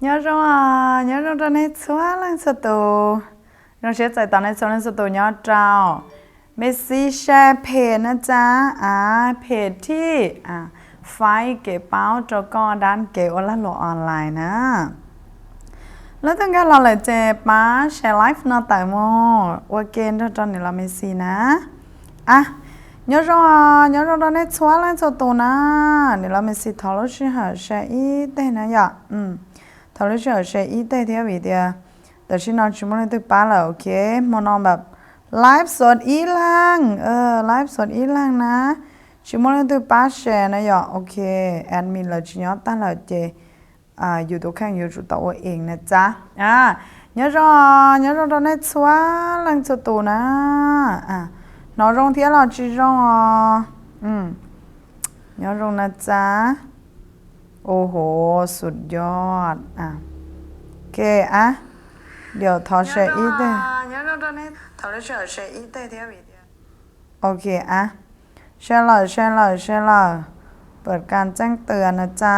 nhớ rồi đó này xóa lên số tù nó sẽ chạy tao này xóa lên số tù nhớ trao Messi share page นะจ๊ะเพจที่ไฟเก็บเป้าจะก็ด้านเก็บออนไลน์นะแล้วตั้งแต่เราเลยเจ็บป้าแชร์ไลฟ์นอแต่โมว่าเกณฑ์ตอนนี้เราไม่ซีนะnhớ rồi đó này xóa lên số tùนะนี่เราไม่ซีทอล์ชิหาแชร์อีเต้นะอย่าทอล์ชิหาแชร์อีเต้เที่ยววิดีโอแต่ชินอนชิมอนตัวป้าแล้วโอเคมอนอนแบบไลฟ์สดอีหลังไลฟ์สดอีหลังนะชิมอนตัวป้าแชร์นะอย่าโอเคแอดมินเราชิญตั้งเราเจอยู่ตัวแข่งอยู่ตัวเองนะจ๊ะnhớ rồi đó này xóa lên số tùนะnó rong thế là chỉ rong nhớ rongนะจ๊ะโอ้โหสุดยอดโอเคเดี๋ยวทอแชร์อีกได้nhớ rồi đó nàyทอแชร์อีกได้เดี๋ยววิดีโอโอเคแชร์เลยเปิดการแจ้งเตือนนะจ๊ะ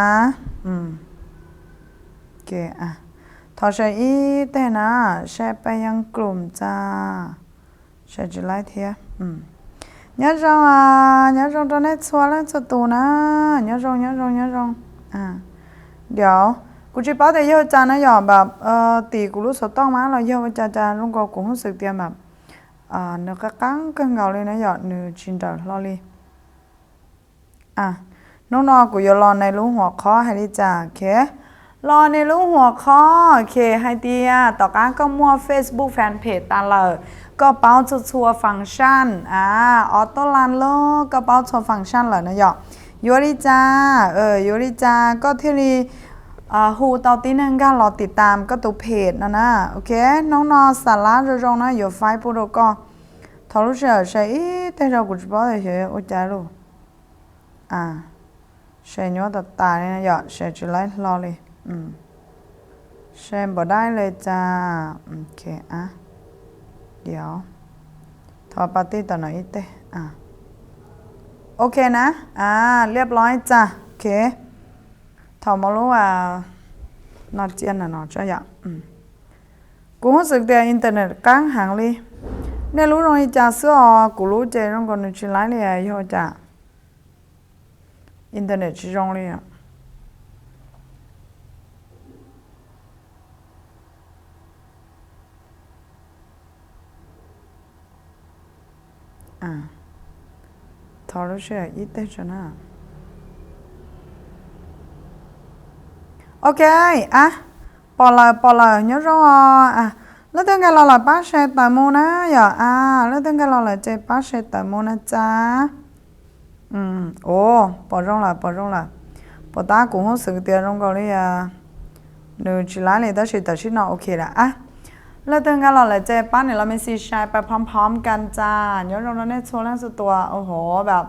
โอเคทอแชร์อีกได้นะแชร์ไปยังกลุ่มจ้าแชร์จะไลค์เทียnhớ rồi đó này xóa lên số tùนะnhớ rồiเดี๋ยวกูจะบอกแต่เยอะจานนะหยอแบบตีกูรู้สึกต้องมาเราเยอะจานลุงก็กูรู้สึกเตรียมแบบเนื้อกั้งเงาเลยนะหยอเนื้อชินดาลอเลยน้องๆกูอย่ารอในรู้หัวข้อให้ดิจ้าโอเครอในรู้หัวข้อโอเคให้เตียต่อการก็มั่ว Facebook Fanpage ตาเลยก็เป้าชัวฟังก์ชันออโต้ลันโลก็เป้าชัวฟังก์ชันเหรอนะหยอกยูริจ้าก็ที่รีฮูตอตีนึงก็รอติดตามก็ตัวเพจนะโอเคน้องๆสาระเรื่องนะอยู่ไฟปุ๊บก็ทอรู้เฉยแต่เรากูจะบอกเฉยโอ้ใจรู้เฉยย้อนตาเนี่ยนะหยอกเฉยจะไล่รอเลยเฉยบอกได้เลยจ้าโอเคเดี๋ยวทอปาร์ตี้ต่อหน่อยอีกเต้โอเคนะเรียบร้อยจ้ะโอเคทอมารู้ว่านอเจียนนอจะอยากกูรู้สึกเดียวอินเทอร์เน็ตกั้งหางเลยเนี่ยรู้ตรงนี้จ้าเสื้อกูรู้เจตรงคนนึงชิ้นไรเลยย่อจ้ะอินเทอร์เน็ตชิ้นตรงเลยทอรู้เชื่ออีเตชนะโอเคปอเลยnhớ rồiแล้วตั้งแต่เราเลยป้าแชร์แต่โมนะอย่าแล้วตั้งแต่เราเลยเจป้าแชร์แต่โมนะจ๊ะโอ้ปอร้องละปอตากูรู้สึกเตียร้องก็เลยหนูชิลาเลยแต่ชินอโอเคละแล้วตั้งแต่เราเลยเจป้าเนี่ยเราไม่ซีแชร์ไปพร้อมๆกันจ้าย้อนเราเนี่ยโชว์เรื่องสุดตัวโอ้โหแบบ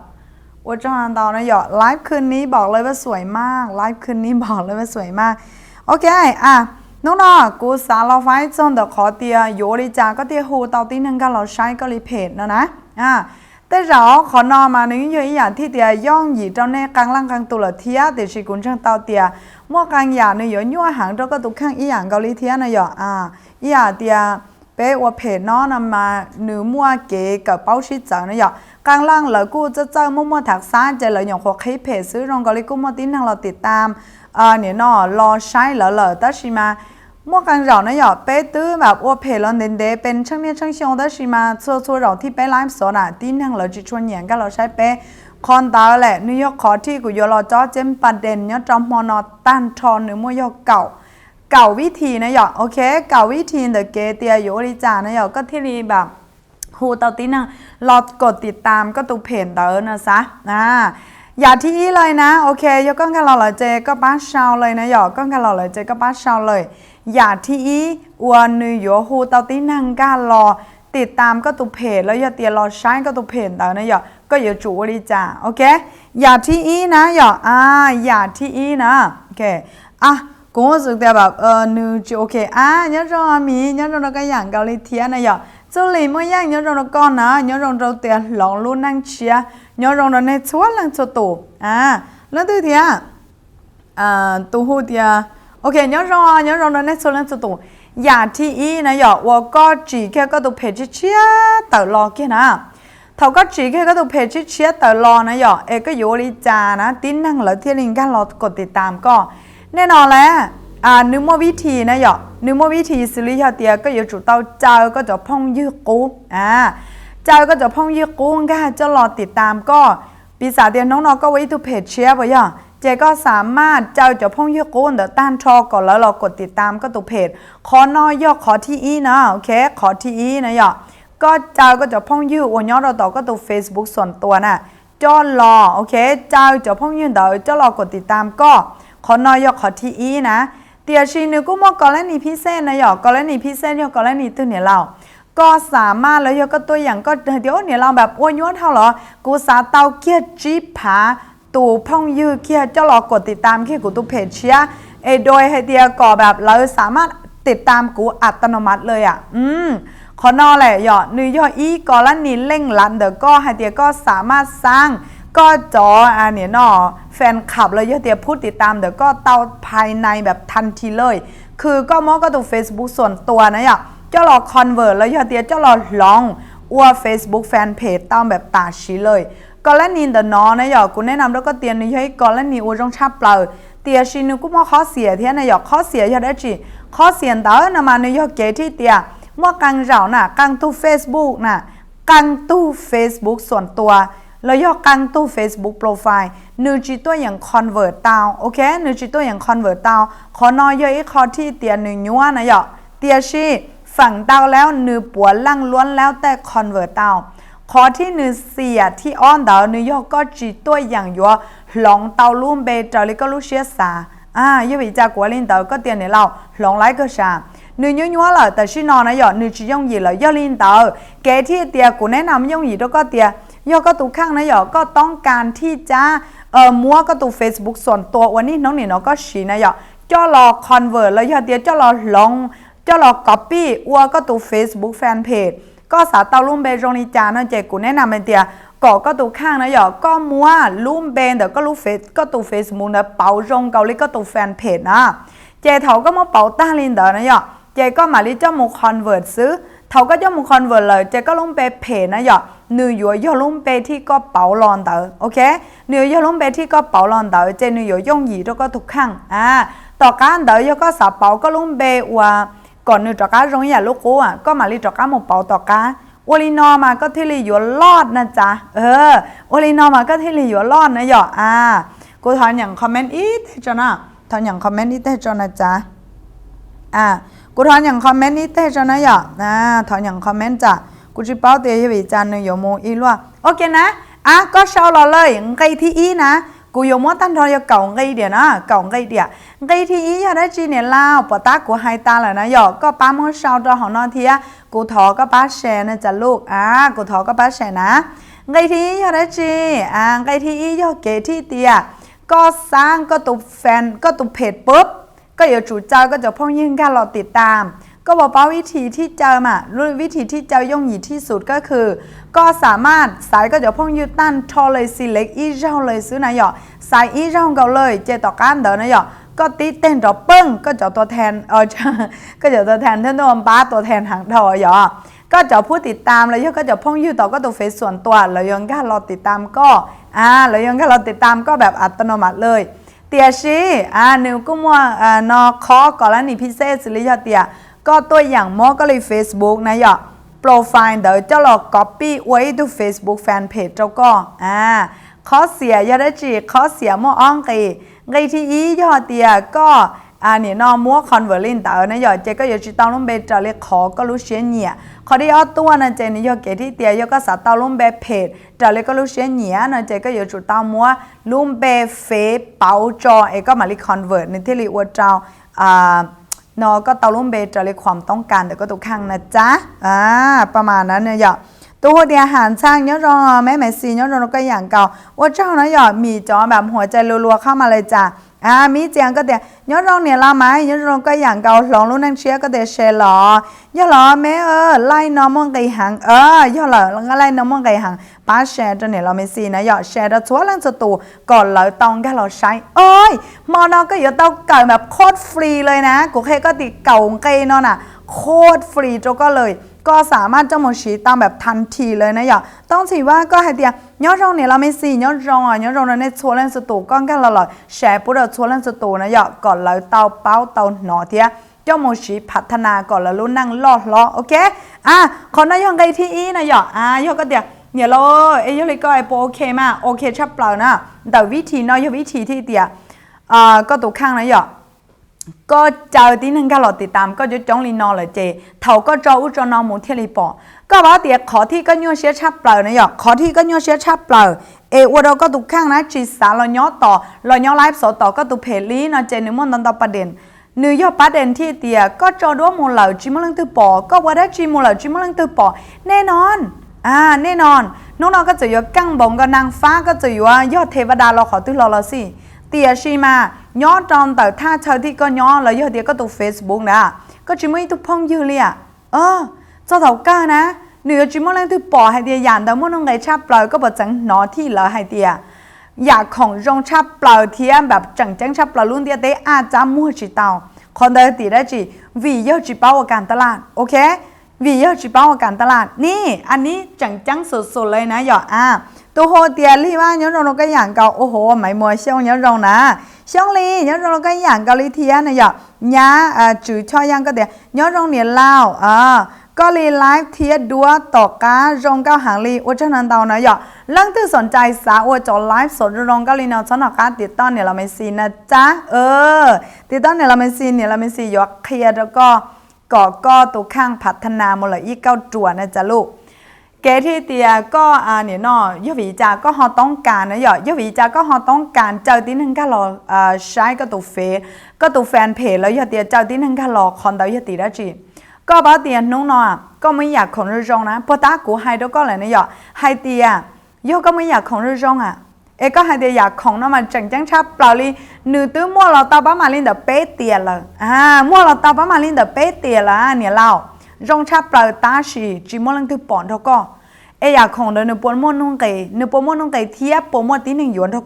ว่าจ้าตอนนี้หยอดไลฟ์คืนนี้บอกเลยว่าสวยมากโอเคน้องๆกูสาวเราไฟจนเดี๋ยวขอเตียโยริจาก็เตียฮูตอนที่นึงก็เราใช้ก็รีเพจนะแต่เราขอนอนมาหนึ่งอย่างที่เตียย่องหยีเจ้าแน่กลางล่างกลางตัวเทียแต่ชิกุนช่างเตาเตียมั่วกลางอย่างเนี่ยยั่วหางเจ้าก็ตุกข้างอีอย่างเกาหลีเทียนะหยออีอย่างเตียเป๊ะว่าเพจน้องนำมาหนูมั่วเก๋กับเป้าชิดจังนะหยอกลางล่างเหลือกูจะเจอมั่วถักซ้ายจะเหลืออย่างหัวคลิปเพจซื้อรองเกาหลีกูมั่วติ้นทางเราติดตามเนี่ยน้อรอใช้เหลือแต่ชิมามั่วกันเราเนี่ยหยอเป๊ะตื้อแบบว่าเพจเราเด่นเป็นช่างเนี่ยช่างชงแต่ชิมาชัวเราที่เป๊ะไลฟ์สดติ้นทางเราจะชวนเหยียงก็เราใช้เป๊ะคอนตาแหละนิวยอร์กขอที่กูยอรอจ้อเจมประเด็นเนี่ยจอมมอนอตันทอนหรือมั่วยอเก่าวิธีนะหยอโอเคเก่าวิธีเดอะเกเตียโยริจานะหยอก็ที่รีแบบฮูตอนตีนึงรอกดติดตามก็ตูเพจเตอร์นะซะอย่าที่อีเลยนะโอเคยกก้อนกันเราเลยเจก็ป้าชาวเลยนะหยอกก้อนกันเราเลยเจก็ป้าชาวเลยอย่าที่อีวันนึงโยฮูตอนตีนึงก็รอติดตามก็ตูเพจแล้วอย่าเตียรอใช้ก็ตูเพจเตอร์นะหยอก็อย่าจูริจาโอเคอย่าที่อีนะหยออย่าที่อีนะโอเคกูรู้สึกแบบนูจะโอเคnhớ rồi nhớ rồi cáiอย่างเกาหลีเทียนะหยอchỗ lì mới nhang nhớ rồi con nhớ rồi đầu tiên lỏng luôn năng chia nhớ rồi nó này chúa lần cho tổ lần thứ thì tu hút thì โอเคnhớ rồi nó nét số lên số tụ giả thì ý này giờ và có chỉ cái tụ page chia tờ lo kia nè thầu có chỉ cái tụ page chia tờ lo này giờ cái yếu lý tràนะtính năng lợi thiên linhการรอกดติดตามก็แน่นอนแล้วนึกว่าวิธีนะเหรอนึกว่าวิธีสิริยาเตียก็อยู่จุดเตาเจ้าก็จะพ่องยืดกูเจ้าก็จะพ่องยืดกูก็จะรอติดตามก็ปีศาจเตียน้องๆก็ไว้ทุกเพจเชียร์ไปย่อเจก็สามารถเจ้าจะพ่องยืดกูเดี๋ยวต้านทอก่อนแล้วเรากดติดตามก็ตัวเพจขอนอยอขอที่อีนะโอเคขอที่อีนะเหรอก็เจ้าก็จะพ่องยืดวันย้อนเราต่อก็ตัว Facebook ส่วนตัวน่ะจ้อรอโอเคเจ้าจะพ่องยืดเดี๋ยวจะรอกดติดตามก็ขอนอยอขอที่อีนะเตียชีนึกก็มอกรณีพิเศษนะหยอกกรณีพิเศษหยอกกรณีตัวเนี่ยเราก็สามารถแล้วก็ตัวอย่างก็เดี๋ยวเนี่ยเราแบบอ้วนย้วนเท่าหรอกูสาเตาเกียจีผาตูพ่องยืดเกียจะรอกดติดตามเกียกูตัวเพจเชียโดยให้เตียก่อแบบเราสามารถติดตามกูอัตโนมัติเลยขอนอแหละหยอนึยออีกรณีเร่งรันเดี๋ยวก็ให้เตียก็สามารถสร้างก็จอเนี่ยเนาะแฟนคลับเลยเยอะเตียพูดติดตามเดี๋ยวก็เตาภายในแบบทันทีเลยคือก็มอก็ตัว Facebook ส่วนตัวนะอยากจะรอคอนเวิร์ตแล้วเยอะเตียจะรอลองอัว Facebook แฟนเพจเตาแบบตาชี้เลยก็แล้วนี่เดี๋ยวน้องนะอยากกูแนะนำแล้วก็เตียนนี่ให้ก็แล้วนี่อัวจงชับเปล่าเตียชินุกูมอข้อเสียเทียนะอยากข้อเสียอยากได้จีข้อเสียเต๋อนะมาในยอเกที่เตียเมื่อกังเราน่ะกังตู้ Facebook น่ะกังตู้ Facebook ส่วนตัวแล้วยอกังตู้ Facebook Profile นึกจีตัวอย่าง Convert ตาวโอเคนึกจีตัวอย่าง Convert ตาวขอนอยอีข้อที่เตียนึงยัวนะยอเตียชีฝั่งตาวแล้วนึกปัวลั่งล้วนแล้วแต่ Convert ตาวขอที่นึกเสียที่อ้อนดาวนึกยอก็จีตัวอย่างยัวหลงตาวลุ่มเบจอลิก็รู้เชียสายี่ปีจากกัวลินดาวก็เตียนในเราหลงไล่ก็ชานึกยัวเลยแต่ชินอนะยอนึกจียงยี่เลยยอลินดาวแกที่เตียกูแนะนำยงยี่แล้วก็เตียยอก็ตุข้างนะยอก็ต้องการที่จะมัวก็ตุ Facebook ส่วนตัววันนี้น้องนี่เนาะก็ชี้นะยอจ้อรอ Convert แล้วยอเตียจ้อรอลงจ้อรอ Copy อัวก็ตุ Facebook Fan Page ก็สาเตาลุ่มเบจงนิจานะเจกูแนะนำเป็นเตียก็ตุข้างนะยอก็มัวลุ่มเบนเดี๋ยวก็รู้เฟซก็ตุ Facebook นะเป่าจงเกาหลีก็ตุแฟนเพจนะเจเถาก็มาเป่าต้าลินเดอนะยอเจก็มาลิจ้ามู Convert ซื้อเถาก็จะมู Convert เลยเจก็ลุ่มเบเพจนะยอnữ yếu yếu lông bê thì có bảo lon đó, ok? Nữ yếu lông bê thì có bảo lon đó, trên nữ yếu dùng gì đó có thuộc khăn, tỏ cá đó yếu có sạp bảo có lông bê và còn nữ tỏ cá giống như lúc cũ có mà li tỏ cá một bảo tỏ cá, ôi nó mà có thể li yếu lót nè cha, ôi nó mà có thể li yếu lót nè giờ, cô thằng nhận comment ít cho nó, thằng nhận comment ít cho nó cha, cô thằng nhận comment ít cho nó giờ, thằng nhận comment chaกูจะเป้าเตียวิจารณ์ในโยโมอีลัวโอเคนะก็เช่าเราเลยไงที่อีนะกูโยโมตั้งทอยเก่าไงเดียวนะเก่าไงเดียวไงที่อีอยากได้จีเนี่ยเล่าปตากูให้ตาเลยนะหยอกก็ป้ามือเช่าตัวของนอนเทียกูถอก็ป้าแชร์นะจ๊ะลูกกูถอก็ป้าแชร์นะไงที่อีอยากได้จีไงที่อีอยากเกที่เตียก็สร้างก็ตุแฟนก็ตุเพจปุ๊บก็เดี๋ยวจู่เจ้าก็จะพ่องยิ่งการเราติดตามก็บอกว่าวิธีที่เจอมาวิธีที่เจอย่งหยีที่สุดก็คือก็สามารถสายก็จะพ่องยืดตั้นทอเลย select อีเจ้าเลยซื้อนะหยอสายอีเจ้าเก่าเลยเจต่อการเดินนะหยอก็ตีเต้นต่อปึ้งก็จะตัวแทนก็จะตัวแทนท่านโดนป้าตัวแทนหางทอหยอก็จะผู้ติดตามแล้วก็จะพ่องยืดต่อก็ตัวเฟซส่วนตัวแล้วยังก็เราติดตามก็แล้วยังก็เราติดตามก็แบบอัตโนมัติเลยเตียชีนิวก็มัวนอคอก่อนแล้วนี่พิเศษสิริยาเตียก็ตัวอย่างมอก็เลย Facebook นะหยอโปรไฟล์เดี๋ยวจะลอง copy ไว้ดู Facebook Fan Page เจ้าก็ข้อเสียยาได้จีข้อเสียมออ้องไงที่อียอเตียก็เนี่ยนอมัว Converting แต่นะหยอเจก็อยากจะต้องลงไปจะเรียกขอก็รู้เชียเนี่ยข้อที่อ้อตัวนะเจนี่ยอเกที่เตียยอก็สาต้องลงไปเพจจะเรียกก็รู้เชียเนี่ยนะเจก็อยากจะต้องมัวลุ่มไปเฟซเป๋าจอก็มาลิ Convert ในที่รีอวดเจ้านอก็เตาลุ่มเบจะเลยความต้องการแต่ก็ตุกข้างนะจ๊ะประมาณนั้นเนี่ยหยอตัวเดียอาหารช่างเนาะรอแม่ซีเนาะรอก็อย่างเก่าว่าเจ้าเนาะหยอมีจอแบบหัวใจรัวๆเข้ามาเลยจ้ะ มีเจียงก็เดี๋ยวยอดรองเนี่ยละไหมยอดรองก็อย่างเก่าหลงรู้นั่งเชียก็เดี๋ยวเชลอยอดหลอแม่ไล่น้องมองไก่หังยอดหลอแล้วก็ไล่น้องมองไก่หังป้าแชร์จนเนี่ยเราไม่ซีนะยอดแชร์แล้วชัวร์ลังจะตูก่อนเราต้องก็เราใช้มอนอก็อยู่เตาเก่าแบบโคตรฟรีเลยนะกูเคก็ติเก่าไก่นอนอ่ะโคตรฟรีโจก็เลยก็สามารถจะหมดชีตามแบบทันทีเลยนะอย่าต้องถือว่าก็ให้เดียยอดรองเนี่ยเราไม่ซียอดรองยอดรองในชัวร์เล่นสตูก้อนกันเราแชร์ปุ๊บเราชัวร์เล่นสตูนะอย่าก่อนเราเตาเป้าเตาหนอเทียเจ้าหมดชีพัฒนาก่อนแล้วลุ้นนั่งล้อโอเคขอนายองไกที่อีนะอย่ายอดก็เดียเนี่ยเรายอดเลยก็โอเคมากโอเคชับเปล่านะแต่วิธีน้อยวิธีที่เดียก็ตัวข้างนะอย่าก็เจ้าที่นึงก็รอติดตามก็จะจ้องลีนอเลยเจเท่าก็จะอุจจาระมุที่ลีปอก็ว่าเดี๋ยวขอที่ก็ยัวเสียชับเปล่านะหยอกขอที่ก็ยัวเสียชับเปล่าว่าเราก็ตุกข้างนะจีสาเราย่อต่อเราย่อไลฟ์สดต่อก็ตุเพลีนะเจนึกมันตอนต่อประเด็นเนื้อย่อประเด็นที่เดียก็จะดูมูลเหล่าจิมลังตือปอก็ว่าได้จิมูลเหล่าจิมลังตือปอแน่นอนแน่นอนน้องๆก็จะอยู่กังบงกับนางฟ้าก็จะอยู่ว่ายอดเทวดาเราขอตื้อเราสิเตียชีมาย้อนตอนแต่ถ้าเธอที่ก็ย้อนแล้วยอดเดียวก็ตัว Facebook นะก็จิไม่ทุกพ่องยืนเลยเจ้าเถ่าก้านะเหนือจิไม่เล่นที่ปอให้เดียอย่างแต่เมื่อน้องไงชับเปล่าก็บอกจังหนอที่เหลือให้เดียอยากของจงชับเปล่าเทียมแบบจังชับเปล่ารุ่นเดียได้อาจจะมั่วจิตเอาคนเดียตีได้จีวีเยอะจีเป้าการตลาดโอเควีเยอะจีเป้าการตลาดนี่อันนี้จังสุดๆเลยนะหยอตัวโฮเตียลี่ว่าย้อนเราก็อย่างเก่าโอ้โหไม่มัวเชี่ยวย้อนเรานะช่องลีย้อนเราก็อย่างเกาหลีเทียนะหยอย่าจืดช่อยังก็เดี๋ยวย้อนเราเนี่ยเล่าก็ลีไลฟ์เทียดัวต่อการรงเก้าหางลีอุจจาระเตานะหยอเรื่องที่สนใจสาวจอไลฟ์สดรงเกาหลีเนาะสำหรับการติดต่อเนี่ยเราไม่ซีนะจ๊ะติดต่อเนี่ยเราไม่ซียกเคลียร์แล้วก็ตัวข้างพัฒนาหมดเลยอีเก้าจั่วนะจ๊ะลูกเกที่เตียก็เนี่ยเนาะยวิจาก็ฮอต้องการนะยวิจาก็ฮอต้องการเจ้าที่นึงก็รอใช้ก็ตัวแฟนเพจแล้วยเตียเจ้าที่นึงก็รอคอนดาวยติได้จีก็บอกเตียน้องเนาะก็ไม่อยากของเรื่องนะพอตากูให้ด้วยก็เลยนะยให้เตียยก็ไม่อยากของเรื่องก็ให้เตียอยากของน้ำมันจังชับเปล่าลีหนึ่งตื้อมั่วเราตาบ้ามาลินเดเป๊ะเตียเลยมั่วเราตาบ้ามาลินเดเป๊ะเตียละเนี่ยเล่ารงชับเปล่าตาชีจิมลังตือปอนเท่าก็อยากของเดินปนมนุ่งไก่เทียบปนมตีหนึ่งหยวนเท่า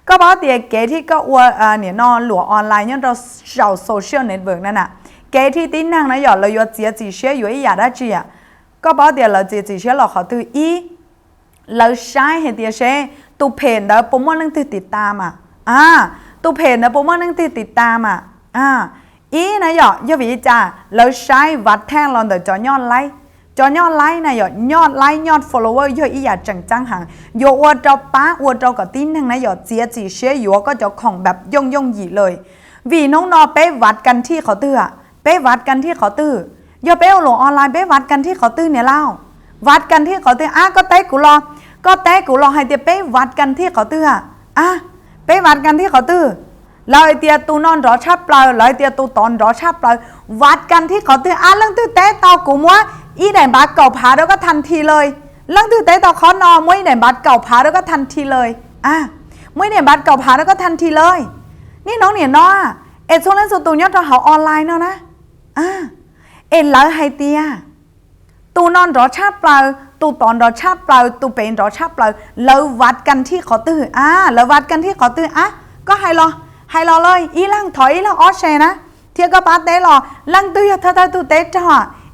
ก็บอกเดี๋ยวเกที่ก็อวเนี่ยนอนหลัวออนไลน์เนี่ยเราชาวโซเชียลเน็ตเวิร์กนั่นน่ะเกที่ตีนั่งนะหยอดเราหยอดเจียจีเชียอยู่ไอ้ยาได้จีก็บอกเดี๋ยวเราเจียจีเชียเราขอตัวเราใช้เหตุเดียเชตัวเพจเดี๋ยวปนมนั่งติดตามตัวเพจเดี๋ยวปนมนั่งติดตามนะหยอดวิจาเราใช้วัดแท่งเราเดี๋ยวจอยอดไลค์นะยอดไลค์ยอด follower ยอดอีอยากจังหังโยอวดเราป้าอวดเรากับตีนึงนะยอดเจียจีเชียอยู่ก็จะของแบบย่องหยีเลยวีน้องนอไปวัดกันที่เขาตื้อยอไปเอาหลงออนไลน์ไปวัดกันที่เขาตื้อเนี่ยเล่าวัดกันที่เขาตื้อก็เต้กูรอให้เตียไปวัดกันที่เขาตื้อไปวัดกันที่เขาตื้อเราเตียตูนอนรอชับเปล่าเราเตียตูตอนรอชับเปล่าวัดกันที่เขาตื้อเรื่องตื้อเต้เตากูมัวอีไหนบาดเก่าผาแล้วก็ทันทีเลยเรื่องตื้อเต้เตาคอนอมวยไหนบาดเก่าผาแล้วก็ทันทีเลยมวยไหนบาดเก่าผาแล้วก็ทันทีเลยนี่น้องเนี่ยเนาะโซนเล่นสุดตัวยอดเราหาออนไลน์เนาะนะแล้วไฮเตียตูนอนรอชับเปล่าตูตอนรอชับเปล่าตูเป็นรอชับเปล่าเราวัดกันที่เขาตื้อเราวัดกันที่เขาตื้อก็ให้รอเลยอีลังถอยแล้วออเชนะเทียก็ปาเต้รอลังตื้อเธอตูเต้จ่อ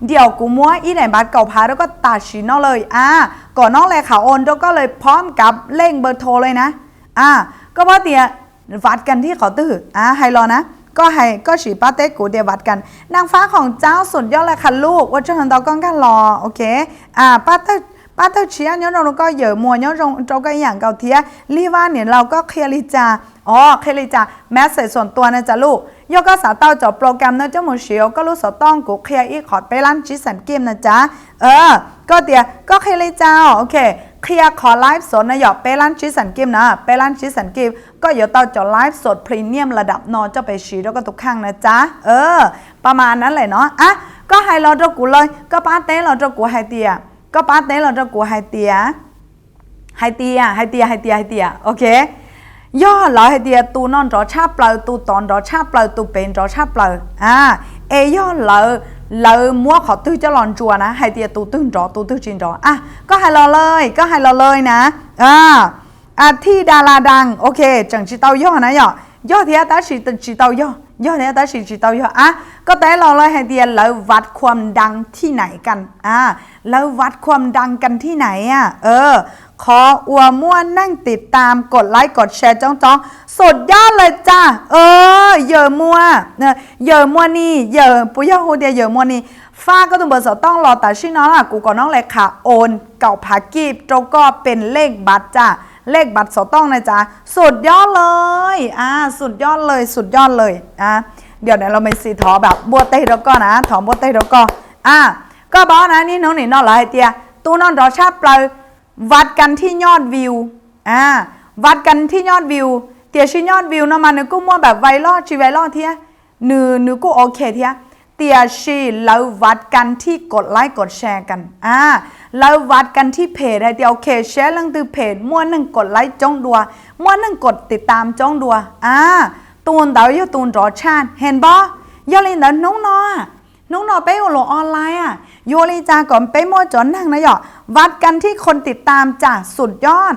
เดี๋ยวกูมัวอีไหนบาดเก่าพาแล้วก็ตัดชินเอาเลยก่อนน้องเลยข่าวโอนก็เลยพร้อมกับเร่งเบอร์โทรเลยนะก็ว่าเตียวัดกันที่เขาตื้อให้รอนะก็ฉีป้าเต้กูเดียวัดกันนางฟ้าของเจ้าสุดยอดเลยค่ะลูกว่าจะทำต่อก้อนกันรอโอเคป้าเต้เชียเนี่ยเราก็เยอะมัวเนี่ยเราก็อย่างเก่าเทียรีว่าเนี่ยเราก็เคลียร์ลิจาแมสเซจส่วนตัวนะจ๊ะลูกยกก็สาวเต้าจบโปรแกรมนะเจ้าหมูเชียวก็รู้สต้องกูเคลียร์อีขอดไปร้านจิสันเกมนะจ๊ะก็เดี๋ยวก็เคลียร์ลิจาโอเคเคลียร์ขอไลฟ์สดนะหยอกไปร้านจิสันเกมนะไปร้านจิสันเกมก็เดี๋ยวเต้าจะไลฟ์สดพรีเมียมระดับนอจะไปชีแล้วก็ทุกข้างนะจ๊ะประมาณนั้นเลยเนาะก็ให้เราจะกูเลยก็ป้าเต้เราจะกูให้เตียก็ป้าเต้เราจะกูให้เตียโอเค ย่อเราให้เดียตูนอนรอชาเปล่าตูตอนรอชาเปล่าตูเป็นรอชาเปล่าย่อเรามัวขอตื้อจะหลอนจัวนะให้เดียตูตื้นรอตูตื้อจินรอก็ให้เราเลยนะที่ดาราดังโอเคจังจิตเอาย่อนะย่อที่ตาสิจิตเอาย่อที่ตาสิจิตเอาย่อก็แต่เราเลยให้เดียเราวัดความดังที่ไหนกันเราวัดความดังกันที่ไหนขออวมั่วนั่งติดตามกดไลค์กดแชร์จ้องสุดยอดเลยจ้าเยอะมัวเยอะมัวนี่เยอะปุยโฮเดียเยอะมัวนี่ฟ้าก็ต้องเบอร์สต้องรอแต่ชื่อน้องกูก็น้องเลยค่ะโอนเก่าผากีบโจก็เป็นเลขบัตรจ้าเลขบัตรสต้องนะจ๊ะสุดยอดเลยสุดยอดเลยเดี๋ยวเราไม่สีถอแบบบัวเต้แล้วก็นะถอบัวเต้แล้วก็ก็บอกนะนี่น้องนี่น้องอะไรเตียตู้น้องรอชาเปล่าวัดกันที่ยอดวิววัดกันที่ยอดวิวเตียชื่อยอดวิวนะมันนึกกูมัวแบบไวรัลเทียนึกกูโอเคเทียเตียชีเราวัดกันที่กดไลค์กดแชร์กันเราวัดกันที่เพจให้เตียโอเคแชร์เรื่องตือเพจมั่วนึ่งกดไลค์จ้องดัวมั่วนึ่งกดติดตามจ้องดัวตูนเดาอยู่ตูนรอชาติเห็นบ่ยอลินเดาน้องไปโหลออนไลน์โยลีจาก่อนไปมั่วจอนนั่งนะวัดกันที่คนติดตามจ้ะสุดยอด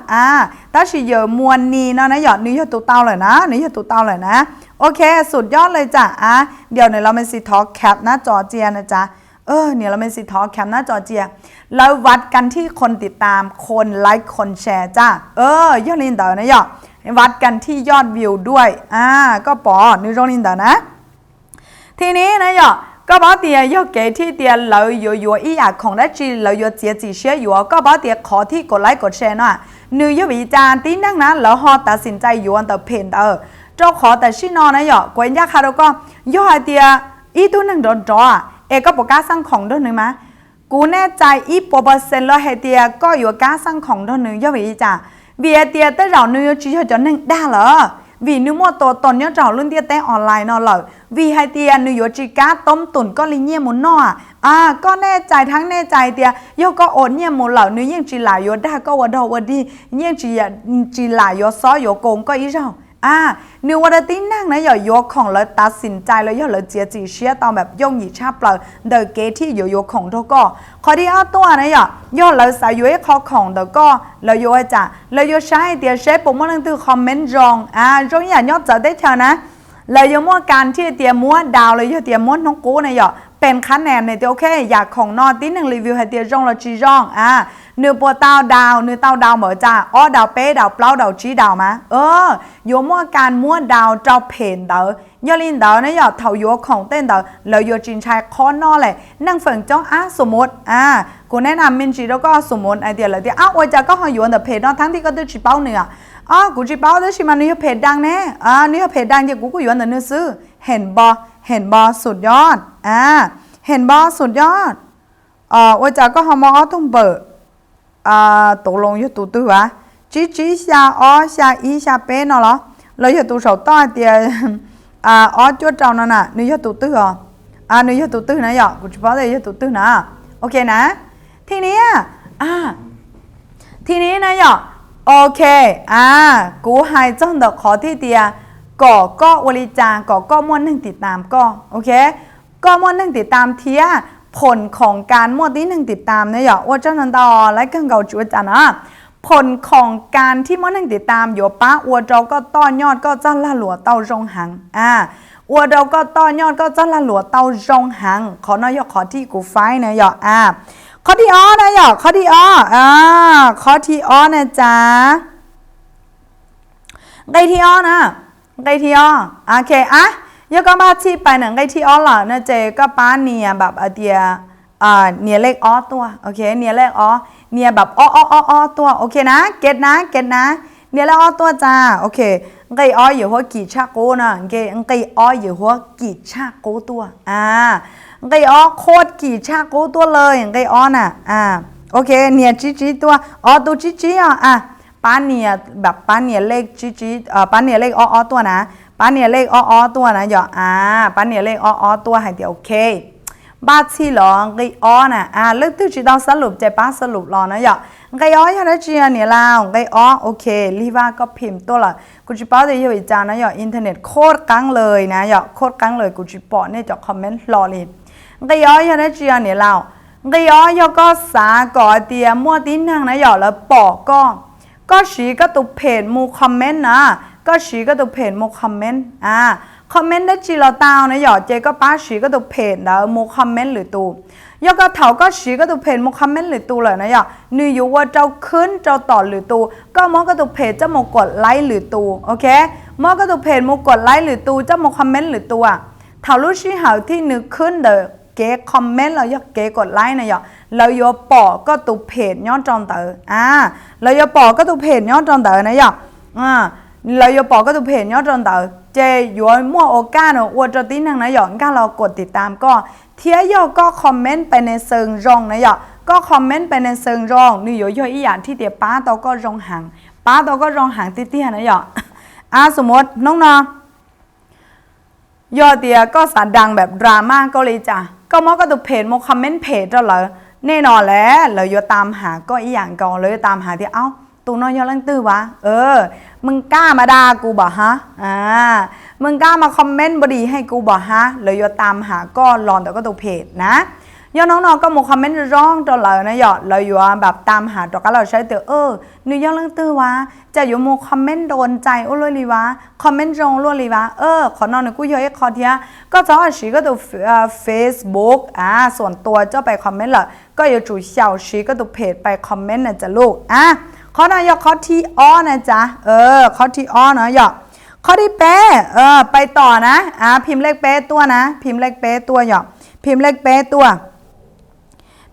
ตาชิเยอะมวลนีเนาะนะนี่ยอตูเตาเลยนะโอเคสุดยอดเลยจ้ะเดี๋ยวเนี่ยเราไม่สิทอแคปหน้าจอเจียนะจ๊ะเนี่ยเราไม่สิทอแคปหน้าจอเจียแล้ววัดกันที่คนติดตามคนไลค์คนแชร์จ้ะยอดลินเดอนะวัดกันที่ยอดวิวด้วยก็ปอนิโรลินเดอนะทีนี้นะก็บอกเดียยกเกที่เดียเราอยู่อีอยากของได้จีเราอยู่เจียจีเชื่ออยู่ก็บอกเดียขอที่กดไลค์กดแชร์หน่อยนึกยวิจารณ์ตีนั่งนะแล้วฮอตัดสินใจอยู่อันแต่เพนเจ้าขอแต่ชินอนนะกวนยาคาร์ก็ย่อเดียอีตัวหนึ่งรอก็บอกการสร้างของด้วยหนึ่งมั้ยกูแน่ใจอีเปอร์เซ็นต์แล้วให้เดียก็อยู่การสร้างของด้วยหนึ่งยวิจารณ์เบียเดียแต่เรานึกจีจะหนึ่งได้เหรอvì nếu mà tổ nhớ trò luôn tia té online nó lợi vì hai tia nếu chỉ cá tôm tuần có linh nhiên muốn nó có nè chạy thắng nè chạy tia yêu có ổn nhiên một lợi nếu như chỉ là yêu đa có ở đâu ở đi nhưng chỉ là yêu xóa yêu cồn có ý sao nếuว่าตีนั่งนะยกของเลยตัดสินใจเลยเลยเจียจีเชียตอนแบบย่งหยีชาเปล่าเดอเกที่ยกของทุกก็ขอที่ตัวนะเลยใส่ยกของเดอก็เลยยจ้ะเลยใช้เดียใช้ปุ่มมันคือคอมเมนต์รงอย่างยอดจะได้เท่านะเลยยมั่วการที่เตียมั่วดาวเลยเตียมั่วน้องกูนะเป็นคะแนนในเดียวโอเคอยากของนอตีหนึ่งรีวิวให้เตียรงเราจีรงเนื้อปัวเต้าดาวเหมือจ้าดาวเป๊ดาวเปล่าดาวจีดาวมาโยมั่วการมั่วดาวเจ้าเพนเดอยอลินเดอนะเท่าโยของเต้นเดอแล้วโยจินชายคอนนอเลยนั่งฝังจ้องสมมติกูแนะนำมินจีแล้วก็สมมติไอเดียเลยที่ว่าจะก็หอยโยนแต่เพจนอทั้งที่ก็ต้องจีเป้าเนื้อกูจีเป้าได้ชิมันนี่เพจดังแน่นี่เพจดังที่กูโยนแต่เนื้อซื้อเห็นบอสุดยอดเห็นบอสุดยอดว่าจะก็หอมต้องเปิดตกลงอยู่ตัวตัวจี下一下背เนาะเหรอแล้วอยู่ตัวสาวต้อยเตียจุดเจ้านั่นน่ะนี่อยู่ตัวตัวนี่อยู่ตัวตัวนะกูจะบอกเลยอยู่ตัวตัวนะโอเคนะทีนี้นะโอเคกูให้จ้องดอกขอที่เตียก็วริจาก็ม้วนหนึ่งติดตามก็โอเคก็ม้วนหนึ่งติดตามเทียผลของการมั่วที่หนึ่งติดตามเนี่ยว่าเจ้านันดอและกังเกาจุดจ้ะนะผลของการที่มั่วหนึ่งติดตามอยู่ป้าวัวเราก็ต้อนยอดก็จ้าละหลัวเต้ารงหังวัวเราก็ต้อนยอดก็จ้าละหลัวเต้ารงหังขอนอยขอที่กูไฟเนี่ยข้อที่นะข้อที่ข้อที่นะจ๊ะไกที่นะไกที่โอเคยก็มาที่ไปหนังไกที่หล่ะนะเจก็ป้าเนี่ยแบบเดียเนี่ยเลขตัวโอเคเนี่ยเลขเนี่ยแบบตัวโอเคนะเก็ตนะเนี่ยเลขตัวจ้าโอเคไกอยู่หัวกี่ชาโกนะไกอยู่หัวกี่ชาโกตัวไกโคตรกี่ชาโกตัวเลยไกน่ะโอเคเนี่ยจีตัวตัวจีป้าเนี่ยแบบป้าเนี่ยเลขจีป้าเนี่ยเลขตัวนะป้าเนี่ยเลขตัวนะป้าเนี่ยเลขตัวให้เดี๋ยวโอเค บ้าที่หรอไงอ้อน่ะเลือกที่จะต้องสรุปใจป้าสรุปรอนะอย่าไงอ้อยังได้จีเนี่ยแล้วไงอ้อโอเครีว่าก็พิมพ์ตัวละกูจะป้าจะอยู่อีกจานนะอย่าอินเทอร์เน็ตโคตรกังเลยนะอย่าโคตรกังเลยกูจะป้าเนี่ยจะคอมเมนต์รอเลยไงอ้อยังได้จีเนี่ยแล้วไงอ้อยังก็สาก่อเตียมั่วติ้นทางนะอย่าแล้วปอก็สีก็ตุเพจมูคอมเมนต์นะก็สีก็ตุเพจมูคอมเมนต์คอมเมนต์ได้จีเราตาวนะหยอเจก็ป้าสีก็ตุเพจแล้วมูคอมเมนต์หรือตูยก็เถาก็สีก็ตุเพจมูคอมเมนต์หรือตูเลยนะหยอนี่อยู่ว่าเจ้าขึ้นเจ้าต่อหรือตูก็มอก็ตุเพจจะมูกดไลค์หรือตูโอเคมอก็ตุเพจมูกดไลค์หรือตูจะมูคอมเมนต์หรือตัวเถาลูกชี้หาที่นึกขึ้นเด้อเก๋คอมเมนต์เราอยากเก๋กดไลค์นะหยอเราโยปอก็ตุเพจย้อนจองเต๋อเราโยปอก็ตุเพจย้อนจองเต๋อนะหยอเราโยปอก็ตุเพจย้อนจองเต๋อเจอยู่มั่วโอกาสว่าจะตีนังนะหยองก้าเรากดติดตามก็เทียยอก็คอมเมนต์ไปในเซิงรองนะหยอก็คอมเมนต์ไปในเซิงรองนี่อยู่ย่อยอีหยาที่เดียป้าตัวก็รองหางป้าตัวก็รองหางเตี้ยๆนะหยอสมมติน้องนอยอเตียก็สารดังแบบดราม่าก็เลยจ้ะก็มอก็ตุเพจโมคอมเมนต์เพจเราเลยแน่นอนแล้วเราโยตามหาก็อีหยังก่อนเลยตามหาที่ตูน้อยยอลังตื้อวะมึงกล้ามาด่ากูบ่ฮะมึงกล้ามาคอมเมนต์บดีให้กูบ่ฮะเลยโยตามหาก็รอนแต่ก็ตัวเพจนะยอน้องๆก็มาคอมเมนต์ร้องตัวเรานะยอเราอยู่แบบตามหาตัวก็เราใช้เตอนึกยอลังตื้อวะจะอยู่โมคอมเมนต์โดนใจโอ้เลยลีวะคอมเมนต์รงล้วนลีวะขอนอนนึกกูเยอะคอเทียก็จะเอาชีก็ตัวFacebook ส่วนตัวเจ้าไปคอมเมนต์ละก็อยู่จู่เฉาชีก็ตัวเพจไปคอมเมนต์นะจะลูกข้อนายกข้อที่อ้อนะจ๊ะข้อที่อ้อนะหยอกข้อที่เป๊ไปต่อนะพิมพ์เลขเป๊ตัวนะพิมพ์เลขเป๊ตัวหยอกพิมพ์เลขเป๊ตัว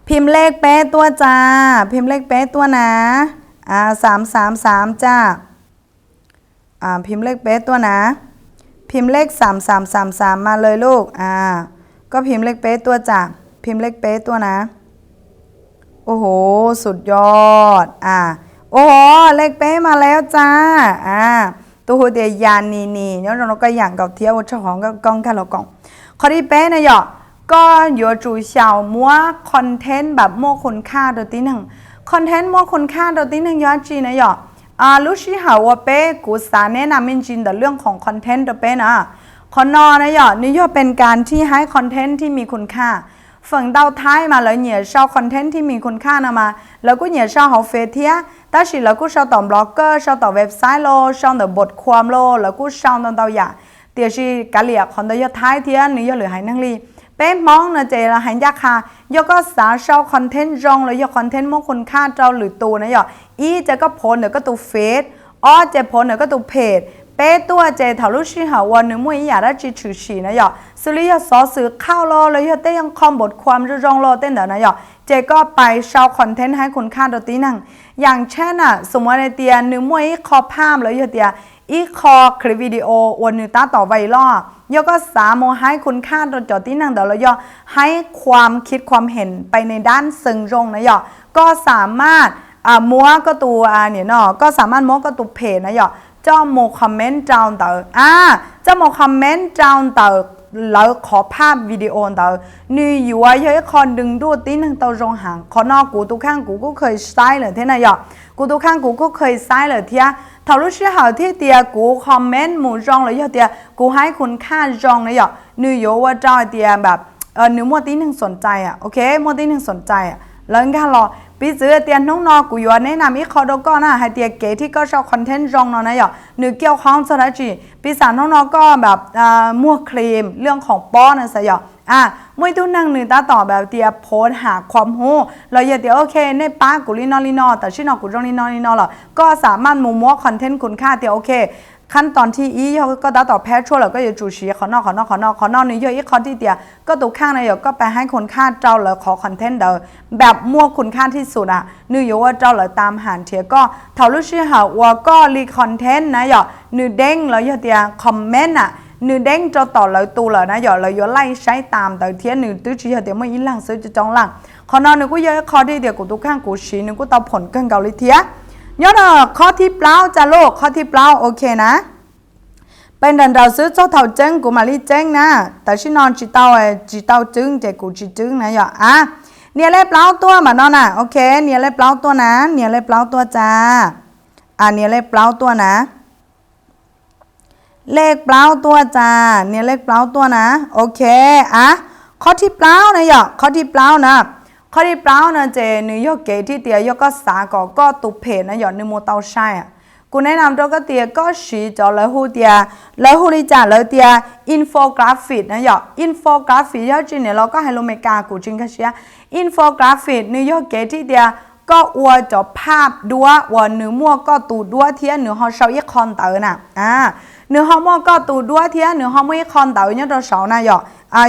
พิมพ์เลขเป๊ตัวจ้าพิมพ์เลขเป๊ตัวนะ333จ้าพิมพ์เลขเป๊ตัวนะพิมพ์เลข3333มาเลยลูกก็พิมพ์เลขเป๊ตัวจ้าพิมพ์เลขเป๊ตัวนะโอ้โหสุดยอดโอ้โหเลขเป๊มาแล้วจ้าตัวหัวเดียยานนี่เนาะเราก็อย่างกับเที่ยวเจ้าของก็กล้องกันเรากล่องข้อที่เป๊นะหยอกก็อยู่จู่เฉามัวคอนเทนต์แบบโม่คุณค่าตัวที่หนึ่งคอนเทนต์โม่คุณค่าตัวที่หนึ่งย้อนจีนะหยอกลูกชี้หาว่าเป๊กูสาแนะนำจริงๆแต่เรื่องของคอนเทนต์ตัวเป๊นะคอนนอนะหยอกนี่ย่อเป็นการที่ให้คอนเทนต์ที่มีคุณค่าฝั่งดาวท้ายมาแล้วเนี่ยชอบคอนเทนต์ที่มีคุณค่านะมาแล้วก็เนี่ยชอบเขาเฟซเทียแต่สิแล้วก็ชอบต่อบล็อกเกอร์ชอบต่อเว็บไซต์โลชอบต่อบทความโลแล้วก็ชอบต่อดาวอย่างเดี๋ยวสิกะเหลี่ยคนเดียวท้ายเทียนี่ย่อเหลือให้นั่งรีเป็นมองนะเจละหันยาคายก็สาชอบคอนเทนต์จงเลยยกคอนเทนต์มั่งคุณค่าเจ้าหรือตัวนะยจะก็โพสเดี๋ยวก็ตัวเฟซเจโพสเดี๋ยวก็ตัวเพจเป้ตัวเจถาลุชิหาวันหนึ่งมั่วอยากได้จีชื่อฉีนะสุริยะสอสื่อข้าวรอเลยเต้ยังคอมบทความจะจงรอเต้นเดี๋ยวนะเจก็ไปชาวคอนเทนต์ให้คุณค่าตัวตีนั่งอย่างเช่นสมมติในเตียหนึ่งมั่วคอภาพเลยเตียคอคลิปวิดีโอวันหนึ่งตาต่อไวรัลก็สามารถให้คุณค่าตัวจอตีนั่งเดี๋ยวเราให้ความคิดความเห็นไปในด้านซึ่งตรงนะก็สามารถมัวก็ตัวเนี่ยเนาะก็สามารถมัวก็ตัวเพจนะเจ้าโมคอมเมนต์จาวเต๋อเจ้าโมคอมเมนต์จาวเต๋อแล้วขอภาพวิดีโอเต๋อนี่อยู่ว่าเยอะคนดึงดูตีนึงเต๋อรงหางขอนอกกูตัวข้างกูก็เคยใช้เลยเท่านั้นกูตัวข้างกูก็เคยใช้เลยเท่าถ้ารู้ชื่อหาที่เตียกูคอมเมนต์หมู่จองเลยเตียกูให้คุณค่าจองเลยนี่อยู่ว่าเจ้าเตียแบบนึกมัวตีนึงสนใจโอเคมัวตีนึงสนใจแล้วงั้นรอปีเสือเตียนน้องนอกูอยู่แนะนำอีกข้อก็นะให้เตียเก๋ที่ก็ชอบคอนเทนต์จองนอนะนึกเกี่ยวข้องสระจีปีศาจน้องนอก็แบบมั่วครีมเรื่องของป้อนะสยมวยตู้นั่งหนึ่งตาต่อแบบเตียโพสหาความหูเราอย่าเตียโอเคในป้ากูลีนอแต่ชื่อนอกูจองลีนอหรอก็สามารถมัวคอนเทนต์คุณค่าเตียโอเคขั้นตอนที่เขาก็ตาต่อแพ้ชั่วแล้วก็อยู่จู่ชีขอนอกนี่เยอะอีกข้อที่เตียก็ตัวข้างในก็ไปให้คนค่าเจ้าเลยขอคอนเทนต์เดอแบบมั่วคุณค่าที่สุดนึกอยู่ว่าเจ้าเลยตามหาเทียก็เท่ารู้ชื่อหาว่าก็รีคอนเทนต์นะนึกเด้งแล้วเตียคอมเมนต์นึกเด้งจะต่อเลยตัวเลยนะเราไล่ใช้ตามแต่เทียนึกตื้อชี้เตียไม่ยิ่งหลังซื้อจะจองหลังขอนอนนึกก็เยอะข้อที่เดียวกูตัวข้างกูชี้นึกก็ต่อผลเกินเกาหลีเทียย้อนข้อที่เปล่าจะโลกข้อที่เปล่าโอเคนะไป bên đàn đầu xứ cho thầu chân của mà li chân nè tại chỉ non chỉ tao trứng chạy của chỉ trứng này vậy à nia lép láo tua mà non à ok nia lép láo tua nè nia lép láo tua cha à nia lép láo tua nè lép láo tua cha nia lép láo tua nè ok àข้อที่เปล่านะอย่าข้อที่เปล่านะข้อที่เปล่านะเจนึกยกเกที่เตียยกก็สาก็ตุเพนะอย่านึกโมเตาใช่อ่ะกูแนะนำตัวก็เตียก็สีจอเลยหูเตียเลยหูลิจ่าเลยเตียอินโฟกราฟิกนะอย่าอินโฟกราฟิกยอดจริงเนี่ยเราก็ให้ลงเมกากูจริงก็เชียอินโฟกราฟิกนึกยกเกที่เตียก็อวดจอภาพดัวว่าเนื้อมั่วก็ตูดัวเทียเนื้อหอเสาอีคอนเตอร์น่ะเนื้อหอมั่วก็ตูดัวเทียเนื้อหอมั่วอีคอนเตอร์เนี่ยเราเสาน่ะอย่า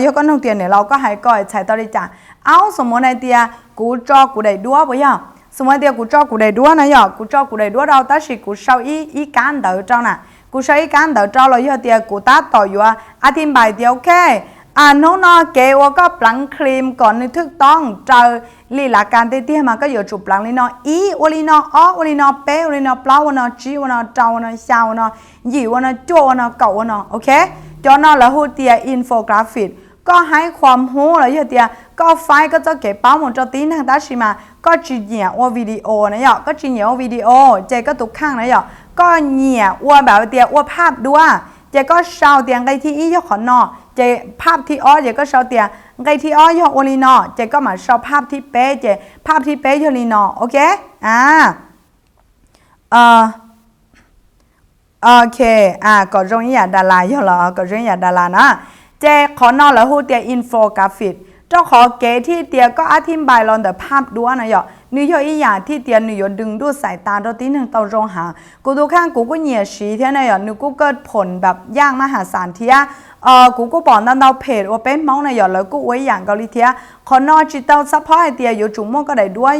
ยกก็น้องเตียเนี่ยเราก็ให้ก่อยใช้ตอริจ่าเอาสมมติในเตียกูจอกูได้ดัวบ่ย่อสมมติเตียกูจอกูได้ดัวนะย่อกูจอกูได้ดัวเราแต่สิกูเสาอีการเตอร์เจ้าน่ะกูเสาอีการเตอร์เจ้าเราย่อเตียกูตัดต่ออยู่อธิบายเดียวแค่น้องๆเกว่าก็ปลังครีมก่อนนึกถูกต้องเจอลีลาการเตี้ยมาก็อยู่จุดปลังลีนออีวลีนออวลีนอเปวลีนอเปล่าวลีนอจีวลีนอเจ้าวลีนอเช้าวลีนอหยีวลีนอโจวลีนอเก่าวลีนอโอเคจอนอแล้วหูเตียอินโฟกราฟิกก็ให้ความรู้แล้วเตียก็ไฟก็จะเก็บเป้าหมดจะตีนั่งได้ใช่ไหมก็จีเหนี่ยว่าวิดีโอนะย่อก็จีเหนี่ยว่าวิดีโอเจก็ตุกข้างนะย่อก็เหนี่ยว่าแบบเตียว่าภาพด้วยเจก็ชาวเตียงไกที่อียกขอนอเจภาพที่อ้อเจก็ชาวเตียงไกที่อ้อยกโอลีนอเจก็มาชาวภาพที่เป๊ะเจภาพที่เป๊ะยลีนอโอเคโอเคก็ตรงนี้อย่าดาราย่อหรอก็ตรงนี้อย่าดารานะเจขอนอแล้วหูเตียอินโฟกราฟิกเจ้าขอเกที่เตียก็อธิบายลองแต่ภาพด้วยนะย่อนิยมอีอย่างที่เตียนิยมดึงดูดสายตาเราตีหนึ่งเตารงหากูดูข้างกูก็เหนียสีเท่านั้นย่อนึกกูเกิดผลแบบย่างมหาศาลเทียกูก็บอกนั่นเราเพจว่าเป็นมองนะย่อแล้วกูไว้อย่างเกาหลีเทียขอนอจิตเตาซัพพอร์ตเตียอยู่จุ่มมั่วก็ได้ด้วย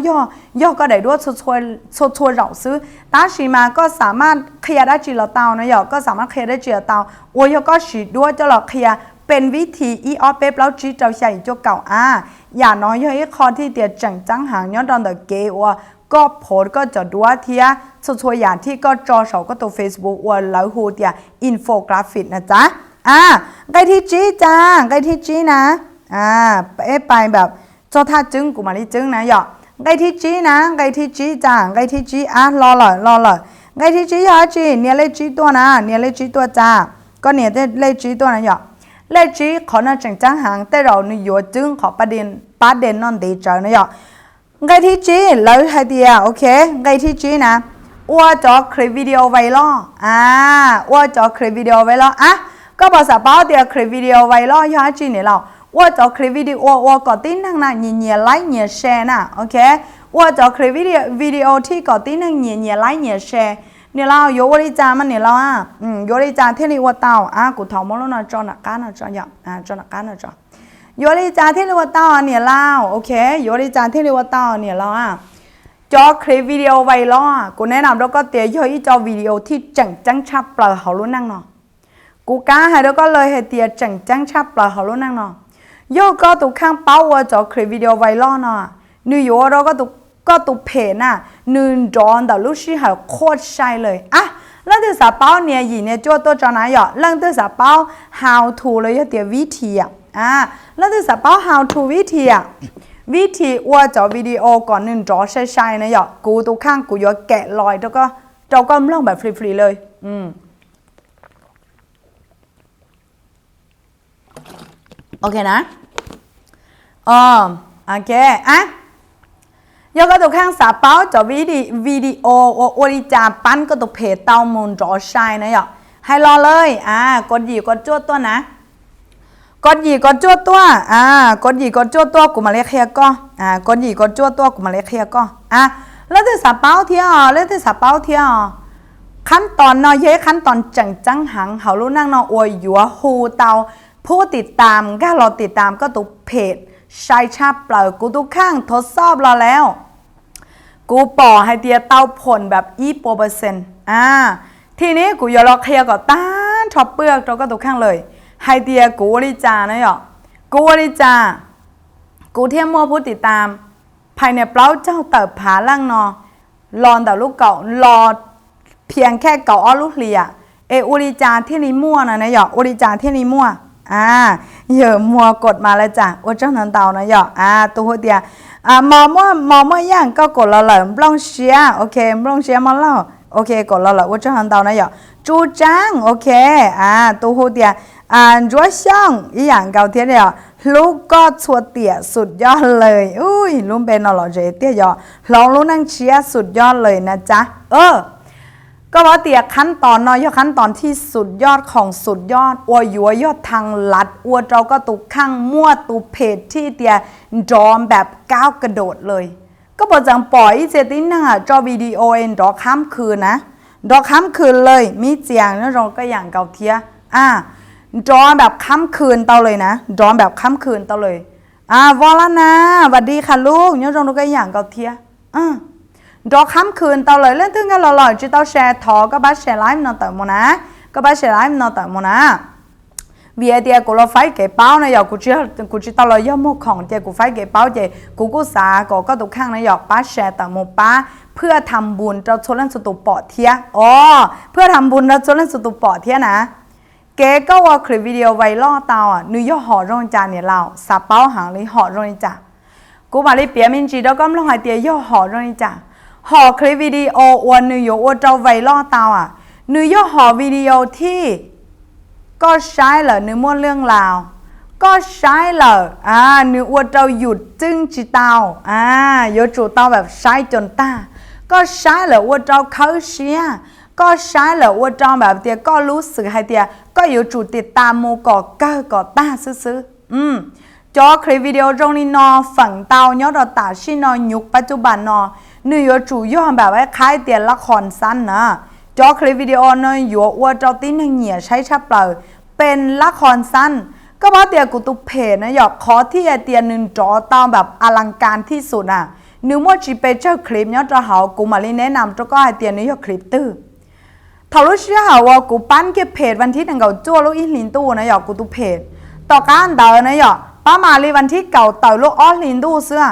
ย่อก็ได้ด้วยช่วยเราซื้อตาชีมาก็สามารถเคลียร์ได้จีเราเตานะย่อก็สามารถเคลียร์ได้จีเราเตาโอ้ยก็ฉีดด้วยจะหลอกเคลียร์เป็นวิธีอีออเป๊ปแล้วจีเจ้าใหญ่เจ้าเก่าอย่าน้อยย่อยคอที่เตียจังจังหางย้อนตอนเดเกว่าก็โพสก็จะดูว่าเทียช่วยอย่างที่ก็จอเสาก็ตัว Facebook ว่าแล้วหูเตียอินโฟกราฟิกนะจ๊ะไกที่จีจ้าไกที่จีนะไปแบบเจ้าท่าจึงกูมาดิจึงนะหยอกไกที่จีนะไกที่จีจ้าไกที่จีรอเลยไกที่จีฮะจีเนี่ยเลขจีตัวนะเนี่ยเลขจีตัวจ้าก็เนี่ยได้เลขจีตัวนะหยอกเลขจีขอน่าจังหางแต่เราเนี่ยอยู่จึงขอประเด็นนั่นดีจังนะหยอกไกที่จีแล้วให้เดียโอเคไกที่จีนะว่าจะคลิปวิดีโอไว้ล่อว่าจะคลิปวิดีโอไว้ล่อก็บอกสาวเดียคลิปวิดีโอไว้ล่อย่าจีเนี่ยเราว่าจะคลิปวิดีโอว่าก็ติ้งนั่งน่ะเนี่ยไลค์เนี่ยแชร์น่ะโอเคว่าจะคลิปวิดีโอที่ก็ติ้งนั่งเนี่ยไลค์เนี่ยแชร์เนี่ยเราโยริจามันเนี่ยเราโยริจาที่เรียกว่าเตากูถามมาแล้วนะจอนักการนะจออย่างจอนักการนะจอโยริจาที่เรียกว่าเตาเนี่ยเราโอเคโยริจาที่เรียกว่าเตาเนี่ยเราจอคลิปวิดีโอไว้ล่อกูแนะนำแล้วก็เตี๋ยย่อยจอวิดีโอที่จังชับเปล่าเขารู้นั่งเนาะกูกล้าให้แล้วก็เลยให้เตี๋ยจังชับเปล่าเขารู้นั่งเนาะย่อก็ตุกข้างเป้าว่าจอคลิปวิดีโอไว้ล่อเนาะนิวยอร์กเราก็ตุกเพจน่ะ1ดอนแต่ลูกชี้หายโคตรใช่เลยเรื่องที่สาเป้าเนี่ยหยีเนี่ยจ้วตัวจอไหนหยอเรื่องที่สาเป้า how to เลยเตี๋ยวิธีเรื่องที่สาเป้า how to วิธีว่าจอวิดีโอก่อน1ดอใช่นะหยอกูตุกข้างกูยอแกะลอยแล้วก็เราก็ลองแบบฟรีๆเลยโอเคนะโอเคยกตัวข้างสาเป้าจะวิดีโอโอริจาปั้นก็ตัวเพจเตามุนจอใช่นะหยอให้รอเลยกดหยีกดจวดตัวนะกดหยีกดจวดตัวกดหยีกดจวดตัวกูมาเรียกเฮียก็กดหยีกดจวดตัวกูมาเรียกเฮียก็แล้วที่สาเป้าเที่ยวแล้วที่สาเป้าเที่ยวขั้นตอนน้อยเยอะขั้นตอนจังหังเขารู้นั่งนออวยอยู่หูเตาผู้ติดตามก็รอติดตามก็ตุกเพจใช้ชาเปล่ากูทุกข้างทดสอบเราแล้วกูปอให้เตียเต้าผลแบบ20%ทีนี้กูอย่ารอเคลียร์ก่อนต้านชอบเปลือกเราก็ตุกข้างเลยให้เตียกูวริจานะหยอกูวริจากูเทียมมัวผู้ติดตามภายในเปล่าเจ้าเติบผาล่างนอรอนแต่ลูกเก่ารอเพียงแค่เก่าอ้อลูกเลีย อุริจาที่นี่มั่วนะหยอกอุริจาที่นี่มั่วเหยื่อมัวกดมาแล้วจ้ะว่าเจ้าหนังเตานะหยอกตัวเดียมอมั่วย่างก็กดเราเลยบล็อกเชียโอเคบล็อกเชียมาเล่าโอเคกดเราเลยว่าเจ้าหนังเตานะหยอกจูจังโอเคตัวเดียจัวช่างอีอย่างเก่าเทียเดียวลูกก็ชัวเตี่ยสุดยอดเลยอุ้ยลุงเป็นนอหล่อเจเตี้ยหยอกลองลุงนั่งเชียสุดยอดเลยนะจ๊ะก็ว่าเตียขั้นตอนน้อยขั้นตอนที่สุดยอดของสุดยอดอวยัวยอดทางลัดอวเราก็ตุกข้างมั่วตุเพจที่เตียจอมแบบก้าวกระโดดเลยก็บอกจังปล่อยเจติน่าจอวิดีโอเองดอกข้ามคืนนะดอกข้ามคืนเลยมีเจียงแล้วเราก็อย่างเก่าเทียจอแบบข้ามคืนเตาเลยนะจอแบบข้ามคืนเตาเลยวอลนะสวัสดีค่ะลูกเนี่ยเราก็อย่างเก่าเทียดอกค้ำคืนเตาเลยเล่นถึงกันหล่อๆจะต้องแชร์ทอก็บ้าแชร์ไลฟ์นอนแต่โมนะก็บ้าแชร์ไลฟ์นอนแต่โมนะเบียเดียกูเราไฟเก็บเป้านะหยอกกูจะตลอดย่อมุกของเจกูไฟเก็บเป้าเจกูสาก็ตุกข้างนะหยอกป้าแชร์แต่โมป้าเพื่อทำบุญเราชนเล่นสุตุปอเทียเพื่อทำบุญเราชนเล่นสุตุปอเทียนะเก๋ก็ว่าคลิปวิดีโอไวรัลเตานุยห่อร่งจานเนี่ยเราสาเป้าหางเลยห่อร่งจ่ากูมาเลยเปียมินจีแล้วก็ไม่ลงหายเตียย่อห่อร่งจ่าห่อคลิปวิดีโออวนนิวยอร์กว่าเราไวรัลเตานิวยอร์กห่อวิดีโอที่ก็ใช้เหรอเนื้อม้วนเรื่องราวก็ใช้เหรอเนื้อว่าเราหยุดจึงจีเตาโยจูเตาแบบใช้จนตาก็ใช้เหรอว่าเราเขาเชียก็ใช้เหรอว่าเราแบบเดียก็รู้สึกให้เดียก็อยู่จุดติดตามโมก่อเก้าก่อตาซื้อจอคลิปวิดีโอตรงนี้นอฝั่งเตายอดตาชินอยุคปัจจุบันนอเนื้อจู่ย่อแบบว่าคล้ายเตียนละครสั้นนะจอคลิปวิดีโอเนื้ออยู่ว่าเราตีหนึ่งเหนียใช้ชับเปล่าเป็นละครสั้นก็เพราะเตียกูตุเพนะหยอกขอที่เตียนหนึ่งจอตามแบบอลังการที่สุดนึกว่าจีเปเจอร์คลิปเนี่ยจะหากูมาลีแนะนำจะก็ให้เตียนนี้คลิปตื้อทารุเชื่อว่ากูปั้นเก็บเพจวันที่หนึ่งเก่าจั่วลูกอินลินตู้นะหยอกกูตุเพจต่อการเดินนะหยอกป้ามาลีวันที่เก่าเต่าลูกอ้อลินตู้เสื้อ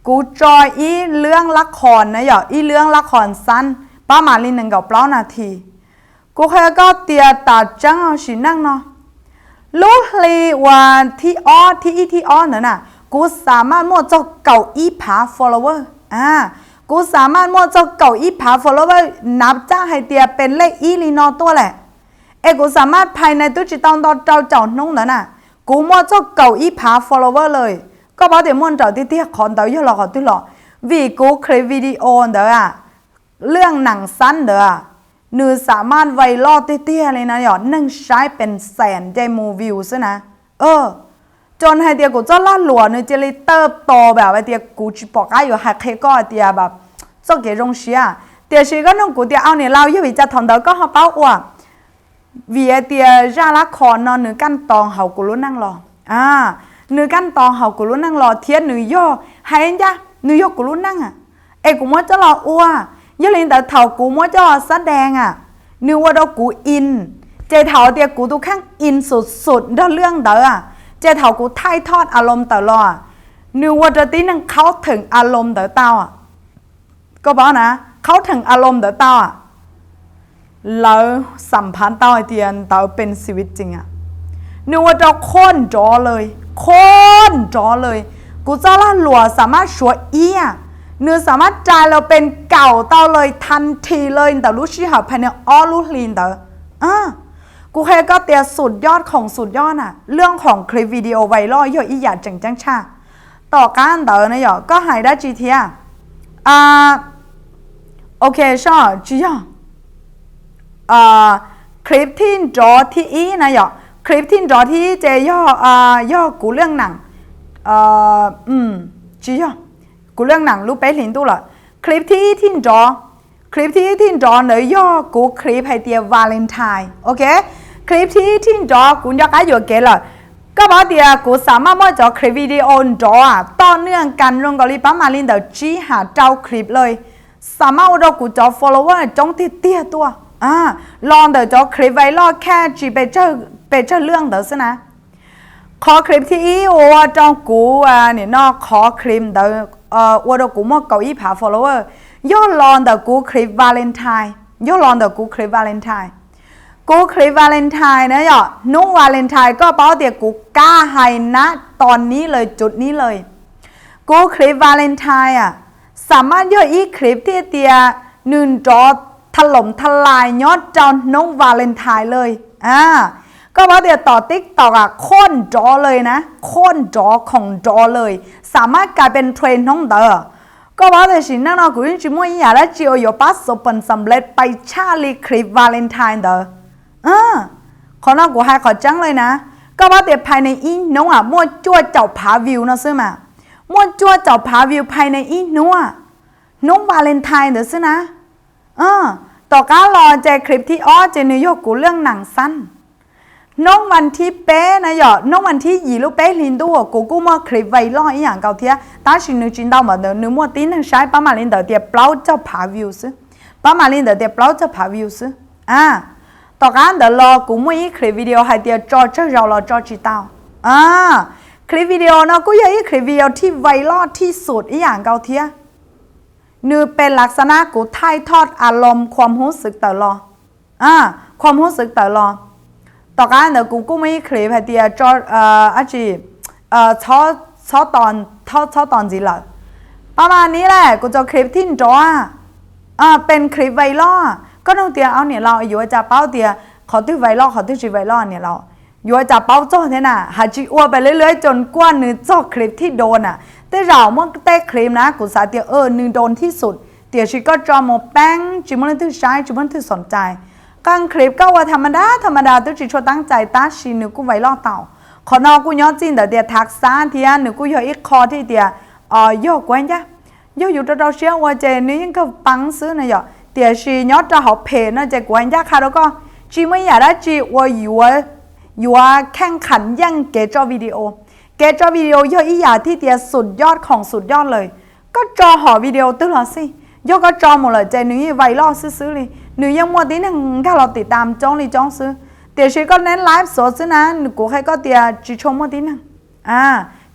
กูจอยอีเรื่องละครนะหยอกอีเรื่องละครสั้นป้ามาลีหนึ่งเก่าเปล่านาทีกูเคยก็เตียตาจังเอาสินั่งเนาะลูกลีวันที่อ้อที่อ้อนั่นน่ะกูสามารถมั่วเจ้าเก่าอีผา follower กูสามารถมั่วเจ้าเก่าอีผา follower นับจ้าให้เตียเป็นเลขอีลีนอตัวแหละกูสามารถภายในตู้จิตต้องเจ้าน้องนั่นน่ะกูมั่วเจ้าเก่าอีผา follower เลยก็บอกเดี๋ยวมั่วเจ้าที่เตี้ยขอนเดี๋ยวย่อหลอกที่หลอกวีกูคลิปวิดีโอเด้อเรื่องหนังสั้นเด้อหนูสามารถไวรัลเตี้ยเลยนะหยอดนึ่งใช้เป็นแสนใจมูวิวซะนะจนให้เตียกูจะล่าหลวนึงจะเลยเติบโตแบบไอเตียกูจีบอกไอ้อยู่หักเคก็เตียแบบเจ้าเกยรงเชียเตียชีก็น้องกูเตียเอาเนี่ยเราอยู่วิจารณ์ทอนเดอก็เขาเป้าอ้ววีเตียจาละครนอนหนึ่งกั้นตองเขากูรู้นั่งรอหนึ่งกั้นตองเขากูรู้นั่งรอเทียนหนึ่งย่อให้จ้ะหนึ่งย่อกูรู้นั่งกูมั่วจะรออ้วยลินแต่เถากูมั่วจะแสดงนึกว่าเรากูอินเจเถาเตียกูทุกข้างอินสุดๆเรื่องเด้อเจเถากูถ่ายทอดอารมณ์ตลอดนึกว่าจะตีนึงเขาถึงอารมณ์เด้อเต้าก็บอกนะเขาถึงอารมณ์เด้อเต้าแล้วสัมพันธ์เต้าไอเตียนเต้าเป็นชีวิตจริงนึกว่าจะโค่นจอเลยกูจะล่าหลัวสามารถชัวเนื้อสามารถจ่ายเราเป็นเก่าเต้าเลยทันทีเลยแต่รู้ชิหาภายในอ้อรู้ลีนเตอกูแค่ก็เตียสุดยอดของสุดยอดเรื่องของคลิปวิดีโอไวรัลเยอะอีหยาจังจังชาต่อการเตอนะหยอก็หายได้จีเทียโอเคชอบจีหยอคลิปที่จอที่อีนะหยอคลิปที่จอที่เจย่อกูเรื่องหนังจีหยอกูเรื่องหนังรู้ไปเห็นตัวละคลิปที่จอเนยย่อกูคลิปให้เตียวาเลนไทน์โอเคคลิปที่จอกูอยากให้อยู่เกล่ะก็บอกเดียกูสามารถมั่วจอคลิปวิดีโอจอต่อเนื่องกันลงกับลิปมาลินเดอจีหาเจ้าคลิปเลยสามารถเรากูจอ follower จงเตี้ยตัวลองเดอจอคลิปไวรัลแค่จีไปเจอเรื่องเดอซะนะขอคลิปที่ว่าจองกูเนี่ยนอกขอคลิปเดอว่าเรากูมั่วเก่าอีผา follower ย่อลอนเดอกูคลิปวาเลนไทน์ กูคลิปวาเลนไทน์นะหยอนุ่งวาเลนไทน์ก็เป้าเดียกูกล้าให้นะตอนนี้เลยจุดนี้เลยกูคลิปวาเลนไทน์อ่ะสามารถย่อยอีคลิปที่เตียนึ่งจอถล่มทลายยอดจอนนุ่งวาเลนไทน์เลยก็เพราะเดี๋ยวต่อติ๊กต่ออ่ะโค่นจอเลยนะโค่นจอของจอเลยสามารถกลายเป็นเทรนด์น้องเด้อก็เพราะเดี๋ยวสินั่นเรากูยังจิมวยอยากได้จีโอโยปัสผลสำเร็จไปชาลีคลิปวาเลนไทน์เด้อขอน้องกูให้ขอจังเลยนะก็เพราะเดี๋ยวภายในอีน้องอ่ะมั่วจั่วเจ้าผาวิวนะซื้อมามั่วจั่วเจ้าผาวิวภายในอีน้องวาเลนไทน์เด้อซื้อนะต่อการรอเจคลิปที่อ้อเจนิยกกูเรื่องหนังสั้นน้องวันที่เป๊นะหยอน้องวันที่ยีลูกเป๊ลินดูกูมาคลิปไวรัลอีอย่างเก่าเทียตาชินึกจินดาวมาเดินนึกมัวตีนึงใช้ป้ามาลินเดอเดียเปล่าเจ้าผาวิวซ์ป้ามาลินเดอเดียเปล่าเจ้าผาวิวซ์ต่อการเดี๋ยวรอกูไม่คลิปวิดีโอให้เดียจอเจ้าเราจอจิตาวคลิปวิดีโอเนาะกูอยากคลิปวิดีโอที่ไวรัลที่สุดอีอย่างเก่าเทียนึกเป็นลักษณะกูถ่ายทอดอารมณ์ความรู้สึกตลอดความรู้สึกตลอดต่อการเดี๋ยวกูไม่คลิปให้เดียจออาจีชอบตอนจีละประมาณนี้แหละกูจะคลิปที่จอเป็นคลิปไวรัลก็ต้องเดียเอาเนี่ยเราอยู่จะเป้าเดียขอที่ไวรัลขอที่จีไวรัลเนี่ยเราอยู่จะเป้าจ้อเนี่ยนะหาจีอ้วนไปเรื่อยๆจนกว่านึกจ้อคลิปที่โดนแต่เราเมื่อเตะคลิปนะกูสาเดียนึงโดนที่สุดเดี๋ยวชีก็จอมแป้งจิมันถึงใช้จิมันถึงสนใจกางคลิปก็ว่าธรรมดาตัวจีชัวตั้งใจตาชีนึกกูไวรัลเต่าขอนอกูย้อนจีนเดี๋ยวทักษะที่นึกกูย้อนอีกคอที่เดียโยกไว้จ้ะโยอยู่ตัวเราเชื่อว่าเจนี่ยังก็ปังซื้อนะหยอเดี๋ยวชีย้อนจะหอบเพนนะเจกวนจ้ะค่ะแล้วก็จีไม่อยากได้จีว่าอยู่แข่งขันยังเกจอวิดีโอย่อยอีอย่างที่เดียสุดยอดของสุดยอดเลยก็จอหอวิดีโอตัวละสิย่อก็จอหมดเลยเจนี่ไวรัลซื้อเลยหนูยังมัวตีนึงถ้าเราติดตามจ้องซื้อเดี๋ยวชีก็เน้นไลฟ์สดซื้อนะหนูกูให้ก็เดี๋ยวจีชมมัวตีนึง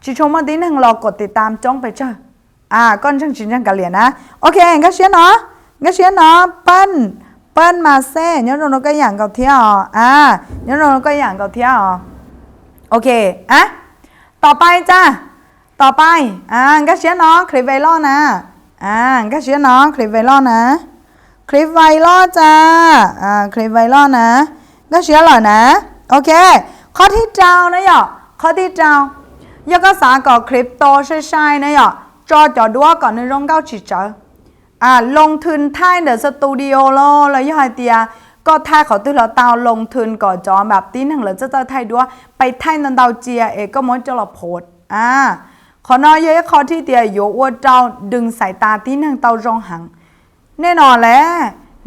จีชมมัวตีนึงเรากดติดตามจ้องไปเจอก้อนช่างชิ้นช่างกะเหรียญนะโอเคงั้นเชียร์เนาะเปิ้ลมาเซ่ย้อนเราก็อย่างเก่าเที่ยวย้อนเราก็อย่างเก่าเที่ยวโอเคต่อไปจ้าต่อไปงั้นเชียร์เนาะคลิปไวรัลนะงั้นเชียร์เนาะคลิปไวรัลนะคลิปไวรัลจ้าคลิปไวรัลนะก็เชื่อหรอนะโอเคข้อที่เจ้านะหยอข้อที่เจ้ายก็สาก่อคลิปโตใช่นะหยอจอดัวก่อนในร่องเก้าฉีดเจอลงทุนถ่ายเดอะสตูดิโอแล้วย่อยเตียก็ถ่ายเขาตื้อเราเตาลงทุนก่อจอแบบตีหนึ่งเราจะถ่ายดัวไปถ่ายนันดาวเจียก็มดจะเราโพสขอนอยเยอะข้อที่เตียอยู่ว่าเจ้าดึงสายตาตีหนึ่งเตาจงหังแน่นอนแหละ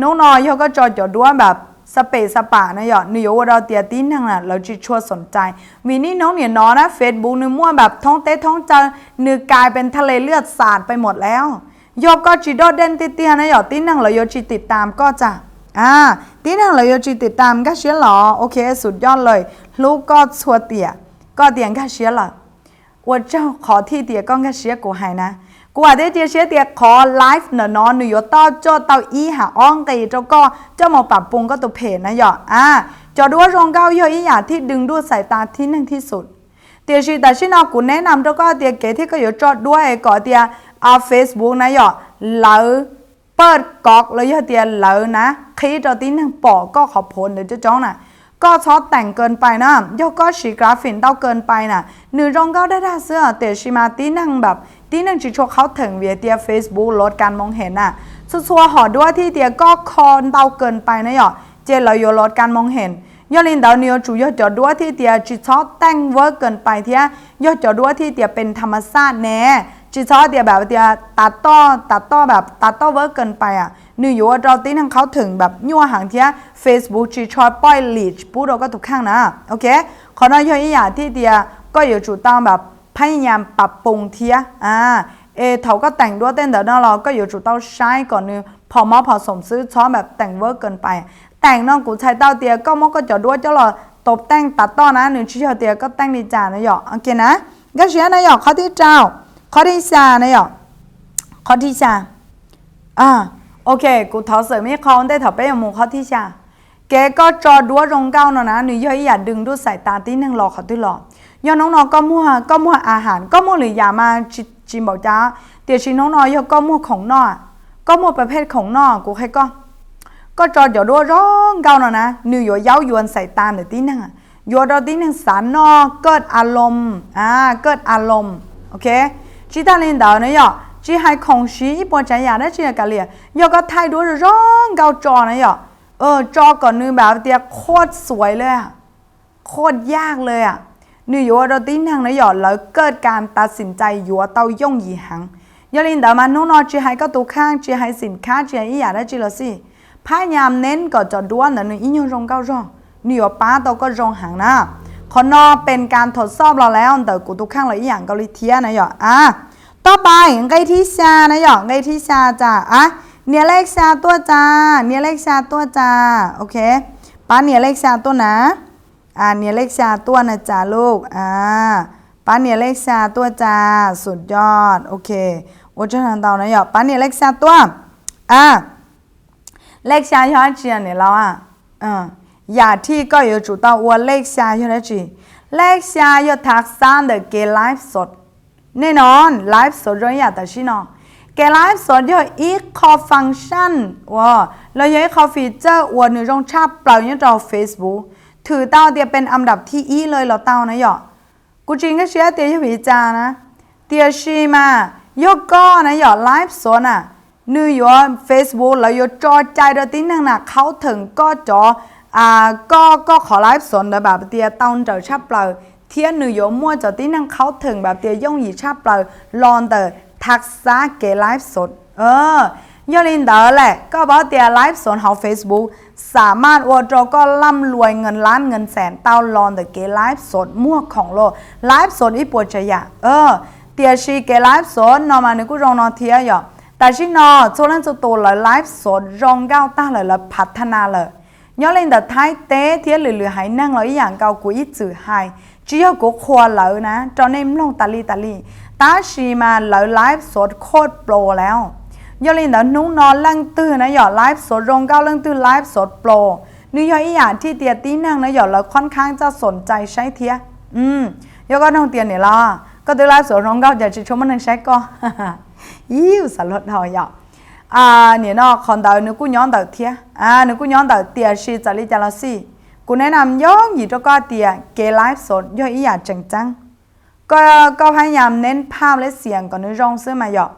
น้องนอยเขาก็จอดัวแบบสเปซสปานะหยอดนิยว่าเราเตียตีหนึ่งเราจะชวนสนใจวีนี้น้องเนี่ยน้อนะเฟซบุ๊กนึกมั่วแบบท้องเต้ท้องใจนึกกลายเป็นทะเลเลือดสาดไปหมดแล้วยกก็จีโดเด่นเตี้ยนะหยอดตีหนึ่งเราโยจีติดตามก็จะตีหนึ่งเราโยจีติดตามก็เชื่อหรอโอเคสุดยอดเลยลูกก็ชัวเตี่ยก็เตียงก็เชื่อหรอว่าเจ้าขอที่เตี่ยก็เชื่อกูให้นะกูอาจจะเชื่อเตี่ยขอไลฟ์เนอะหนูโยต้าโจเตาอีหาอ้องตีเจ้าก็เจ้ามาปรับปรุงก็ตัวเพจนะหยอดจอดูว่ารงเก้าย่อยอีอย่างที่ดึงดูดสายตาที่หนึ่งที่สุดเตี่ยชีแต่ชินเอากูแนะนำเจ้าก็เตี่ยเก๋ที่ก็อยู่จอดด้วยก่อเตี่ยFacebook นะหยอเหลาเปิดก๊อกแล้วยอเตียเหลานะคีจอตีหนึ่งปอก็ขอผลเดี๋ยวจะจ้องน่ะก็ชอบแต่งเกินไปนะยกก็ฉีกราฟินเต้าเกินไปน่ะหนึ่งรงก็ได้เสื้อเตชิมาตีหนึ่งแบบตีหนึ่งจิโชเขาถึงเวียเตีย Facebook ลดการมองเห็นน่ะชัวหอด้วยที่เตียก็คอนเต้าเกินไปนะหยอเจเราโยลดการมองเห็นยอลินดาวนิโอจูยอจอด้วยที่เตียจิชอบแต่งเวอร์เกินไปเทียยอจอด้วยที่เตียเป็นธรรมชาติแน่จีชอบเดียแบบเดียตัดต่อแบบตัดต่อเวิร์กเกินไปหนูอยู่ว่าเราตีนังเขาถึงแบบยั่วหางเทีย Facebook จีชอบปล่อยลีชพูดเราก็ถูกข้างนะโอเคขอน้อยย่อยอย่างที่เดียก็อยู่จุดต้องแบบพยายามปรับปรุงเทียเขาก็แต่งด้วยเต้นเดี๋ยวเราก็อยู่จุดต้องใช้ก่อนนึงพอสมซื้อชอบแบบแต่งเวิร์กเกินไปแต่งน้องกูใช้เต้าเตียก็มันก็จะด้วยเจ้าเราตบแต่งตัดต่อนะหนูชี้เตียก็แต่งดีจานะหยอกโอเคนะก็เชื่อนะหยอกเขาที่เจ้าข้อที่สามนะหยอข้อที่สามโอเคกูถอเสริมไม่คล้องได้ถอไปอย่างมูข้อที่สาม แกก็จอดัวรงเก้าเนาะนะหนูย่อยอย่าดึงดูสายตาตีหนึ่งหลอกเขาตีหลอกย้อนน้องๆก็มั่วอาหารก็มั่วหรืออย่ามาจิมบอกจ้าเดี๋ยวชิน้องๆย่อก็มั่วของนอก็มั่วประเภทของนอกูให้ก็จอเดี๋ยวดัวร้องเก้าเนาะนะหนูย่อยเย้ายวนสายตาหนูตีหนึ่งยัวดอตีหนึ่งสารนอเกิดอารมณ์เกิดอารมณ์โอเคจีตาลินดาวเนี่ยย่อจีให้คงชีปวดใจอยากได้จีกันเลยย่อก็ไทยดัวร้องเก้าจอเนี่ยย่อจอก่อนนึงแบบเดียโคตรสวยเลยอะโคตรยากเลยอะหนูยัวดอตีหนึ่งเนี่ยย่อแล้วเกิดการตัดสินใจยัวเต้าย่งยีหังยาลินดาวมันน้องๆจีให้ก็ตัวข้างจีให้สินค้าจีให้อยากได้จีละสิพยายามเน้นก็จะด้วนแต่หนูอินยงรงเก้าร้องหนูป้าตัวก็รงหางนะขอนอเป็นการทดสอบเราแล้วแต่กูทุกข้างเราอีอย่างเกาหลีเทียนะหยอต่อไปไงที่ชานะหยอไงที่ชาจ้าเนี่ยเลขชาตัวจ้าเนี่ยเลขชาตัวจ้าโอเคป้าเนี่ยเลขชาตัวนะเนี่ยเลขชาตัวนะจ้าลูกป้าเนี่ยเลขชาตัวจ้าสุดยอดโอเคโอ้เจ้าทางเตานะหยอป้าเนี่ยเลขชาตัวเลขชาย้อนเจียเนี่ยเราอย่าที่ก็อยู่จุดต่อว่าเลขชาอยู่แล้วจีเลขชาอยู่ทักษะเด็กเกไลฟ์สดแน่นอนไลฟ์สดเรื่องอย่างแต่ชิโนเกไลฟ์สดอยู่อีกคอฟังก์ชันว่าเราอยู่คอฟีเจอร์ว่าหนึ่งตรงชาเปล่าอยู่จอ Facebook ถือเต้าเดียเป็นอันดับที่อีเลยเราเต้านะหยอกูจริงก็เชื่อเตียอยู่พิจารนะเตียชีมายกก็นะหยอไลฟ์สดนี่อยู่ Facebook เราอยู่จอใจเดียวติ้งนั่งเขาถึงก็จอก็ขอไลฟ์สดแบบเตียตอนเจอชาเปล่าเทียนหนูโยมั่วจะที่นั่งเขาถึงแบบเตียย่งหยีชาเปล่าลอนแต่ทักษะเกไลฟ์สดยอลินเดอร์แหละก็บอกเตียไลฟ์สดของ Facebook สามารถวอดก็ร่ำรวยเงินล้านเงินแสนเต้าลอนแต่เกไลฟ์สดมั่วของโลไลฟ์สดอีปวดใจอยากเตียชีเกไลฟ์สดนอมานึกกูรองนอเทียหยอแต่ชินอโซลันจะตัวเลยไลฟ์สดรองก้าวต้าเลยแล้วพัฒนาเลยย้อนเล่นแต่ท้ายเต้เทียหรือหายนั่งเราอย่างเก่ากูอีจื่อหายจีเอากูควรเลยนะจอนนี้ลงตาลีตาชีมาเลยไลฟ์สดโคตรโปรแล้วย้อนเล่นแต่นุ่งนอนลังตื่นนะหยอดไลฟ์สดรองเก้าลังตื่นไลฟ์สดโปรนี่ย้อนอีอย่างที่เตียตีนั่งนะหยอดแล้วค่อนข้างจะสนใจใช้เทียยก็ต้องเตียเนี่ยละก็ตัวไลฟ์สดรองเก้าจะชมมันใช้ก็สารลดหอยหยอเนี่ยเนาะคนเดินนึกกูย้อนเดินเทียนึกกูย้อนเดินเตียชีจะลิจาลสิกูแนะนำย้อนหยิบตัวก็เตียเกไลฟ์สดย่อยอีอย่างจังก็พยายามเน้นภาพและเสียงก่อนนึกร้องซื้อมาหยอก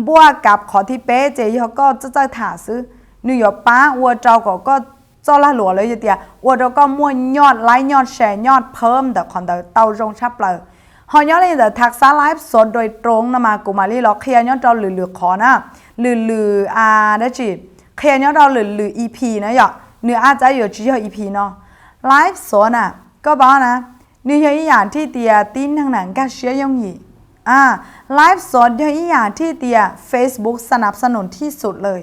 บวกกับขอที่เป๊ะเจยก็จะถ่าซื้อนึกหยอกป้าวัวเจ้าก็เจ้าละหลัวเลยเตียวัวเจ้าก็มั่วยอดไลค์ยอดแชร์ยอดเพิ่มแต่คนเดินเตารงชับเลยหอยย้อนเลยแต่ทักษะไลฟ์สดโดยตรงนะมากูมาลีล็อกเคลียร์ย้อนเราหรือขอนะหรือได้จีเคลียร์ย้อนเราหรือ EP นะหยอกเนื้ออาจจะอยู่ที่ EP เนาะไลฟ์สดก็บอกนะนี่คืออย่างที่เตียตีนทางหนังก็เชื่อยงหยีไลฟ์สดคืออย่างที่เตีย Facebook สนับสนุนที่สุดเลย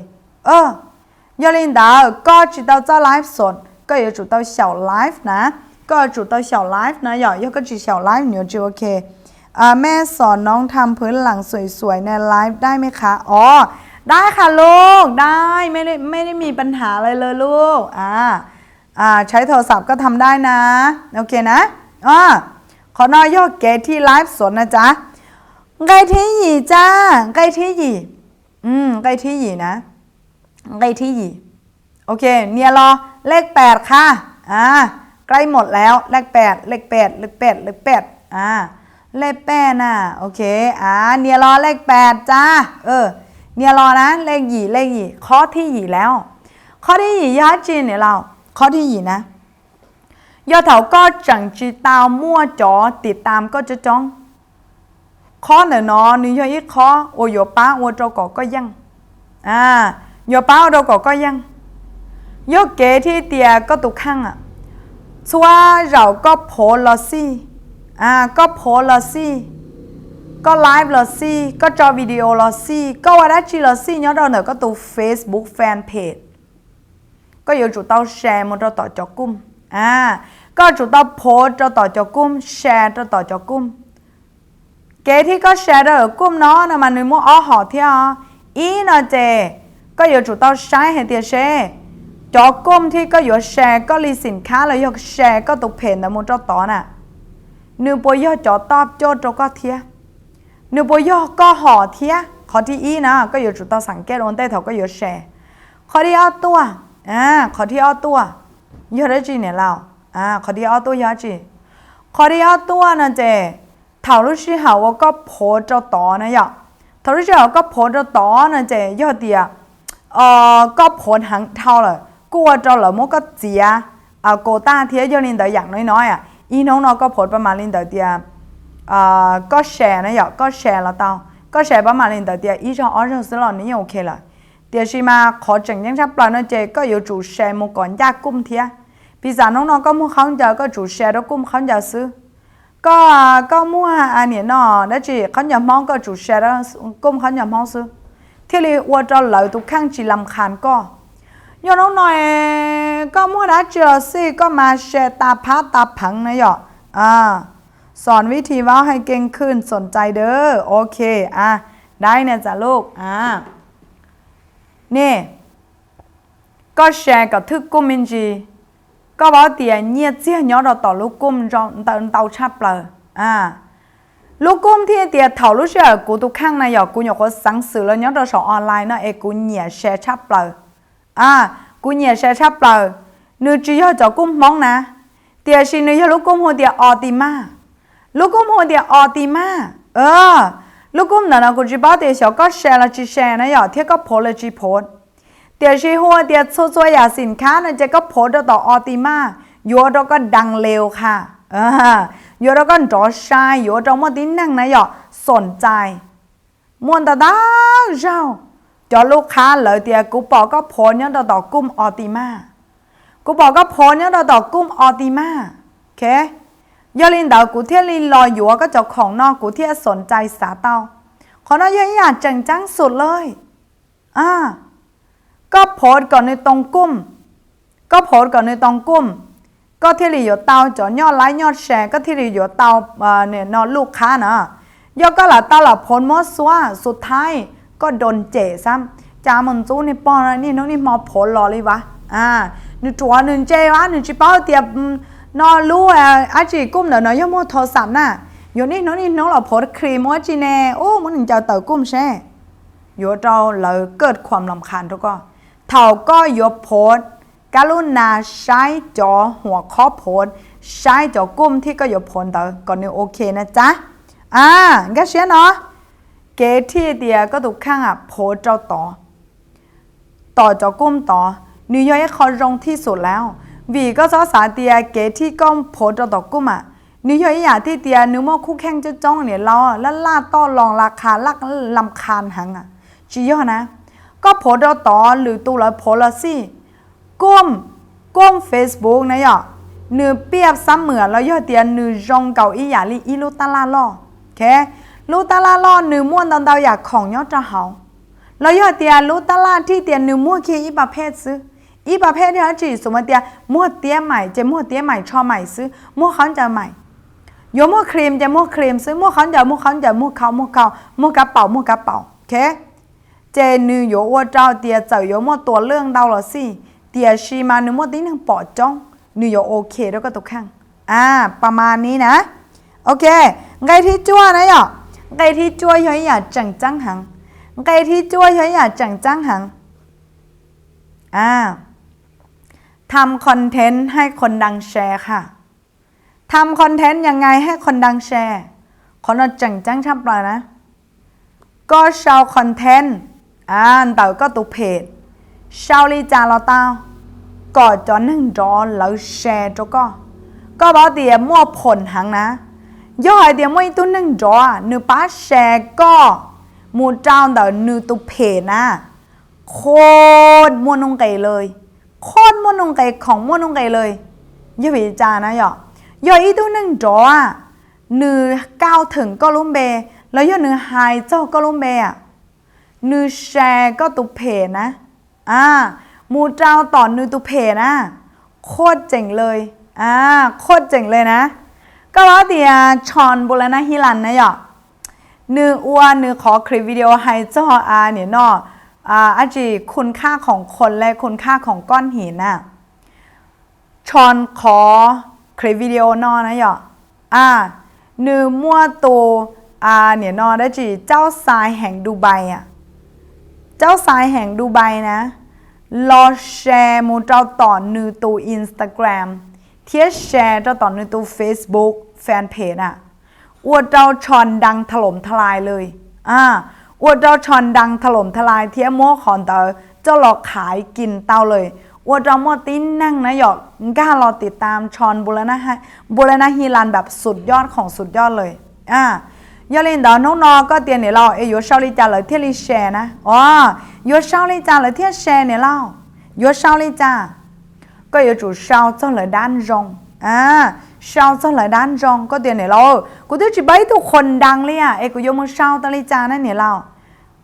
ยอลินดาก็จุดเจ้าไลฟ์สดก็อยู่จุดเจ้าไลฟ์นะก็จุดเจ้าไลฟ์นะหยอกก็จุดเจ้าไลฟ์เนี่ยจะโอเคแม่สอนน้องทำพื้นหลังสวยๆในไลฟ์ได้ไหมคะได้ค่ะลูกได้ไม่ได้มีปัญหาอะไรเลยลูกใช้โทรศัพท์ก็ทำได้นะโอเคนะขอนอยกเกที่ไลฟ์สดนะจ๊ะไกที่หยีจ้าไกที่หยีไกที่หยีนะไกที่หยีโอเคเนี่ยรอเลข8ค่ะใกล้หมดแล้วเลข8เลข8เลข8เลข8เลข8น่ะโอเคเนี่ยรอเลข8จ้าเนี่ยรอนะเลขหยีข้อที่หยีแล้วข้อที่หยียอดจีนเนี่ยเราข้อที่หยีนะยอดเถาก็จังจีตาวมั่วจอติดตามก็จะจ้องข้อหนึ่งเนาะนี่ยอดอีกข้อโอโยป้าโอโจกก็ยังโยป้าโอโจกก็ยังยกเกที่เตียก็ตุกข้างชัวเราก็โพลละสิก็โพลละสิก็ไลฟ์ละสิก็จอวิดีโอละสิก็ว่าได้จีละสิยอดเราเนี่ยก็ตัว Facebook Fan Page ก็อยู่จุดต่อแชร์มันต่อจอกุ้มก็จุดต่อโพสต่อจอกุ้มแชร์ต่อจอกุ้มเกที่ก็แชร์ต่อกุ้มเนาะนะมันนึกว่าหอเที่ยวอีเนาะเจก็อยู่จุดต่อใช้ให้เตียเช จอก้มที่ก็อยู่แชร์ก็รีสินค้าแล้วยกแชร์ก็ตุกเพนแต่มูเจ้าต่อน่ะนึกปย่อจอตอบโจทย์ก็เทียนึกปย่อก็ห่อเทียข้อที่อีนะก็อยู่จุดต่อสังเกตลงใต้เถาก็อยู่แชร์ข้อที่เอาตัวข้อที่เอาตัวยอดได้จีเนี่ยเราข้อที่เอาตัวยอดจีข้อที่เอาตัวนะเจเถารู้ชื่อหาว่าก็โพเจ้าต่อนะยะเถารู้ชื่อหาก็โพเจ้าต่อนะเจยอดเดียก็โพหังเท่าเลยกลัวเจ้าเหล่ามุก็เจียโกต้าเทียยอลินเดออย่างน้อยๆอีน้องๆก็โพประมาณลินเดอเดียก็แชร์นะยะก็แชร์แล้วเต้าก็แชร์ประมาณลินเดอเดียอีช่องซื้อหล่อนี้โอเคเลยเดี๋ยวชิมาขอจังยังชับปล่อยนะเจก็อยู่จูแชร์มุก่อนยากกุ้มเทียปีศาจน้องๆก็มุ่งเขาจะก็จูแชร์แล้วกุ้มเขาจะซื้อก็มั่วอันนี้เนาะแล้วจีเขาจะมองก็จูแชร์แล้วกุ้มเขาจะมองซื้อที่เรียกว่าจะเหลือทุกข้างจีลำคาญก็ย้อนหน่อยก็มั่วได้เจอสิก็มาแชร์ตาพาตาผังนะยอสอนวิธีว่าให้เก่งขึ้นสนใจเด้อโอเคได้เนี่ยจ้ะลูกนี่ก็แชร์กับทึกกุ้มมินจีก็บอกเตียเนี่ยเจี๊ยย้อนเราต่อลูกกุ้มจองเตาชับเลยลูกกุ้มที่เตียเถาลูกเชื่อกูทุกข้างนะกูอยากเขาสั่งซื้อแล้วย้อนเราสอนออนไลน์เนาะกูเนี่ยแชร์ชับเลยกูเนี่ยแชร์ชับเลยนึกจีจะกุ้มมองนะเตียชินึกลูกกุ้มหัวเตียออติมาลูกกุ้มหัวเตียออติมาลูกกุ้มเนี่ยกูจีบอกเตีย小ก็แชร์แล้วจีแชร์นะเที่ยก็โพสแล้วจีโพสเดี๋ยวชีหัวเดี๋ยวช่วยๆสินค้านะจะก็โพสต่อออติมาอยู่เราก็ดังเร็วค่ะอยู่เราก็รอใช้อยู่เราไม่ดิ้นนั่งนะสนใจมวนตาดาเจ้าจอลูกค้าเลยเดี๋ยวกูบอกก็โพสเนี่ยต่อกุ้มออติมากูบอกก็โพสเนี่ยต่อกุ้มออติมาโอเคยอลินดาวกูเที่ยลินรออยู่ก็เจ้าของนอกกูเที่ยสนใจสาเตาขอน้อยอยากจังจังสุดเลยก็โพสก่อนในตรงกุ้มก็โพสก่อนในตรงกุ้มก็ที่รีอยู่เตาจอยอดไลค์ยอดแชร์ก็ที่รีอยู่เตาเนี่ยนอนลูกค้านะยอดก็หล่ะตาหล่ะโพสมอสว่าสุดท้ายก็โดนเจ๋ซ้ำจามันจู้ในปอนนี่น้องนี่มอโพสรอเลยวะนึกจัวนึงเจ๋วะนึกจีเป้าเตียบนอนรู้อาจีกุ้มเดี๋ยวน้อยยอดมอโทรศัพท์น่ะอยู่นี่น้องนี่น้องเราโพสครีมว่าจีเน่โอ้มันถึงจะเต่ากุ้มแช่อยู่เราเลยเกิดความรำคาญทุกคนเท่าก็ยกโพสกรุณาใช้จอหัวข้อโพสใช้จอกุ้มที่ก็ยกโพสแต่ก่อนนี้โอเคนะจ๊ะก็เชื่อเนาะเกที่เดียก็ถูกข้างโพสเจ้าต่อจอกุ้มต่อนิวยอร์กเขาลงที่สุดแล้ววีก็ซอสาเดียเกที่ก็โพสเจ้าต่อกุ้มนิวยอร์กอย่างที่เดียนึกว่าคู่แข่งจะจ้องเนี่ยเราแล้วล่าต่อรองราคาลักลำคาญหังจีย่อนะก็โพสต่อหรือตัวละโพสละสิก้ม Facebook นะเนื้อเปียบซ้ำเหมือนแล้วเตียนเนื้อจงเก่าอีหยาลีอีลูตาลาล่อแค่ลูตาลาล่อเนื้อม้วนดาวอยากของยอดจะเห่าแล้วเตียลูตาลาที่เตียนเนื้อม้วนเคอีประเภทซื้ออีประเภทที่เขาจีสมมติม้วนเตี้ยใหม่จะม้วนเตี้ยใหม่ชอใหม่ซื้อม้วนเขาจะใหม่โยม้วนครีมจะม้วนครีมซื้อม้วนเขาจะม้วนม้วนกระเป๋าโอเคเจนึอยู่ว่าเจ้าเตียเจออยู่มั่วตัวเรื่องเดาหรอสิเตียชีมานึมั่วติ้งหนึ่งปอดจ้องนึอยู่โอเคแล้วก็ตกข้างประมาณนี้นะโอเคไงที่จั่วนะไงที่จั่วย้อยอย่าจังหังไงที่จั่วย้อยอย่าจังหังทำคอนเทนต์ให้คนดังแชร์ค่ะทำคอนเทนต์ยังไงให้คนดังแชร์คนเราจังชับปลานะก็ชาวคอนเทนต์แต่ก็ตุเพจชาวลีจาเราเต้าก็จอนึ่งจอแล้วแชร์ก็บอกเดี๋ยวมั่วผลหังนะย่อยเดี๋ยวมั่วตุ้นนึ่งจอนึป้าแชร์ก็มูเจ้าแต่นึตุเพจนะโคตรมั่วนงไก่เลยโคตรมั่วนงไก่ของมั่วนงไก่เลยย่อยจานะย่อยตุ้นนึ่งจอนึก้าวถึงก็ลุ่มเบแล้วย่อเนื้อไฮเจ้าก็ลุ่มเบเนื้อแชร์ก็ตุเพนะมูเจ้าต่อเนื้อตุเพนะโคตรเจ๋งเลยโคตรเจ๋งเลยนะก็ว่าเดียชอนบุรณะฮิลันนะเนื้ออ้วนเนื้อขอคลิปวิดีโอไฮเจ้าเนี่ยเนาะ อาจีคุณค่าของคนและคุณค่าของก้อนหินน่ะชอนขอคลิปวิดีโอนอนะหยอนือมั่วตัวเนี่ยนอได้จีเจ้าทรายแห่งดูไบเจ้าทรายแห่งดูไบนะรอแชร์มูเจ้าต่อนือตัวอินสตาแกรมเทียแชร์เจ้าต่อนือตัวเฟซบุ๊กแฟนเพจอวดเจ้าชอนดังถล่มทลายเลยอวดเจ้าชอนดังถล่มทลายเทียมั่วขอนเตอเจ้าหลอกขายกินเต้าเลยอวดเจ้ามั่วติ้นนั่งนะหยอกก้ารอติดตามชอนบุรณะฮีรันแบบสุดยอดของสุดยอดเลยยาลินดาวน้องนอก็เตียนเนี่ยเราอยู่เช้าลิจ่าเลยเที่ยลิแชร์นะอยู่เช้าลิจ่าเลยเที่ยแชร์เนี่ยเราอยู่เช้าลิจ่าก็อยู่จุดเช้าเจ้าเลยด้านจงเช้าเจ้าเลยด้านจงก็เตียนเนี่ยเรากูที่จะไปทุกคนดังเลยกูอยู่มือเช้าตะลิจ่านั่นเนี่ยเรา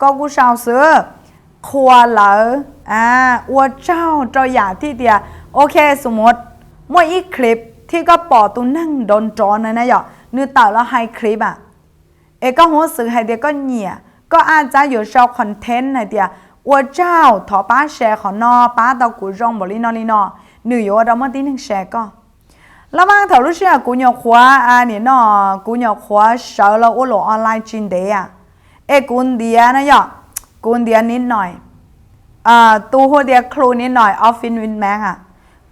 ก็กูเช้าซื้อครัวเหลออวดเจ้าอยากที่เดียโอเคสมมติเมื่ออีกคลิปที่ก็ปอตุนั่งโดนจอนะหยอกนื้อเต่าแล้วให้คลิปก็หัวสื่อให้เดียก็เหนียก็อาจจะอยู่ชอบคอนเทนต์ให้เดียว่าเจ้าถอป้าแชร์ขอนอป้าเตากูจงบริโนลีนอหนึ่งอยู่เราเมื่อตีหนึ่งแชร์ก็แล้วบางเถารู้เชื่อกูหยอกขวาเนี่ยนอกูหยอกขวาเช้าเราโอโลออนไลน์จินเดียกูเดียนะหยอกกูเดียนิดหน่อยตัวหัวเดียครูนิดหน่อยออฟฟิศวินแมง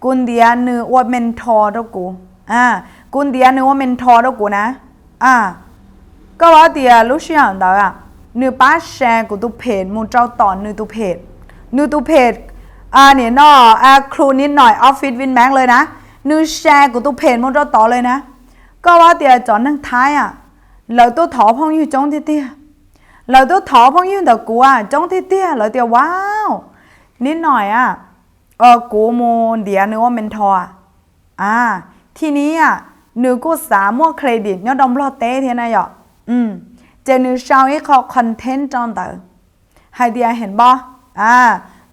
กูเดียนึกว่าเมนทอร์ตัวกูกูเดียนึกว่าเมนทอร์ตัวกูนะก็ว่าเดียรู้เชื่อเดาเนื้อป้าแชร์กูตัวเพจมูเจ้าต่อเนื้อตัวเพจเนี่ยนอครูนิดหน่อยออฟฟิศวินแมงเลยนะเนื้อแชร์กูตัวเพจมูเจ้าต่อเลยนะก็ว่าเดียจอนั่งท้ายเราตัวถอพงอยู่จงเตี้ยเราตัวถอพงอยู่แต่กูจงเตี้ยเราเดียว้าวนิดหน่อยกูมูเดียเนื้อว่าเมนทอร์ทีนี้เนื้อกูสามารถเครดิตยอดดมรอเต้เทียนายเจนึกชาวอีเขาคอนเทนต์จอนเตอไฮเดียเห็นบ่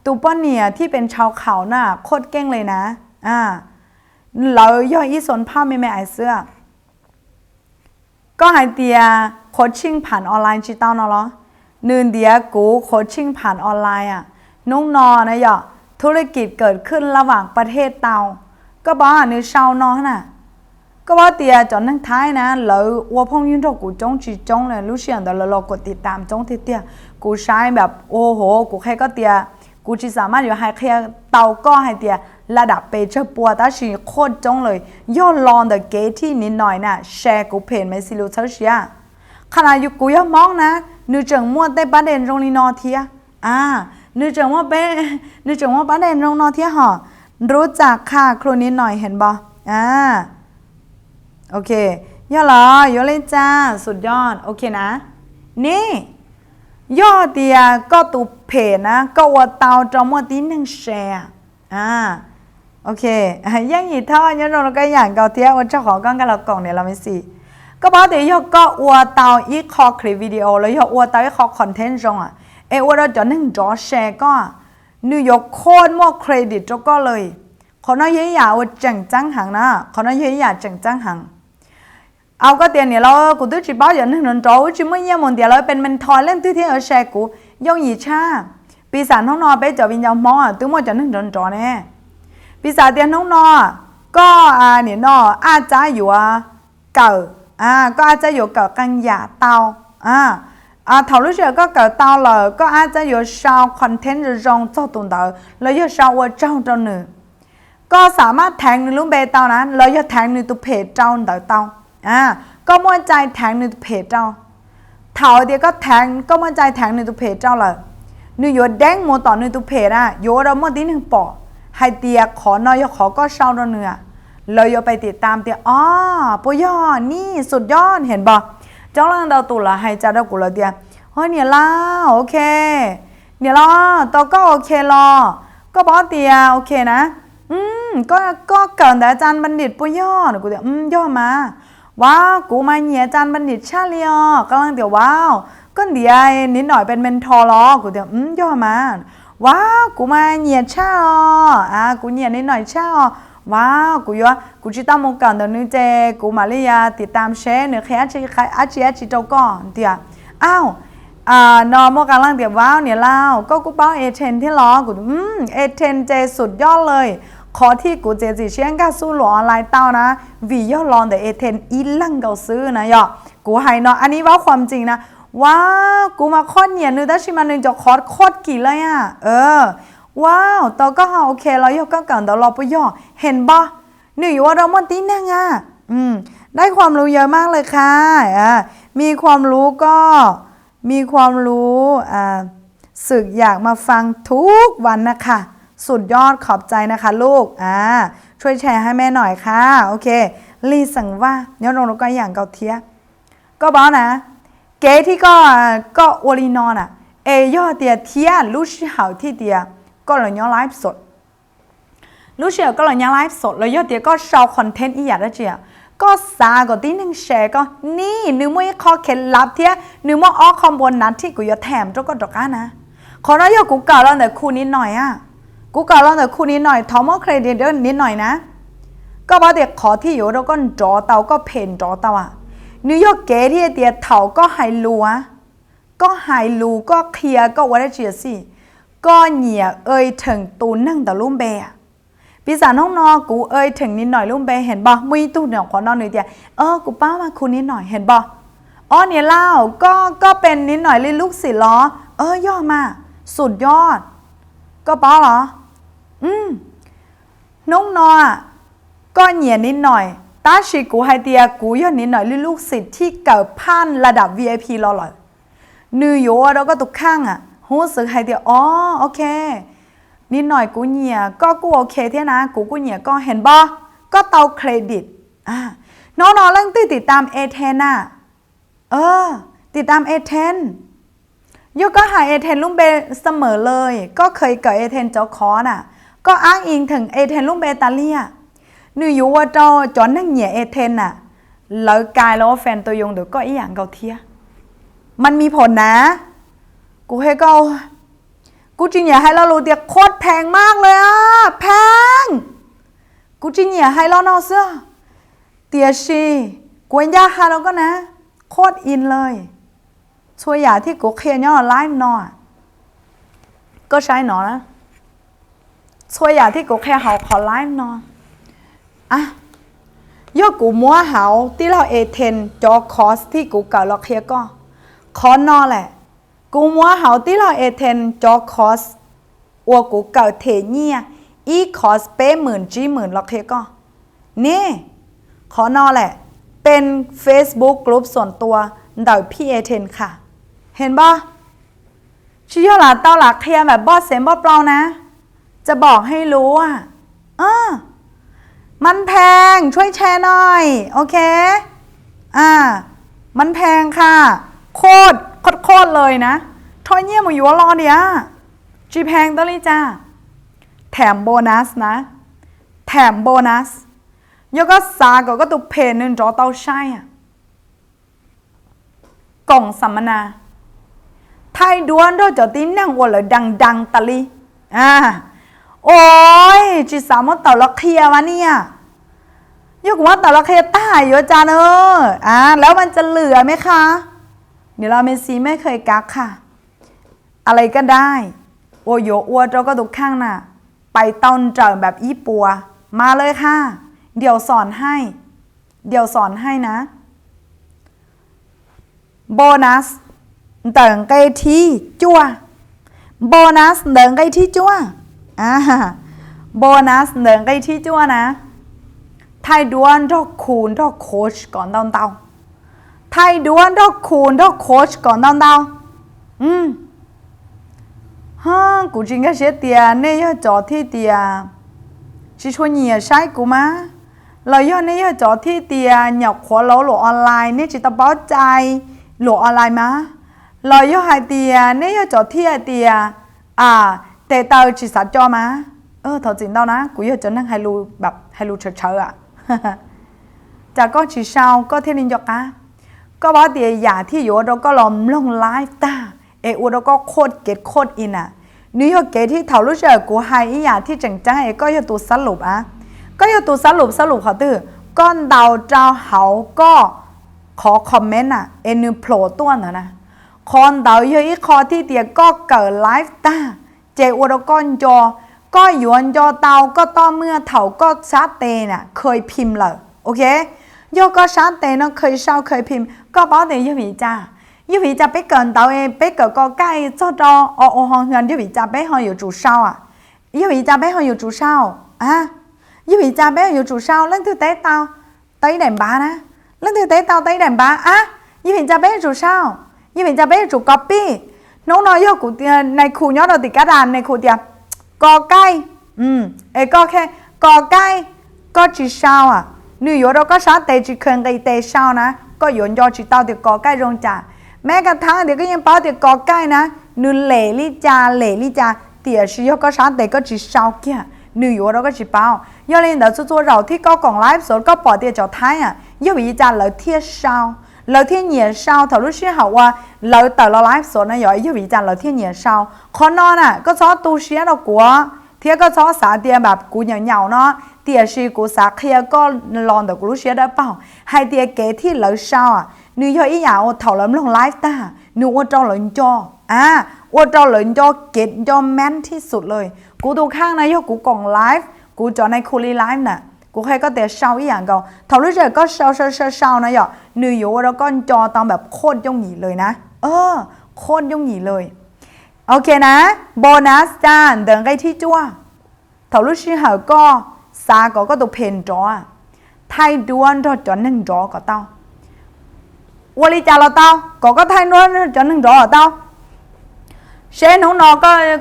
ตูป้อนเนี่ยที่เป็นชาวเขาน่ะโคตรเก่งเลยนะเราย่อยอีสนผ้าไม่ไอเสื้อก็ไฮเดียโคชชิ่งผ่านออนไลน์จิตเอาเนาะนืนเดียกูโคชชิ่งผ่านออนไลน์นุ่งนอนะย่อธุรกิจเกิดขึ้นระหว่างประเทศเตาก็บอกนึกชาวนอน่ะก็ว่าเตียจอนนั่งท้ายนะแล้ววัวพงยืนทกูจงจีจงเลยรู้เสียงแต่เรากดติดตามจงเตี้ยกูใช้แบบโอ้โหกูแค่ก็เตียกูจีสามารถอยู่ให้แค่เตาก็ให้เตียระดับเปเชอร์ปัวแต่ชีโคตรจงเลยย่อลองแต่เกที่นิดหน่อยน่ะแชร์กูเพจไม่สิลูเทอร์เชียขณะอยู่กูย่อมองนะนึกจังมั่วได้ประเด็นตรงนี้นอเทียนึกจังว่าประเด็นตรงนอเทียรู้จักค่ะครูนิดหน่อยเห็นบ่โอเคย่อเหรอย่อเลยจ้าสุดยอดโอเคนะนี่ย่อเดียก็ตูเพจนะก็ว่าเตาจอมว่าตีหนึ่งแชร์โอเคยังอีท่อย่อเราก็อย่างเก่าเทียว่าเจ้าของกันเรากล่องเนี่ยเราไม่สิก็บอกเดี๋ยวย่อก็ว่าเตาอีคอคลิปวิดีโอแล้วย่อว่าเตาอีคอคอนเทนต์จงว่าเราจะหนึ่งจอแชร์ก็นิวยอร์กโคตรมั่วเครดิตจก็เลยขอน้อยเยี่ยว่าจังจังหังนะขอน้อยเยี่ยจังจังหังเอาก็เตียนเนี่ยเรากูตู้จีบ้าอย่างนึงนั่นโจ้จีไม่เยี่ยมเดียวเราเป็นเมนทอร์เล่นที่ที่แชร์กูย่องหยีชาปีศาจน้องนอไปเจาะวิญญาณมอตู้มั่วจะนึงนั่นโจ้เนี่ยปีศาจเตียนน้องนอก็เนี่ยนออาจจะอยู่เก่าก็อาจจะอยู่เก่ากันหยาเตาถารู้เชื่อก็เก่าเตาเลยก็อาจจะอยู่ชาวคอนเทนต์รองเจ้าตุ่นเตาแล้วอยู่ชาวว่าเจ้าเจ้าหนึ่งก็สามารถแทงในรูปเบเตานั้นแล้วอยู่แทงในตัวเพจเจ้าเตาก็มั่วใจแทงในตัวเพจเจ้าเถาเดียวก็แทงก็มั่วใจแทงในตัวเพจเจ้าเลยนี่โยแดงโมต่อในตัวเพจโยเราเมื่อที่หนึ่งปอให้เตียขอนอยขอก็เช่าเราเนื้อเลยโยไปติดตามเตียปุยอนี่สุดยอดเห็นบ่เจ้าล่างดาวตุลาให้จ้าดาวกุลเตียเฮ้ยเนี่ยล่าโอเคเนี่ยล่ะตัวก็โอเครอก็บอกเตียโอเคนะก็เกิดแต่อาจารย์บัณฑิตปุยอกูเตียย่อมาว้าวกูมาเหนียอาจารย์บัณฑิตชาลีกำลังเดี๋ยวว้าวก็เดี๋ยวนิดหน่อยเป็นเมนทอร์ล้อกูเดี๋ยวย่อมาว้าวกูมาเหนียชากูเหนียนิดหน่อยชาว้าวกูย่อกูจิตามงกันเดี๋ยวนึกเจกูมาเลยติดตามแชร์เนื้อแค่อาชีโจก่อนเดี๋ยว นอมกำลังเดี๋ยวว้าวเนี่ยเล่าก็กูเป้าเอเทนที่ล้อกูเอเทนเจสุดยอดเลยขอที่กูเจจีเชียงก็สู้หลอออนไลน์เต้านะวิยอดลองแต่เอเทนอีลังเกาซื้อนะยอกูให้เนาะอันนี้ว่าความจริงนะว้าวกูมาคอดเนี่ยนึกได้ชิมานึงจะคอดโคตรกี่เลยอ่ะว้าวตอก็โอเคเรายกก็ก่อนเดี๋ยวเราไปย่อเห็นบ่หนูอยู่ว่าเราหมดตีนั่งอ่ะได้ความรู้เยอะมากเลยค่ะมีความรู้ก็มีความรู้สึกอยากมาฟังทุกวันนะคะสุดยอดขอบใจนะคะลูกช่วยแชร์ให้แม่หน่อยค่ะโอเคลีสั่งว่าเนี่ยเราก็อย่างเกาเทียก็บอกนะเก๋ที่ก็อลีนอนย่อเตียเทียรู้ชื่อหาที่เตียก็เลยย้อนไลฟ์สดรู้เชื่อก็เลยย้อนไลฟ์สดเลยย่อเตียก็ชาวคอนเทนต์อีอย่างละเจียก็สาก็ตีหนึ่งแชร์ก็นี่นึกว่าข้อเคล็ดลับเทียนึกว่าอ้อคอมบนนั้นที่กูจะแถมเจ้าก็ดอกนะขอเราย่อกูเก่าแล้วแต่คู่นิดหน่อยกูเก่าแล้วแต่คู่นิดหน่อยทอมเครดิตนิดหน่อยนะก็บอกเด็กขอที่อยู่เราก็จอเตาก็เพนจอเตานิวยอร์กเก๋ที่เดียเถาก็หายลัวก็หายลูก็เคลียก็ว่าได้เจียสิก็เหนียถึงตูนั่งแต่ลุ่มเบะปีศาจน้องนอกูถึงนิดหน่อยลุ่มเบะเห็นบ่มุ้ยตู้เนี่ยขอนอนหน่อยเดียกูป้ามาคุณนิดหน่อยเห็นบ่เนี่ยเล่าก็เป็นนิดหน่อยเลยลูกศิษย์ล้อย่อมาสุดยอดก็ป้าเหรอน้องนอก็เหนียนิดหน่อยตาชิกูไฮเดียกูย่อนิดหน่อยลูกศิษย์ที่เกิดผ่านระดับ VIP รอเลยนิวยอร์กเราก็ตุกข้างรู้สึกไฮเดียโอเคนิดหน่อยกูเหนียก็กูโอเคเท่านะกูเหนียก็เห็นบ่ก็เตาเครดิตน้องๆเรื่องติดตามเอเทนติดตามเอเทนยกก็หาเอเทนลุงเบเสมอเลยก็เคยเกิดเอเทนเจ้าคอก็อ้างอิงถึงเอเทนลุงเบตาเลียนิอยู่ว่าเจ้าจอนนั่งเหนียเอเทนแล้วกายแล้วแฟนตัวยงเดี๋ยวก็อีอย่างเกาเทียมันมีผลนะกูให้ก็กูจริงอยากให้เรารู้เดียโคตรแพงมากเลยแพงกูจริงอยากให้เราเนาะเสื้อเตียชีกวนยาฮาเราก็นะโคตรอินเลยช่วยอย่าที่กูเคลียร์เนาะไลฟ์เนาะก็ใช้เนาะนะช่วยอย่าที่กูเคลียร์เขาขอไลฟ์เนาะยกกูมัวเหาที่เราเอเทนจอคอสที่กูเก่าเราเคลียร์ก็ขอนอแหละกูมัวเหาที่เราเอเทนจอคอสอัวกูเก่าเทเนียอีคอสเป้10,000เราเคลียร์ก็นี่ขอนอแหละเป็น Facebook กลุ่มส่วนตัวเดาพี่เอเทนค่ะเห็นบ่ชี้ยอหลาเต้าหลักเคลียร์แบบบอสเสียงบอสเปล่านะจะบอกให้รู้มันแพงช่วยแชร์หน่อยโอเคมันแพงค่ะโคตรเลยนะทอยเยี่ยมอยู่รอเดียจีแพงตัวนี้จ้าแถมโบนัสนะแถมโบนัสยกก็สาก็ตุกเพนนึงจอเต้าใช่กล่องสัมมนาไทยด้วนเราจะตีนั่งวัวเลยดังตะลีโอ้ยจีสามารถต่อละเคลียร์วะเนี่ยยกว่าต่อละเคลียร์ตายเยอะจ้าแล้วมันจะเหลือไหมคะเดี๋ยวเราเมซีไม่เคยกักค่ะอะไรก็ได้โอโยอัวเราก็ตุกข้างน่ะไปต้นเจอแบบอีปัวมาเลยค่ะเดี๋ยวสอนให้นะโบนัสเติงไกที่จั่วโบนัสเติงไกที่จั่วโบนัสเติงไกที่จั่วนะไทยด้วนดอกคูณดอกโคชก่อนเตาไทยด้วนดอกคูณดอกโคชก่อนเตากูจริงก็เสียเตียเนี่ยย่อจอที่เตียชิชวนเหยียใช้กูมาเราย่อเนี่ยย่อจอที่เตียหยอกขวโหลออนไลน์เนี่ยจิตตะบ้าใจโหลออนไลน์มาเราย่อหายเตียเนี่ยย่อจอที่เตียแต่เตาจิตสัจจอมาถอดจินเตานะกูย่อจะนั่งให้รู้แบบให้รู้เฉยจากก็chỉ sau có thiên linh giọt có bảo tiền giả thì yếu đó có lòng long live ta yếu đó có code in nếu như cái thì thảo lúc giờ của hai ý giả thì chẳng chẳng có yếu tố sắp lục có yếu tố sắp lục họ từ con đào trao hậu có khó comment em nu pro ตัวน่ะนะ còn đầu dưới khó thì tiệt có cỡ live ta chế ô đó con cho có yuan cho tao có to mưa thầu có sát tê nè khơi phim lợ ok do có sát tê nó khơi sao khơi phim có báo tiền với vị cha bé cần tao em bé cỡ có cái cho hòn gần với vị cha bé họอยู่chủ sao à với vị cha bé họอยู่chủ sao à với vị cha bé họอยู่chủ sao lần thứ tế tao tới đèn bá nè lần thứ tế tao tới đèn bá à với vị cha bé chủ sao với vị cha bé chủ copy nó nói với cụ này khu nhớ đâu thì cả đàn này khu tiệp có cái có khe có cái có chỉ sao à nếu đó có sát tệ chỉ cần cái tệ sao nè có dùng cho chỉ tao thì có cái rong trả mấy cái tháng thì cái nhân bảo thì có cái nè nếu lệ lý cha thì sử dụng có sát tệ có chỉ sao kia nếu đó có chỉ bảo do nên đó cho rồi thì có còn live số có bỏ tiền cho thái à do vì cha lợi thiết sao lợi thiên nhiên sao thầu lúc xưa học qua lợi tờ lo live số này giỏi do vì cha lợi thiên nhiên sao khó non à có số tu sửa đâu của thì có số xã tiềnแบบกูnhỏ nó tiền sư của xã kia có lon được lúc xưa đã bảo hay tiền kế thì lợi sao à nếu cho ý nhà thầu lắm lông live ta nếu cho lợi cho cho lợi cho kết cho men ที่สุดเลยกูดูข้างในยกูกล่องไลฟ์กูจอในคูลีไลฟ์น่ะกูแค่ก็แต่เช่าอีกอย่างก็ถามรู้จักก็เช่านะหยอนิวยอร์กแล้วก็จอตอนแบบโคตรย่งหยีเลยนะโคตรย่งหยีเลยโอเคนะโบนัสจานเดินใกล้ที่จั่วถามรู้ชื่อเหรอก็ซาก็ตัวเพนจอไทยด้วนจอจอหนึ่งจอก็เต้าวอลิจาเราเต้าก็ไทยด้วนจอหนึ่งจอเต้าเชนของนอ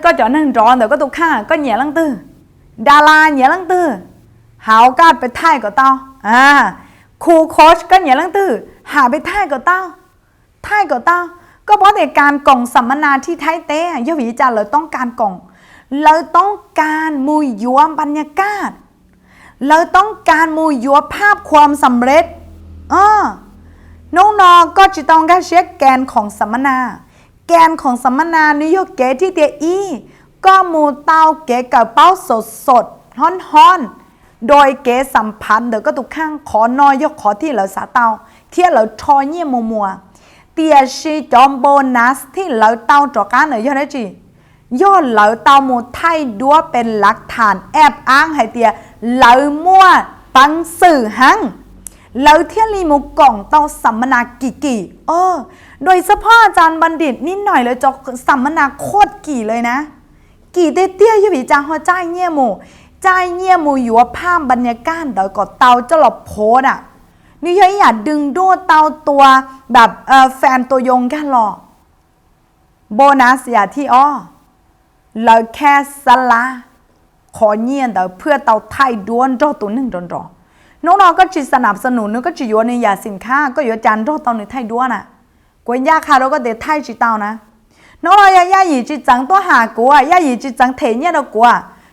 ก็จอหนึ่งจอแต่ก็ตัวข้าก็เหนียลังตื้อดาราเหนียลังตื้อหาวกาดไปไทยก็เต้าครูโค้ชก็เหนียลังตื้อหาไปไทยก็เต้าก็เพราะแต่การกล่องสัมมนาที่ไทยเต้ยวิจารณ์เราต้องการกล่องเราต้องการมูยัวบรรยากาศเราต้องการมูยัวภาพความสำเร็จน้องๆก็จะต้องการเช็คแกนของสัมมนาแกนของสัมมนานิยมเก๋ที่เตียอีก็มูเตาเก๋กระเป๋าสดฮ้อนโดยเก๋สัมพันธ์เดี๋ยวก็ตุกข้างขอนอยยกขอที่เหลือสาเตาเที่ยเหลือทอยเยี่ยมัวเตียชีจอมโบนัสที่เหลือเตาจอการเหลือยอดได้จียอดเหลือเตามูไทยดัวเป็นหลักฐานแอบอ้างให้เตียเหลือมั่วปังสื่อหังเหลือเที่ยรีมูกล่องเตาสัมมนากี่โดยเฉพาะอาจารย์บัณฑิตนิดหน่อยเลยจะสัมมนาโคตรกี่เลยนะกี่เตี้ยๆยวิจารหัวใจเงี้ยหมูอยู่ว่าภาพบรรยากาศเดี๋ยวก็เตาจะหลบโพสนี่ยัยอย่าดึงดูเตาตัวแบบแฟนตัวยงแค่หรอโบนัสอย่าที่เราแค่สละขอเงียนเดี๋ยวเพื่อเตาไทยด้วนรอตัวหนึ่งรอน้องๆก็จะสนับสนุนนึกก็จะอยู่ในยาสินค้าก็อยู่จานรอเตาในไทยด้วนกวนยาคาเราก็เด็ดไทยจีเตานะน้องๆย่าหยีจีจังตัวหากูย่าหยีจีจังเทียนเนี่ยเรากู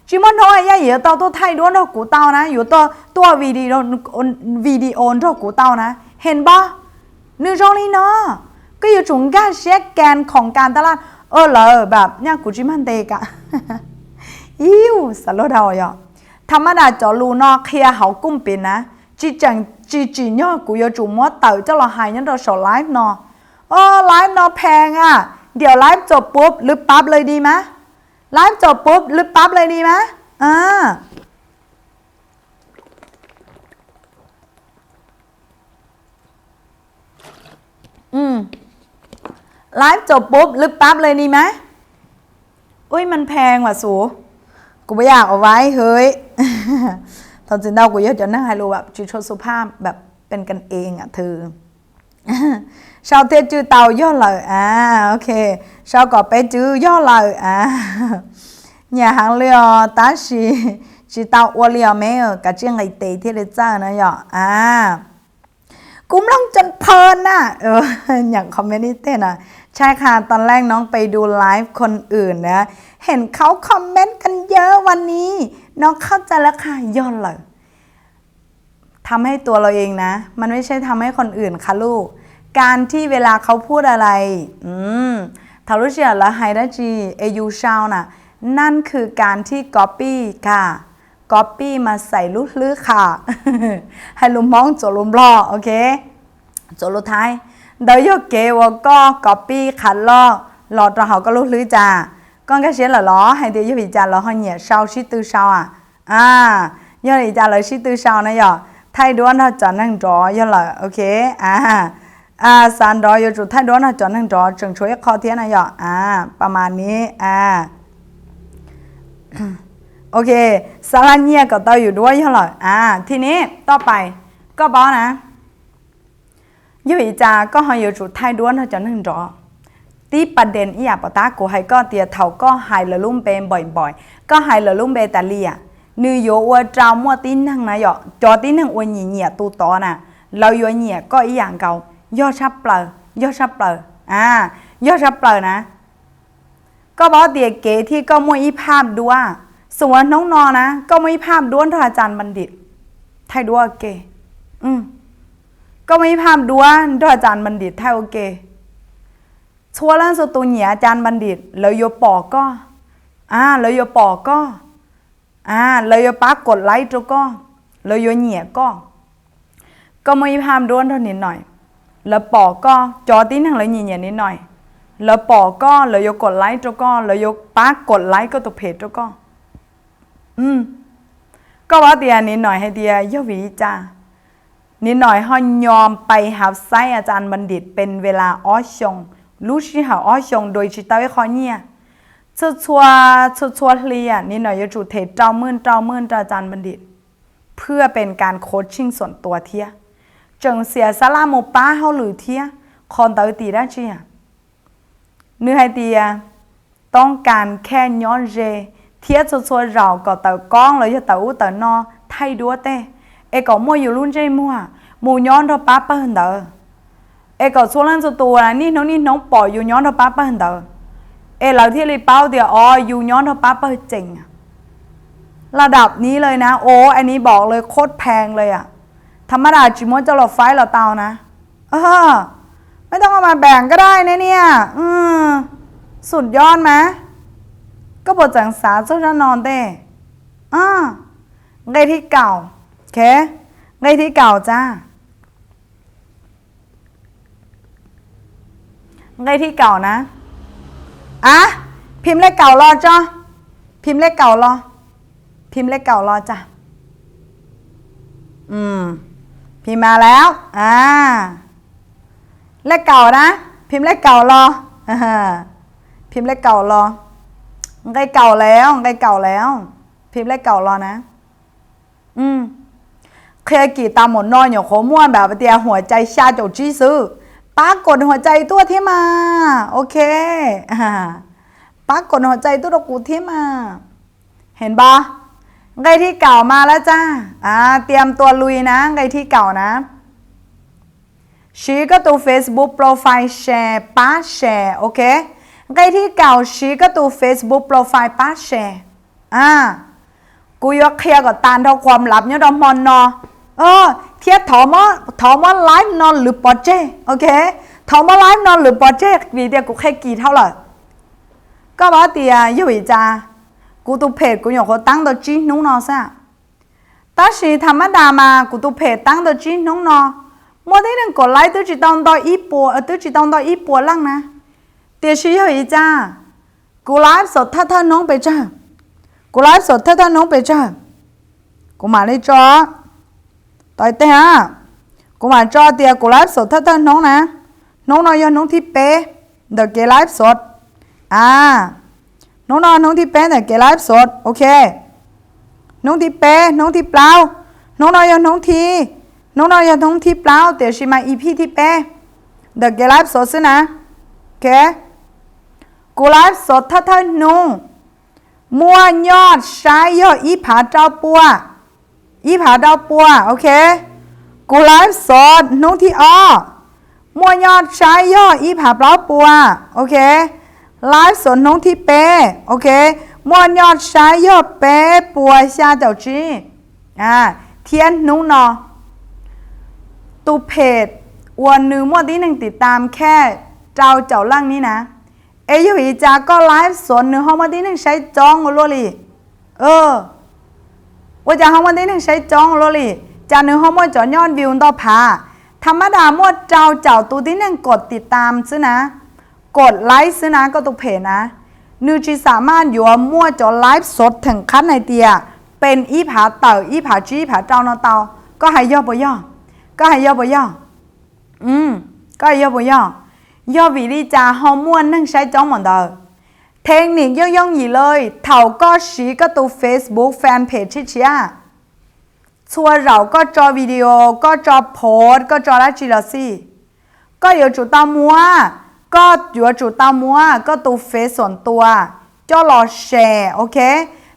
จีมันน้อยย่าหยีเตาตัวไทยด้วนเรากูเตานะอยู่ตัววิดีโอเรากูเตานะเห็นป่ะนึกตรงนี้เนาะก็อยู่จุงการเช็คแกนของการตลาดเลยแบบเนี่ยกูจีมันเตกะสโลดาวธรรมดาจอลูนอเคลียเขากุ้มเป็นนะจีเนี่ยกูอยู่จุ่มมัวเต่าเจ้าเราหายเนี่ยเราสอนไลฟ์เนาะไลฟ์เนาะแพงเดี๋ยวไลฟ์จบปุ๊บหรือปั๊บเลยดีไหมไลฟ์จบปุ๊บหรือปั๊บเลยดีไหมไลฟ์จบปุ๊บหรือปั๊บเลยดีไหมอุ้ยมันแพงว่ะสูกูไม่อยากเอาไว้เฮ้ยตอนจริงเรากูเยอะจนนั่งไฮโลแบบชีวิตสุภาพแบบเป็นกันเองเธอชาวเทจือเตาย่อเลยโอเคชาวก่อไปจือย่อเลยnhà hàng liều ta chỉ tao uống liều mấy cả chuyện ngày tết thì để chơi nữa nhở cũngลองจนเพลินอย่างคอมเมนต์นี่เต้นใช่ค่ะตอนแรกน้องไปดูไลฟ์คนอื่นนะเห็นเขาคอมเมนต์กันเยอะวันนี้น้องเข้าใจแล้วค่ะย่อเลยทำให้ตัวเราเองนะมันไม่ใช่ทำให้คนอื่นค่ะลูกการที่เวลาเขาพูดอะไรถ้ารู้จักแล้วไฮดัจีเอยูชาวน่ะนั่นคือการที่ copy ค่ะ copy มาใส่ลูกลือค่ะให้ลุมมองโจลุมรอโอเคโจลุท้าย đợi vô kế và có copy khả lo cho họ có lúc lưới trà con cái sẽ là ló hay thì vì trà là hơi nhẹ sau xí tư sau do thì trà lời xí tư sau này giờ thay đổi nó chọn năng rõ do là ok sàn đó giờ chủ thay đổi nó chọn năng rõ trường chuối khó thế này giờประมาณนี้โอเคสาระเนี่ยก็ต่ออยู่ด้วยใช่หรอทีนี้ต่อไปก็บอกนะยูอีจาก็หอยจุดไทยด้วนเขาจะนึ่งรอที่ประเด็นอีอย่างปตากูให้ก็เตียเท่าก็หายละลุ่มเป็นบ่อยๆก็หายละลุ่มเบตาเลียนือโยว่าเจ้ามัวตีนั่งนะหยอจอตีนั่งอวยเหนียตูต่อน่ะเราโยเหนียก็อีอย่างเก่าย่อชับเปล่ย่อชับเปล่ย่อชับเปล่นะก็บอกเตียเก๋ที่ก็มัวอีภาพดูว่าส่วนน้องนอนะก็ไม่ภาพด้วนท่าอาจารย์บัณฑิตไทยด้วเก๋ก็ไม่ภาพด้วนท่าอาจารย์บัณฑิตไทยโอเคชัวร์ล่างสุดตัวเหนียอาจารย์บัณฑิตเลยโยปอก็เลยโยปอก็เลยโยปากดไลค์ตัวก็เลยโยเหนียก็ไม่ภาพด้วนเท่านิดหน่อยแล้วปอก็จอตีนั่งเลยเหนียนิดหน่อยแล้วปอก็เลยโยกดไลค์ตัวก็เลยโยปากดไลค์ก็ตัวเพจตัวก็ก็ว่าเดียนิดหน่อยให้เดียยวิจานิดหน่อยเขายอมไปหาไซอาจารย์บัณฑิตเป็นเวลาอ้อชงรู้ชิหาอ้อชงโดยชิตาวิเคราะห์เนี่ยชัวเลียนิดหน่อยจะจุดเทเจ้ามื่นอาจารย์บัณฑิตเพื่อเป็นการโคชชิ่งส่วนตัวเทียจึงเสียสละโมป้าเขาหรือเทียคอนเตอร์ตีได้จีเนื้อให้เดียต้องการแค่ย้อนเจเทียชัวเราก็เต๋อกล้องเลยจะเต๋อเต๋อนอไทยดัวเต้ก็มัวอยู่รุ่นใจมัวมูย้อนเราป้าเปิ้ลเต๋อก็ชัวร์ลันตัวนี่น้องปล่อยอยู่ย้อนเราป้าเปิ้ลเต๋อเราที่รีเป้าเดียวอยู่ย้อนเราป้าเปิ้ลเจ๋งระดับนี้เลยนะโอ้อันนี้บอกเลยโคตรแพงเลยธรรมดาจิมว่าจะหลบไฟเราเตานะไม่ต้องเอามาแบ่งก็ได้นะเนี่ยสุดยอดไหมก็บทจังสาเจ้าจะนอนเต้ไงที่เก่าโอเคไงที่เก่าจ้าไงที่เก่านะพิมพ์เลขเก่ารอจ้าพิมพ์เลขเก่ารอพิมพ์เลขเก่ารอจ้าพิมพ์มาแล้วเลขเก่านะพิมพ์เลขเก่ารอพิมพ์เลขเก่ารอไงเก่าแล้วพิมพ์เลขเก่ารอนะเคยกี่ตามหมดนอนอยู่โคม่วนแบบเดียหัวใจชาจดจี้ซื้อป้ากดหัวใจตัวที่มาโอเคป้ากดหัวใจตัวกูที่มาเห็นปะไงที่เก่ามาแล้วจ้าเตรียมตัวลุยนะไงที่เก่านะชี้ก็ตัว Facebook Profile แชร์ป้าแชร์โอเคไงที่เก่าชี้ก็ตัว Facebook Profile ป้าแชร์กูยกเคลียร์กับตาเท่าความลับเนี่ยดอมมอนนอเทียบถอมว่าไลฟ์นอนหรือปอเจ้โอเคถอมว่าไลฟ์นอนหรือปอเจ้วีเดียกูแค่กี่เท่าไหร่ก็บอกเตียอยู่อีจ้ากูตัวเพจกูอยากเขาตั้งตัวจีน้องนอซะแต่สิธรรมดามากูตัวเพจตั้งตัวจีน้องนอมื่อได้หนึ่งกดไลค์ตัวจีต้องต่ออีปัวตัวจีต้องต่ออีปัวลังนะเตียชี้อยู่อีจ้ากูไลฟ์สดท่าน้องไปจ้ากูไลฟ์สดท่าน้องไปจ้ากูมาเลยจ้าต่อยเตะกูมาจ้าเตียกูไลฟ์สดท่าน้องนะน้องนอยน้องที่เป๊ะเดี๋ยวเกไลฟ์สดน้องที่เป๊ะเดี๋ยวเกไลฟ์สดโอเคน้องที่เป๊ะน้องที่เปล่าน้องนอยน้องที่เปล่าเดี๋ยวชิมาอีพีที่เป๊ะเดี๋ยวเกไลฟ์สดสินะโอเคกูไลฟ์สดท่าน้องมัวยอดใช้ยอดอีผาเจ้าปัวโอเคกูไลฟ์สดน้องที่มัวยอดใช้ยอดอีผาเปล่าปัวโอเคไลฟ์สดน้องที่เป๊โอเคมัวยอดใช้ยอดเป๊ปัวชาเจ้าจีเทียนน้องนอตูเพจวันหนึ่งมัวที่หนึ่งติดตามแค่เจ้าล่างนี้นะอยู่อีจาก็ไลฟ์สดหนึ่งห้องมาที่หนึ่งใช้จองโลลี่ว่าจะห้องมาที่หนึ่งใช้จองโลลี่จากหนึ่งห้องมาจอดยอดวิวต่อผา ธรรมดามั่วเจ้าตัวที่นั่งกดติดตามซื้อนะกดไลค์ซื้อนะก็ตุกเพจนะนูจีสามารถอยู่มั่วจอไลฟ์สดถึงขั้นในเตียเป็นอีผาเต่าอีผาจีผาเจ้านอเตาก็ให้ย่อบ่ย่อก็ให้ย่อบ่ย่อก็ให้ย่อบ่ย่อวิธีจาฮอร์โมนนั่งใช้จ้องเหมือนเดิมเทคนิคย่องๆอยู่เลยเท่าก็ชี้ก็ตัว Facebook แฟนเพจเชี่ยชัวเราก็จอวิดีโอก็จอโพสก็จอละจีละสิก็อยู่จุดตามัวก็อยู่จุดตามัวก็ตัวเฟซส่วนตัวจะรอแชร์โอเค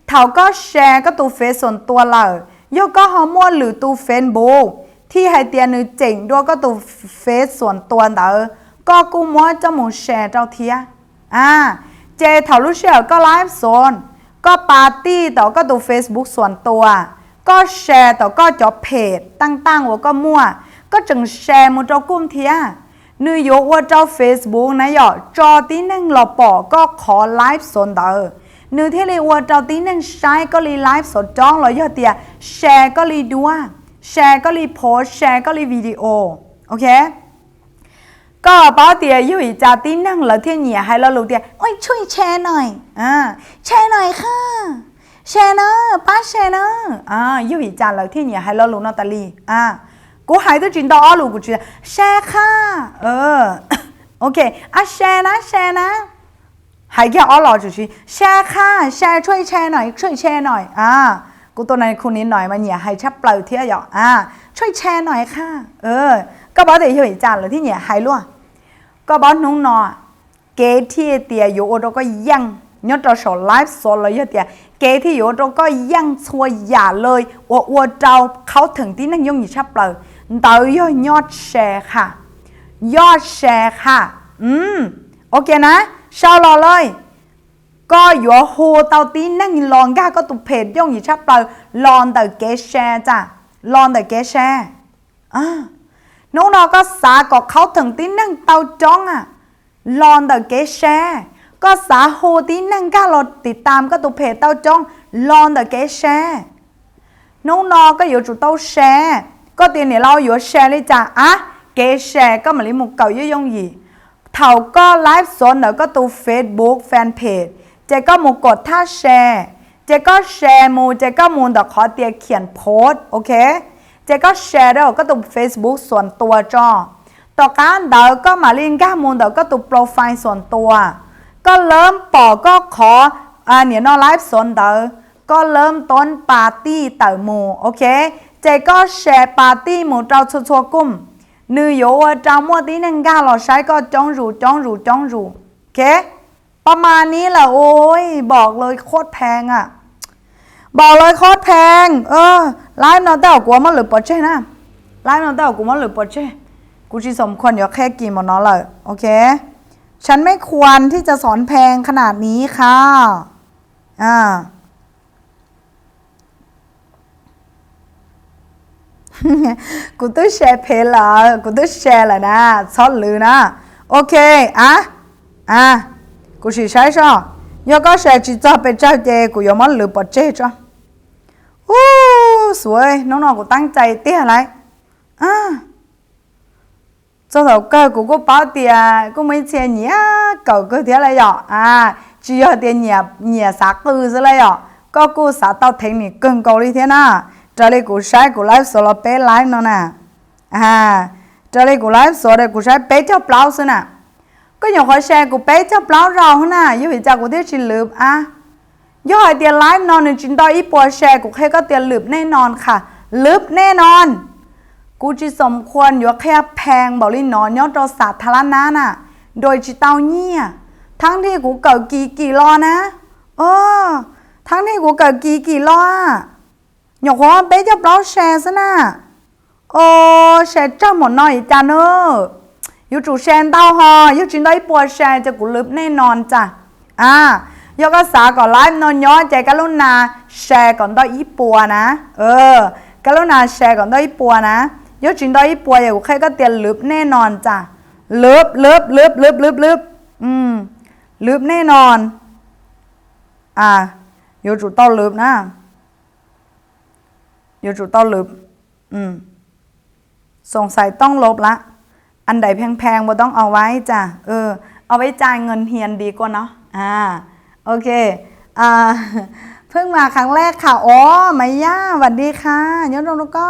เท่าก็แชร์ก็ตัวเฟซส่วนตัวเลยยกก็ฮอร์โมนหรือตัวเฟซบุ๊กที่ให้เตียนเจ๋งด้วยก็ตัวเฟซส่วนตัวเด้อก็กูมัวจะมูแชร์เจ้าเทียเจเท่าลูกเชียก็ไลฟ์โซนก็ปาร์ตี้ต่อก็ตัวเฟซบุ๊กส่วนตัวก็แชร์ต่อก็จอเพจตั้งๆว่าก็มั่วก็จึงแชร์มูเจ้ากุ้มเทียนึกยกว่าเจ้า Facebook นะหยอจอที่นั่งหลอปอก็ขอไลฟ์สดเด้อนึกที่เลยว่าเจ้าที่นั่งใช้ก็เลยไลฟ์สดจ้องหลอยอเตียแชร์ก็เลยดูแชร์ก็เลยโพสแชร์ก็เลยวิดีโอโอเคก็ป้าเตียอยู่อีจ่าที่นั่งแล้วเที่ยเหนียให้เราลูกเตียโอ้ยช่วยแชร์หน่อยแชร์หน่อยค่ะแชร์เนอะป้าแชร์เนอะอยู่อีจ่าแล้วเที่ยเหนียให้เราลูกนาตาลีกูหายตัวจินต่อลูกกูจีแชร์ค่ะโอเคแชร์นะหายแค่อ๋อหล่อจุดแชร์ค่ะแชร์ช่วยแชร์หน่อยกูตัวนั้นคนนี้หน่อยมาเนี่ยให้ชับเปล่าเที่ยวช่วยแชร์หน่อยค่ะก็บอกแต่อยู่อีจ่าแล้วที่เนี่ยหายล้วนก็บอกน้องนอเกที่เตียอยู่โอโดก็ยังยอดเราสอนไลฟ์สดเลยเตียเกที่อยู่โอโดก็ยังชัวอย่าเลยว่าเจ้าเขาถึงที่นั่งยงอยู่ชับเปล่าเตยอดแชร์ค่ะยอดแชร์ค่ะโอเคนะชาวรอเลยก็อยู่โฮเตาตีนั่งลองก้าก็ตุเพจยงอยู่ชับเปล่าลองแต่เกแชร์จ้ะลองแต่เกแชร์น้องนอก็สาก็เขาถึงที่นั่งเตาจ้องลองแต่เกแชร์ก็สาโฮที่นั่งก้าเราติดตามก็ตุเพจเตาจ้องลองแต่เกแชร์น้องนอก็อยู่จุดเตาแชร์ก็เตียนเนี่ยเราอยู่แชร์เลยจ้ะเกแชร์ก็มาลิมุกเก่าย่องยีเท่าก็ไลฟ์สดแล้วก็ตัว Facebook แฟนเพจเจก็มูกดท่าแชร์เจก็แชร์มูเจก็มูแต่ขอเตียเขียนโพสโอเคเจก็แชร์แล้วก็ตัว Facebook ส่วนตัวจ้อต่อการเดาก็มาลิงก้ามูแต่ก็ตัวโปรไฟล์ส่วนตัวก็เริ่มปอก็ขอเนี่ยนอไลฟ์สดเดาก็เริ่มต้นปาร์ตี้เต่ามูโอเคเจก็แชร์ปาร์ตี้หมู่เจ้าชัวกุ้มนึกอยู่ว่าเจ้ามั่วที่นั่งก้าเราใช้ก็จ้องรูโอเคประมาณนี้แหละโอ้ยบอกเลยโคตรแพงบอกเลยโคตรแพงไลฟ์นอแต่กูมาหรือปอเช่นะไลฟ์นอแต่กูมาหรือปอเช่กูจีสมควรอยู่แค่กี่หมดเนาะเลยโอเคฉันไม่ควรที่จะสอนแพงขนาดนี้ค่ะกูต้องแชร์เพลละกูต้องแชร์ละนะชอบลือนะโอเคกูสิใช้ช่อยก็แชร์จีจ้าไปเจ้าเจกูยอมมันหรือปอเจ้จ้าสวยน้องๆกูตั้งใจเตี้ยอะไรเจ้า头哥กูก็包点กู没钱你狗个点来哟只要点你啥故事来哟ก็กูสาเตาเทคนิคเกินเกาหลีเท่านะ这里กูใช้กูไลฟ์สดเราเป๊ะไลฟ์นั่นน่ะ这里กูไลฟ์สดกูใช้เป๊ะเจ้าเปล่าสินะก็อย่างขอแชร์กูเป๊ะเจ้าเปล่าเราน่ะอยู่จากกูที่ชิลืบย่อยเตียนไลฟ์นอนในจินดอยอีปัวแชร์กูแค่ก็เตียนลืบแน่นอนค่ะลืบแน่นอนกูจีสมควรอยู่แค่แพงบอกลินอนยอดเราสาธารณะน่ะโดยจิตเตาเนี่ยทั้งที่กูเกิดกี่รอนะทั้งที่กูเกิดกี่รอnhổ hoa bé cho bao xe thế na xe cho một nói cha nữa yêu chủ xe tao ho yêu chuyện đấy bùa xe cho cụ lướp nên non cha yêu có xã có live nó nhỏ chạy cái lúc nào xe còn đó ít bùa nè cái lúc nào xe còn đó ít bùa nè yêu chuyện đó ít bùa yêu khai có tiền lướp nên non cha lướp lướp nên non yêu chủ tao lướp nè yêu chủ tao lướp สงสัยต้องลบละอันใดแพงๆบ่ต้องเอาไว้จ้ะเอาไว้จ่ายเงินเฮียนดีกว่าเนาะโอเคเพิ่งมาครั้งแรกค่ะอ๋อไม่ย่าสวัสดีค่ะยศโดนก็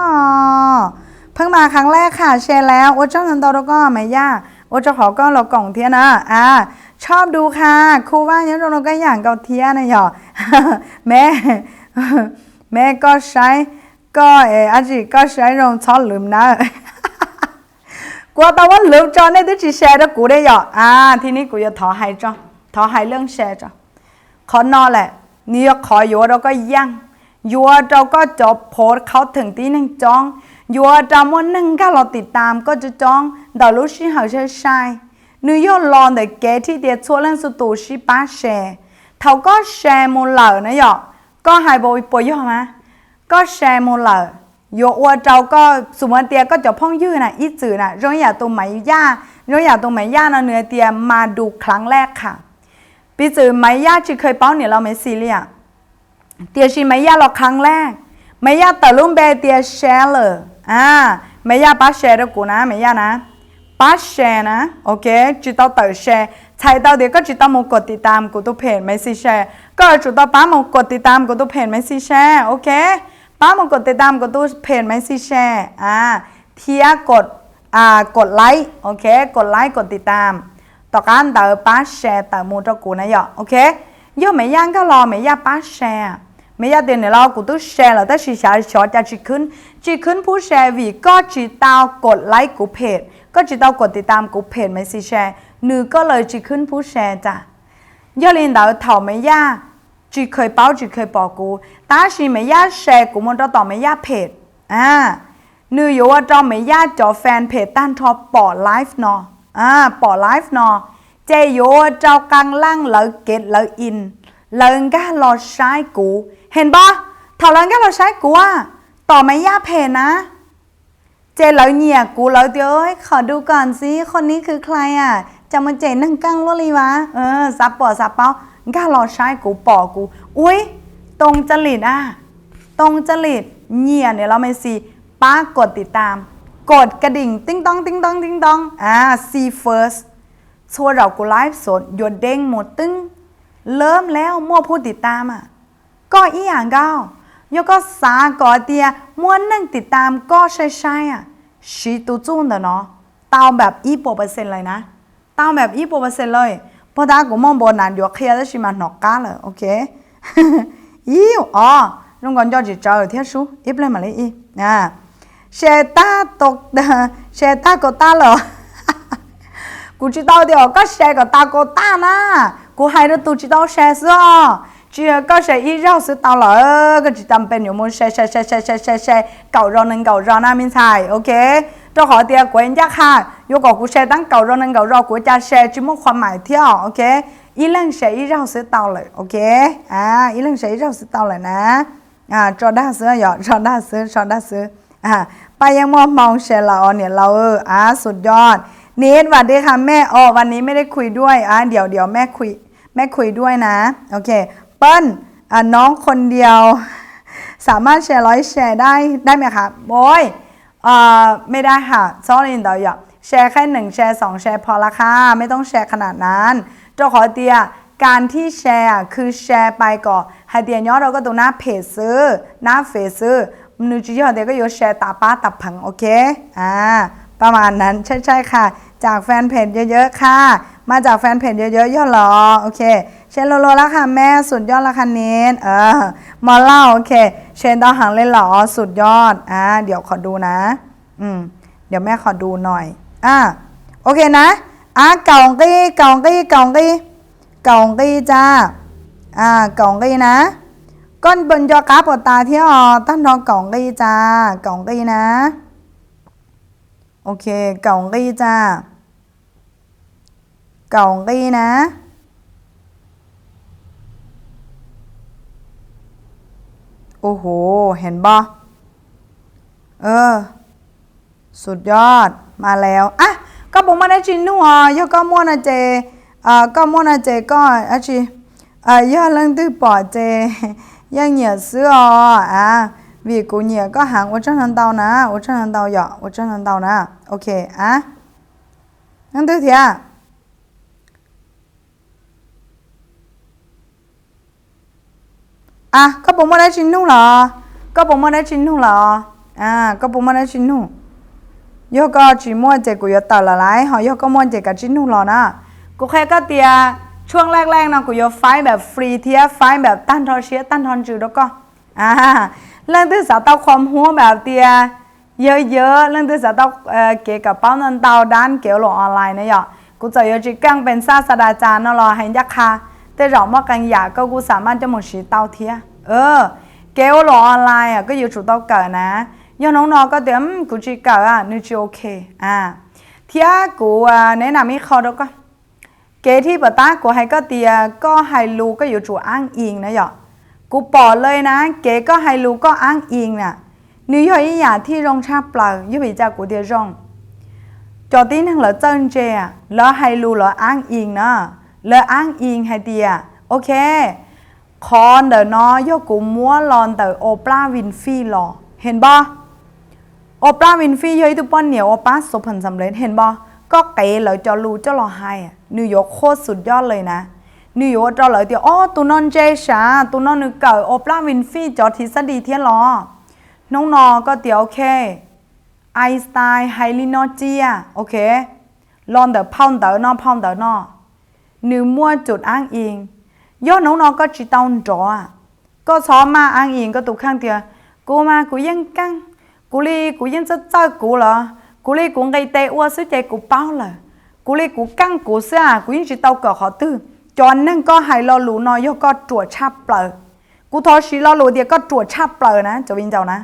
เพิ่งมาครั้งแรกค่ะแชร์แล้วโอ้เจ้าเงินโดนก็ไม่ย่าโอ้เจ้าขอก็เรากล่องเทียนะชอบดูค่ะครูว่ายศโดนก็อย่างเกาเทียนะหยอแม่ก็ใช้ก็อาจิก็ใช้รองช้อนลืมนะกลัวแต่ว่าลืมจอเนี่ยที่จะแชร์แล้วกูได้หยอทีนี้กูจะถอให้จ้ะถอให้เรื่องแชร์จ้ะขอนอนแหละนี่ขออยู่เราก็ยังอยู่เราก็จบโพสเขาถึงที่หนึ่งจองอยู่เราเมื่อหนึ่งก็เราติดตามก็จะจองเดี๋ยวรู้สิเขาใช่ใช่นี่ยอดรอนเด็กแกที่เดียชั่วเรื่องสุดตัวสิป้าแชร์เขาก็แชร์หมดเลยนะหยอก็หายบ่อยป่วยอยู่ไหมก็แชร์หมดเลยอยู่ว่าเราก็สมมติเดียก็จะพ่องยืดนะอีจืดนะเราอยากตัวไหมย่าเราอยากตัวไหมย่านะเนื้อเดียมาดูครั้งแรกค่ะปีจืดไหมย่าที่เคยเป้าเนี่ยเราไม่ซีเรียสเดียชิไหมย่าเราครั้งแรกไหมย่าแต่ลุ่มเบเดียแชร์เลยไหมย่าป้าแชร์ด้วยกูนะไหมย่านะป้าแชร์นะโอเคจิตเอาแต่แชร์ใช้到เดียวก็จิตเอามากดติดตามกูตัวเพจไม่ซีแชร์ก็จิตเอาป้ามากดติดตามกูตัวเพจไม่ซีแชร์โอเคป้ามากดติดตามกูตัวเพจไม่ซีแชร์เทียกดกดไลค์โอเคกดไลค์กดติดตามต่อการเต๋อป้าแชร์แต่มูตัวกูนะยอโอเคยอไม่ย่างก็รอไม่ย่าป้าแชร์ไม่ย่าเดี๋ยวเรากูตัวแชร์แล้วแต่ชีชาช็อตจะจีขึ้นผู้แชร์วีก็จีตาวกดไลค์กูเพจก็จีตาวกดติดตามกูเพจไม่ซีแชร์นือก็เลยจีขึ้นผู้แชร์จ้ะยอลินเต๋อเถ่าไม่ย่าจีเคยเป้าจีเคยบอกกูตาชีไม่ย่าแชร์กูมันต่อไม่ย่าเพจนืออยู่ว่าจอไม่ย่าจอแฟนเพจตั้นทอปปอไลฟ์เนาะปอไลฟ์เนาะเจโยเจ้ากลางล่างเลยเกตเลยอินเลยก็รอใช้กูเห็นปะเท่าเลยก็รอใช้กูต่อไม่ย่าเพจนะเจเลยเนี่ยกูเลยเดี๋ยวขอดูก่อนสิคนนี้คือใครจะมาเจนั่งกั้งรถเลยวะซับปอซับเป้าก็รอใช้กูปอกูอุ้ยตรงจริตตรงจริตเนี่ยเราไม่ซีป้ากดติดตามกดกระดิ่งติ้งต้องติ้งต้องติ้งต้องsee first ชัวเรากูไลฟ์สดหยดเด้งหมดตึ้งเริ่มแล้วมั่วผู้ติดตามก็อีอย่างเก้ายก็สาก่อเตียมั่วนั่งติดตามก็ใช่ชีตูจุ้นเนาะตาวแบบ20%เลยนะตาวแบบ20%เลยเพราะถ้ากูมองบนนั้นอยู่เคลียร์ได้ชิมันหนอกก้าเลยโอเคลุงก่อนจะจีเจอเที่ยวชูอีฟเลยมาเลยแชร์ตาตกแชร์ตาก็ตาเหรอกู知道的ก็แชร์ก็ตาก็ตานะกูให้เราตัว知道แชร์ซิจีก็แชร์อีเราซื้อตาเหรอก็จะจำเป็นอยู่มั้งแชร์เก่ารอหนึ่งเก่ารอหน้ามินไทยโอเคเจ้าขอเตียกวนยากค่ะยกกับกูแชร์ตั้งเก่ารอหนึ่งเก่ารอกูจะแชร์จิมความหมายเที่ยวโอเคอีเรื่องแชร์อีเราซื้อตาเลยโอเคอีเรื่องแชร์อีเราซื้อตาเลยนะจอด้าซื้อหยอจอด้าซื้อไปยังมองแชร์เราเนี่ยเราสุดยอดเนทสวัสดีค่ะแม่วันนี้ไม่ได้คุยด้วยเดี๋ยวแม่คุยด้วยนะโอเคเปิ้ลน้องคนเดียวสามารถแชร์100แชร์ได้ไหมคะโบยไม่ได้ค่ะsorry เดี๋ยวแชร์แค่1แชร์2แชร์พอละค่ะไม่ต้องแชร์ขนาดนั้นเจ้าขอเตียการที่แชร์คือแชร์ไปก่อนให้เตียย้อนเราก็ดูหน้าเพจซื้อหน้าเฟซซื้อนูจีเดียวก็อยู่แชร์ตาป้าตับผังโอเคประมาณนั้นใช่ค่ะจากแฟนเพจเยอะๆค่ะมาจากแฟนเพจเยอะๆย่อหรอโอเคเชนโลแล้วค่ะแม่สุดยอดละค่ะเน้นมาเล่าโอเคเชนดาวหางเลยหรอสุดยอดเดี๋ยวขอดูนะเดี๋ยวแม่ขอดูหน่อยโอเคนะเก่ากี้จ้าเก่ากี้นะก้นบนจอกาปตาที่ตั้งทองเก่ากี้จ้าเก่ากี้นะโอเคเก่ากี้จ้าเก่ากี้นะโอ้โหเห็นบ่สุดยอดมาแล้วก็บอกมาได้จริงนัวยก็มั่วนะเจก็มั่วนะเจก็ย่อเรื่องตื้อปอเจยังเหยียดซื้อ vì cô nhiều có hàng 我真能到呢我真能到呀我真能到呢 OK 啊 Ngân tư thì có bộ môn đã chín nung là có bộ môn đã chín nung là có bộ môn đã chín nung do có chỉ mua chỉ của tao là lái họ do có mua chỉ cả chín nung là nè cô khai có tiền ช่วงแรกๆนะกูจะไฟแบบฟรีเทียไฟแบบตั้นทอนเชียตั้นทอนจืดแล้วก็เรื่องที่สาวเต้าความหัวแบบเตียเยอะๆเรื่องที่สาวเต้าเกี่ยวกับเป้านันเต้าด้านเกี่ยวหลออนไลน์เนี่ยกูจะ有จีกังเป็นศาสตราจารย์นั่นหรอให้ยักษ์ค่ะแต่เราว่ากันอยากก็กูสามารถจะหมดชีเต้าเทียเกี่ยวหลอออนไลน์ก็อยู่จุดเต้าเกิดนะย้อนน้องๆก็เดี๋ยวกูจีเกิดนึกจีโอเคเทียกูแนะนำให้เขาแล้วก็เกที่ปะตากูให้ก็เตียก็ให้ลูก็อยู่จู่อ้างอิงนะหยอกูปอเลยนะเกก็ให้ลูก็อ้างอิงน่ะนี่ย่อยอย่างที่รองชาเปล่ายุบจากกูเดียรองจอตีนั่งเหลือเจิ้นเจแล้วให้ลูเหลืออ้างอิงนะแล้วอ้างอิงให้เตียโอเคคอนเดอร์น้อยยกูมัวลอนเตอโอปราวินฟี่หรอเห็นบ่โอปราวินฟี่ย้อยตุปอนเหนียวโอป้าสุพรรณสำเร็จเห็นบ่ก็เก๋เลยจะรู้จะรอให้นิวยอร์กโคตรสุดยอดเลยนะนิวยอร์กจะเลยเดี๋ยวตัวนอนเจชาตัวนอนนึกเก่าโอปราวินฟี่จอทฤษฎีเทียนหรอน้องนอก็เดี๋ยวโอเคไอสไตน์ไฮลินอเจียโอเคลอนเดอร์พาวเดอร์นอพาวเดอร์นอนิวมั่วจุดอ้างอิงย่อน้องนอก็จีตอนจ่อก็ซ้อมมาอ้างอิงก็ตุกข้างเดียวกูมากูยังกังกูยังจะเจอกูเหรอกูเลยกูngay tệ qua sức chạyกูbao làกูเลยกูcăngกูxaกูnhững chỉ tao cỡ họ tư cho nên có hai lo lũ nói do có chuột chắp bờกูthôi chỉ lo lũ thì có chuột chắp bờ nè cho bên cháu nè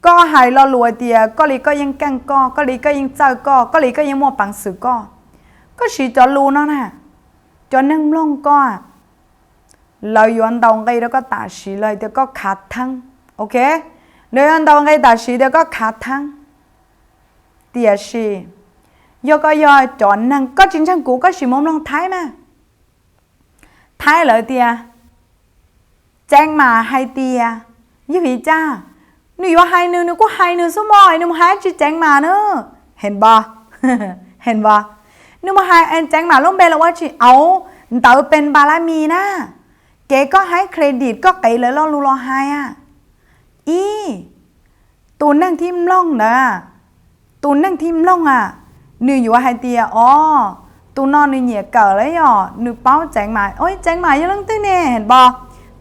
có hai lo lũ thì có lý có những căng có lý có những chơi có lý có những mua bằng sự có chỉ cho lũ nó nè cho nên long lời dọn đầu ngay đó có tả sĩ lời thì có khả thăng ok lời dọn đầu ngay tả sĩ thì có khả thăng tia sĩ do có do chọn năng có chính trang cũ có sĩ mong long thái mà thái lợi tia trang mà hay tia như vậy cha nếu hai nữ có hai nữ số mồi nếu hai chỉ trang mà nữa ห็นบ่เห็นบ่nếu mà hai anh trang mà lúc bây làว่าchỉ áo tựเป็นบารมีนะเก๋ก็ให้เครดิตก็เก๋เลยรอรู้รอให้ตัวนั่งทิมล่องนะตัวนั่งทิมล่องnữอยู่hai tiaตัวนอนnữ nhẹ cỡ lấy nữ báo chẳng mà ôi chẳng mà như lăng tư nè ห็นบ่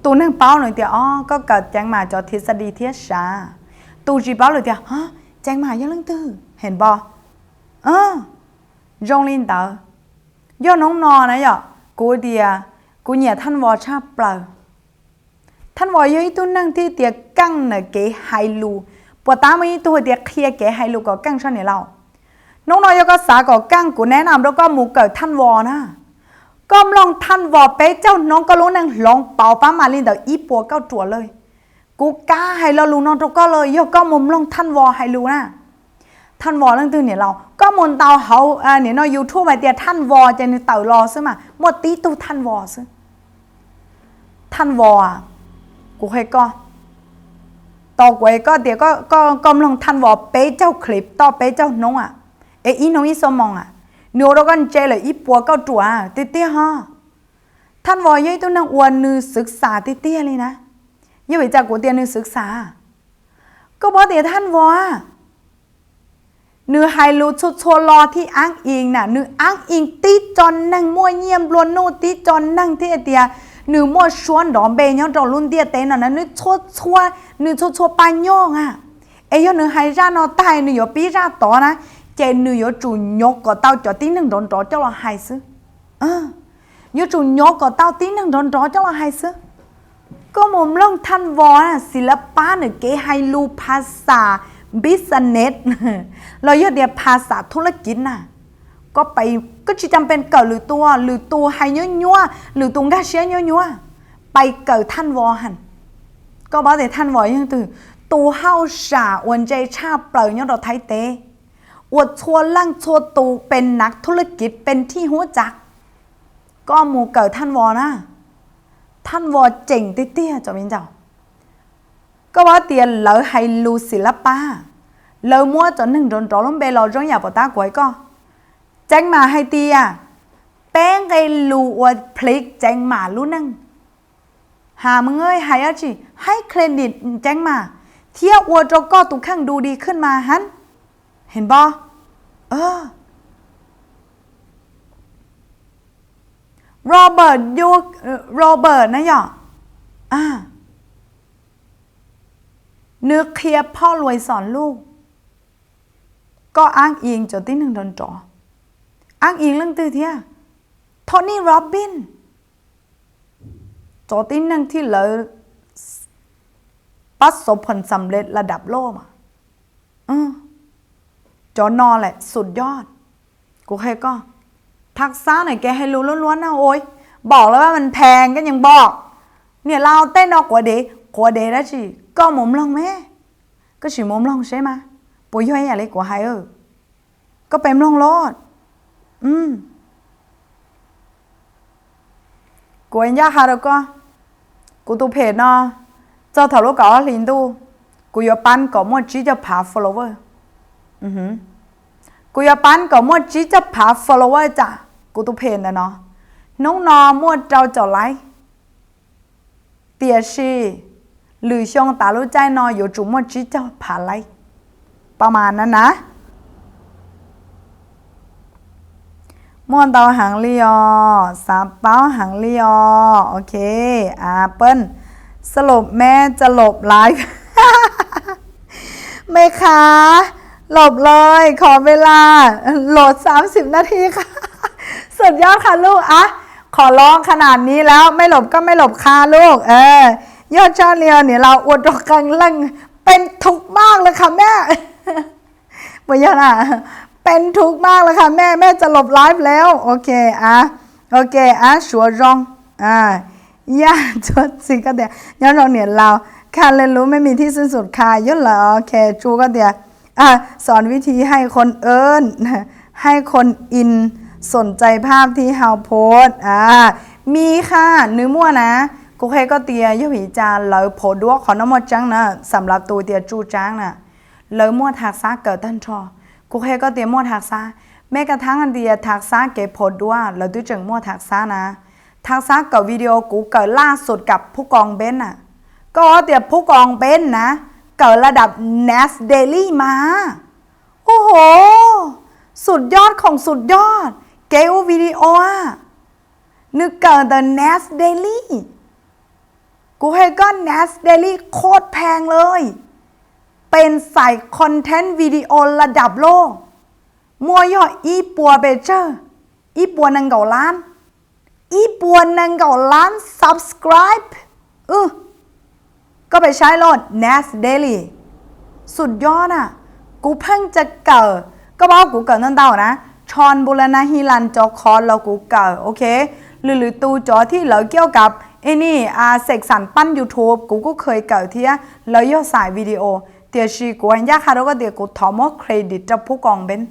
ตัวนั่งbáo nữ tiaก็เกิดchẳng mà choทฤษฎีเทียสาตัวจีbáo nữ tia chẳng mà như lăng tưเห็นบ่rong linh tờ do nóng nò này cô tia cô nhẹ thanh vò cha bờ thanh vò với tôi năng thi tia căng nè cái hai lùปวดตาไม่ตัวเดียเคลียแกให้ลูกก็กั้งช่างเนี่ยเราน้องน้อยก็สาก็กั้งกูแนะนำแล้วก็หมูเกิดท่านวอนะก็ลองท่านวอเป๊ะเจ้าน้องก็รู้นั่งลองเป่าป้ามาลินเดี๋ยวอีปัวเก้าจั่วเลยกูกล้าให้เราลูน้องทุกก็เลยยกก็มุมลองท่านวอให้ลูนะท่านวอเรื่องตื่นเนี่ยเราก็มุนเตาเขาเนี่ยน้อยยูทูบไปเดียท่านวอจะเนี่ยเต่ารอซื้อมาหมดตีตู้ท่านวอซื้อท่านวอกูให้ก็ต่อไว้ก็เดี๋ยวก็กำลังทันว่าเป๊ะเจ้าคลิปต่อเป๊ะเจ้าน้องอีน้องอีสมองหนูเราก็เจเลยอีปัวก็จั่วเตี้ยฮะท่านว่ายัยตัวนั่งอวนนึศึกษาเตี้ยเลยนะยังไม่จากกูเตี้ยนึศึกษาก็บอกเดี๋ยวท่านว่านึไฮรูชุดโชลอที่อ้างอิงน่ะนึอ้างอิงตีจอนนั่งมั่วเยี่ยมล้วนโนตีจอนนั่งที่เตี้ยnữ mua xuân đòn bề nhau trò luôn tia tên là nữ chốt ba nhong ấy yo nữ hay ra nó tai nữ yo pi ra to na chạy nữ yo chủ nhóc có tao cho tí nâng đòn trò cho là hay sư yo chủ nhóc có tao tí nâng đòn trò cho là hay sư có một lông thanh vòศิลปะnữ cái hay lu ภาษา business เราyoเดียภาษาธุรกิจน่ะก็ไปก็จะจำเป็นเกิดหรือตัวให้ยัวหรือตัวกาเชียยัวไปเกิดท่านวอหันก็บอกแต่ท่านวอยังตัวเฮาสาอวนใจชาเปล่าเนี่ยเราไทยเตอวดชัวลั่งชัวตูเป็นนักธุรกิจเป็นที่หัวจักก็หมู่เกิดท่านวอนะท่านวอเจ๋งเตี้ยๆจอมินเจ้า ก็ว่าเตียนเลอให้ลูศิลปะเลอมัวจนหนึ่งโดนร้องเบลอร้องอย่าปตากวยก็แจ้งมาให้เตียแป้งไอ้ลูอวดพลิกแจ้งมาลูนึงหามึงเอ้ยให้อะจีให้เครดิตแจ้งมาเที่ยวอวดเราก็ตุกข้างดูดีขึ้นมาฮันเห็นบ่โรเบิร์ตยูโรเบิร์ตนะย่อเนื้อเคลียร์พ่อรวยสอนลูกก็อ้างอิงจนที่หนึ่งโดนจ่ออ้างอิงเรื่องตื่นเที่ยโทนี่โรบินจอที่หนึ่งที่เลยประสบผลสำเร็จระดับโลกจอนอแหละสุดยอดกูแค่ก็ทักษะหน่อยแกให้รู้ล้วนๆนะโอ้ยบอกแล้วว่ามันแพงก็ยังบอกเนี่ยเราเต้นออกกว่าเดได้สิก็หมุมลงแม่ก็chỉหมุมลงใช่ไหมปุ๋ยย่อยอะไรกว่าไฮก็เป็นลงรอดกูเองยากหาแล้วก็กูตูเพจเนาะเจ้าถอดลูกเก๋าลินตูกูยอปั้นก็มั่วจีจะพา follower กูยอปั้นก็มั่วจีจะพา follower จ้ะกูตูเพจนะเนาะน้องนอมั่วเจ้าจ่อไลเตียชีหรือช่องตาลูกใจนออยู่จุ่มมั่วจีจะพาไลประมาณนั้นนะม่วนเตาหางเลียสามเป้าหางเลียโอเคเปิ้ลสรุปแม่จะหลบไลฟ์ ไม่ค่ะหลบเลยขอเวลาโหลด30 นาทีค่ะ สุดยอดค่ะลูกขอร้องขนาดนี้แล้วไม่หลบก็ไม่หลบค่ะลูกยอดชาเลียวเนี่ยเราอวดดอกกังลังเป็นทุกข์มากเลยค่ะแม่ บ่ยนะเป็นทุกข์มากเลยค่ะแม่จะหลบไลฟ์แล้วโอเคโอเคชัวร์ร้องย่าจดสิก็เดี๋ยวย้อนเราเนี่ยเราการเรียนรู้ไม่มีที่สิ้นสุดค่ะยศเหรอโอเคชูก็เดี๋ยวสอนวิธีให้คนให้คนอินสนใจภาพที่เฮาโพสมีค่ะนื้อมั่วนะกูเคยก็เตียยวิจารเลยโพสด้วยขอน้ำมันจังนะสำหรับตัวเตียจูจังนะเลยมั่วทักษะเกิดตั้งชอกูเคยก็เตียมั่วทักษะแม้กระทั่งอันเดียทักษะเก็บโพสด้วยแล้วดูจังมั่วทักษะนะทักษะกับวิดีโอกูเกิดล่าสุดกับผู้กองเบนน่ะก็เตียผู้กองเบนนะเกิดระดับ NAS Daily มาโอ้โหสุดยอดของสุดยอดเกลวิดีโอนึกเกิดแต่ NAS Daily กูให้ก็ NAS Daily โคตรแพงเลยเป็นสายคอนเทนต์วิดีโอระดับโลกมัวย่ออีปัวเบเจอร์อีปัวนังเก่าล้านอีปัวนังเก่าล้าน subscribe ก็ไปใช้โหลด NAS Daily สุดยอดกูเพิ่งจะเกิดก็บอกกูเกิดนั่นเต่านะชอนบุรณะฮิลันจอคอนเรากูเกิดโอเคหรือตูจอที่เราเกี่ยวกับนี่เสกสรรปั้น YouTube กูก็เคยเกิดที่แล้วย่อสายวิดีโอเตียชีกูอันยากค่ะแล้วก็เดี๋ยวกูถอมเครดิตจากผู้กองเบน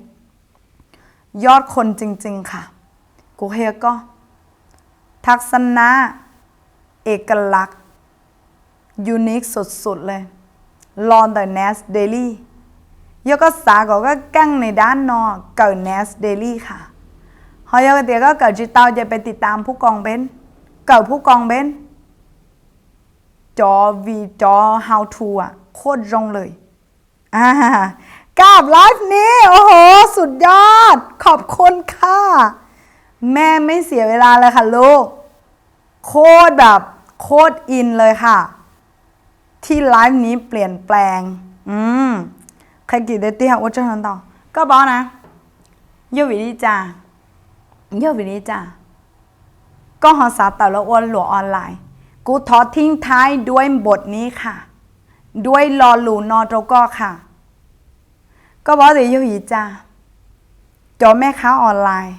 ยอดคนจริงๆค่ะกูเฮียก็ทักษณะเอกลักษณ์ยูนิคสุดๆเลยลอนแต่ NAS Daily ยกก็สาก็กั้งในด้านนอกเกิด NAS Daily ค่ะพอยกเดี๋ยวก็เกิดจิตเตาจะไปติดตามผู้กองเบนเกิดผู้กองเบนจอ how to โคตรรงเลยกับไลฟ์นี้โอ้โหสุดยอดขอบคุณค่ะแม่ไม่เสียเวลาเลยค่ะลูกโคตรแบบโคตรอินเลยค่ะที่ไลฟ์นี้เปลี่ยนแปลงใครกี่เดตี้ฮะว่าจะทำต่อก็บอกนะเยอะวิธีจ้าก็หอสาแต่ละวันหลวงออนไลน์กูทอทิ้งท้ายด้วยบทนี้ค่ะด้วยรอหลูนอโตก็ค่ะก็บอกเดี๋ยวอยู่อีจ้าจอแม่ค้าออนไลน์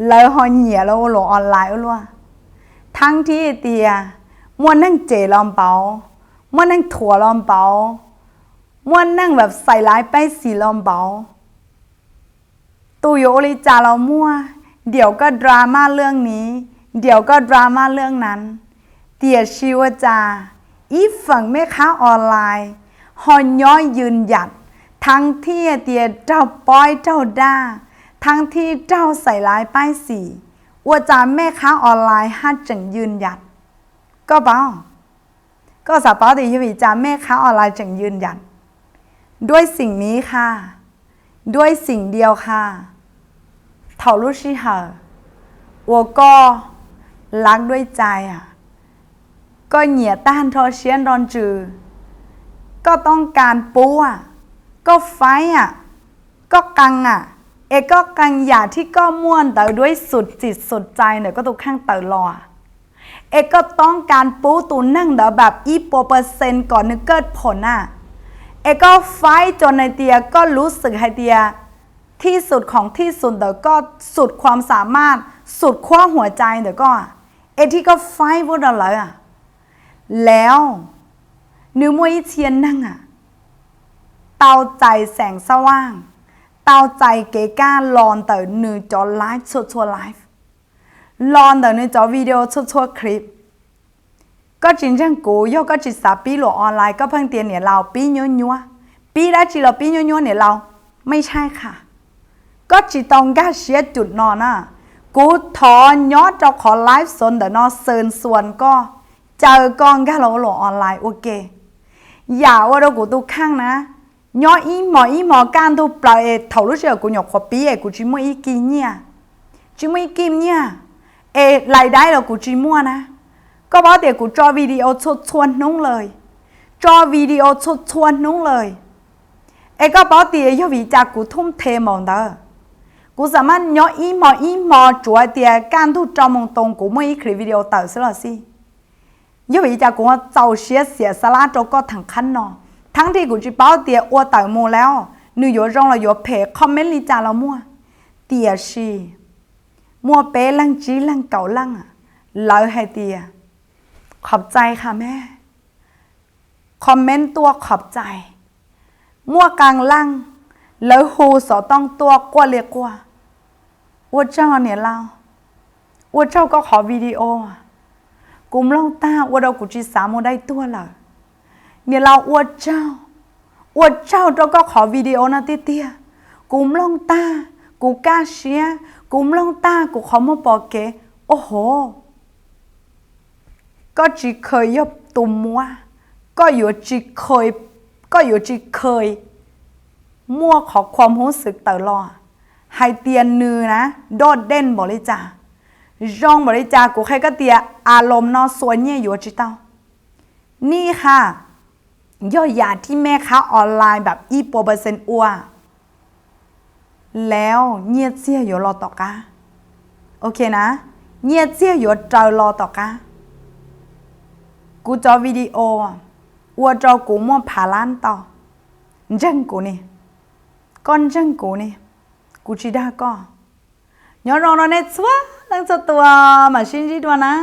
แล้วหอเหนียแล้วหลวงออนไลน์ล้วนทั้งที่เตียม้วนนั่งเจลอมเปาม้วนนั่งถั่วลอมเปาม้วนนั่งแบบใส่ร้ายไปสีลอมเปาตูโยลิจาเรามั่วเดี๋ยวก็ดราม่าเรื่องนี้เดี๋ยวก็ดราม่าเรื่องนั้นเตียชิวจา อีฝั่งแม่ค้าออนไลน์หอนย้อยยืนหยัดทั้งที่เตียเจ้าป้อยเจ้าด้าทั้งที่เจ้าใส่ลายป้ายสีว่าจาแม่ค้าออนไลน์ฮัดจังยืนหยัดก็เปล่าก็สาเปาตีอยู่จาแม่ค้าออนไลน์จังยืนหยัดด้วยสิ่งนี้ค่ะด้วยสิ่งเดียวค่ะเท่ารู้สิเหรอว่าก็รักด้วยใจอ่ะก็เหนียต้านทอเชียนรอนจือก็ต้องการปูอ่ะก็ไฟอ่ะก็กังอ่ะก็กังอย่าที่ก็ม่วนแต่ด้วยสุดจิตสุดใจเนี่ยก็ตุกข้างเตอรอก็ต้องการปูตูนั่งเดาแบบ20%ก่อนนึกเกิดผลอ่ะก็ไฟจนในเตียก็รู้สึกให้เตียที่สุดของที่สุดเดี๋ยวก็สุดความสามารถสุดขั้วหัวใจเดี๋ยวก็ที่ก็ไฟพูดอะไรอ่ะแล้วนิ้วมือเทียนนั่งอ่ะเตาใจแสงสว่างเตาใจเก๋ก้าลอนแต่หนึ่งจอไลฟ์ชัวไลฟ์ลอนแต่หนึ่งจอวิดีโอชัวคลิปก็จริงจังกูย่อก็จิตสาปีหลวออนไลน์ก็เพิ่งเตียนเนี่ยเราปียัวปีแล้วจีเราปียัวเนี่ยเราไม่ใช่ค่ะก็จิตตองก้าเชียจุดนอนอ่ะกูถอนย้อนจะขอไลฟ์สดแต่นอเซินส่วนก็เจอกองก้าเราหลวออนไลน์โอเคอย่าว่าเรากูตุข้างนะย้อนอีหมอการตุปล่อยเท่ารู้เชื่อกูหยอกขอปีกูจิมัวอีกินเนี่ยจิมัวอีกินเนี่ยรายได้เรากูจิมัวนะก็บอกเดี๋ยวกูจอวิดีโอชวนน้องเลยจอวิดีโอชวนน้องเลยก็บอกเดี๋ยวยวิจากกูทุ่มเทมองเด้อกูสามารถย้อนอีหมอจัวเดี๋ยวการทุจอมองตรงกูไม่คลิปวิดีโอต่อสิล่ะสิยวิจากกูเจ้าเสียสละจก็ทั้งขั้นนอทั้งที่กูจะบอกเดี๋ยวอวดต่อมูแล้วหนูอยู่รงเราอยู่เพจคอมเมนต์ลิจาเรามั่วเดี๋ยวสิมัวเป๊ะลังจีลังเก่าลังอ่ะเลยให้เดี๋ยวขอบใจค่ะแม่คอมเมนต์ตัวขอบใจมั่วกลางล่างแล้วฮูสอต้องตัวกว่าเรียกว่าว่าเจ้าเนี่ยเราว่าเจ้าก็ขอวิดีโอกูมลองตาว่าเรากูจีสามูได้ตัวเลยเนี่ยเราว่าเจ้าเราก็ขอวิดีโอนะเตี้ยกูมลองตากูกล้าเชียกูมลองตากูขอมาบอกเกโอ้โหก็จีเคยยบตุ่มมัวก็อยู่จีเคยมั่วขอความรู้สึกตลอดให้เตียนนือนะโดดเด่นบริจาร้องบริจากูใครก็เตียอารมณ์นอส่วนเนี่ยอยู่จิตเต้านี่ค่ะย่อยาที่แม่ค้าออนไลน์แบบ20%อ้วแล้วเงียบเสียอยู่รอต่อกะโอเคนะเงียบเสียอยู่เจอรอต่อกะกูจอวิดีโออวดจอกูมั่วผ่าล้านต่อจังกูนี่ก้อนจังกูนี่กูจีด้าก็ย้อนรองเราในชัวตั้งตัวมาชินจีตัวนะ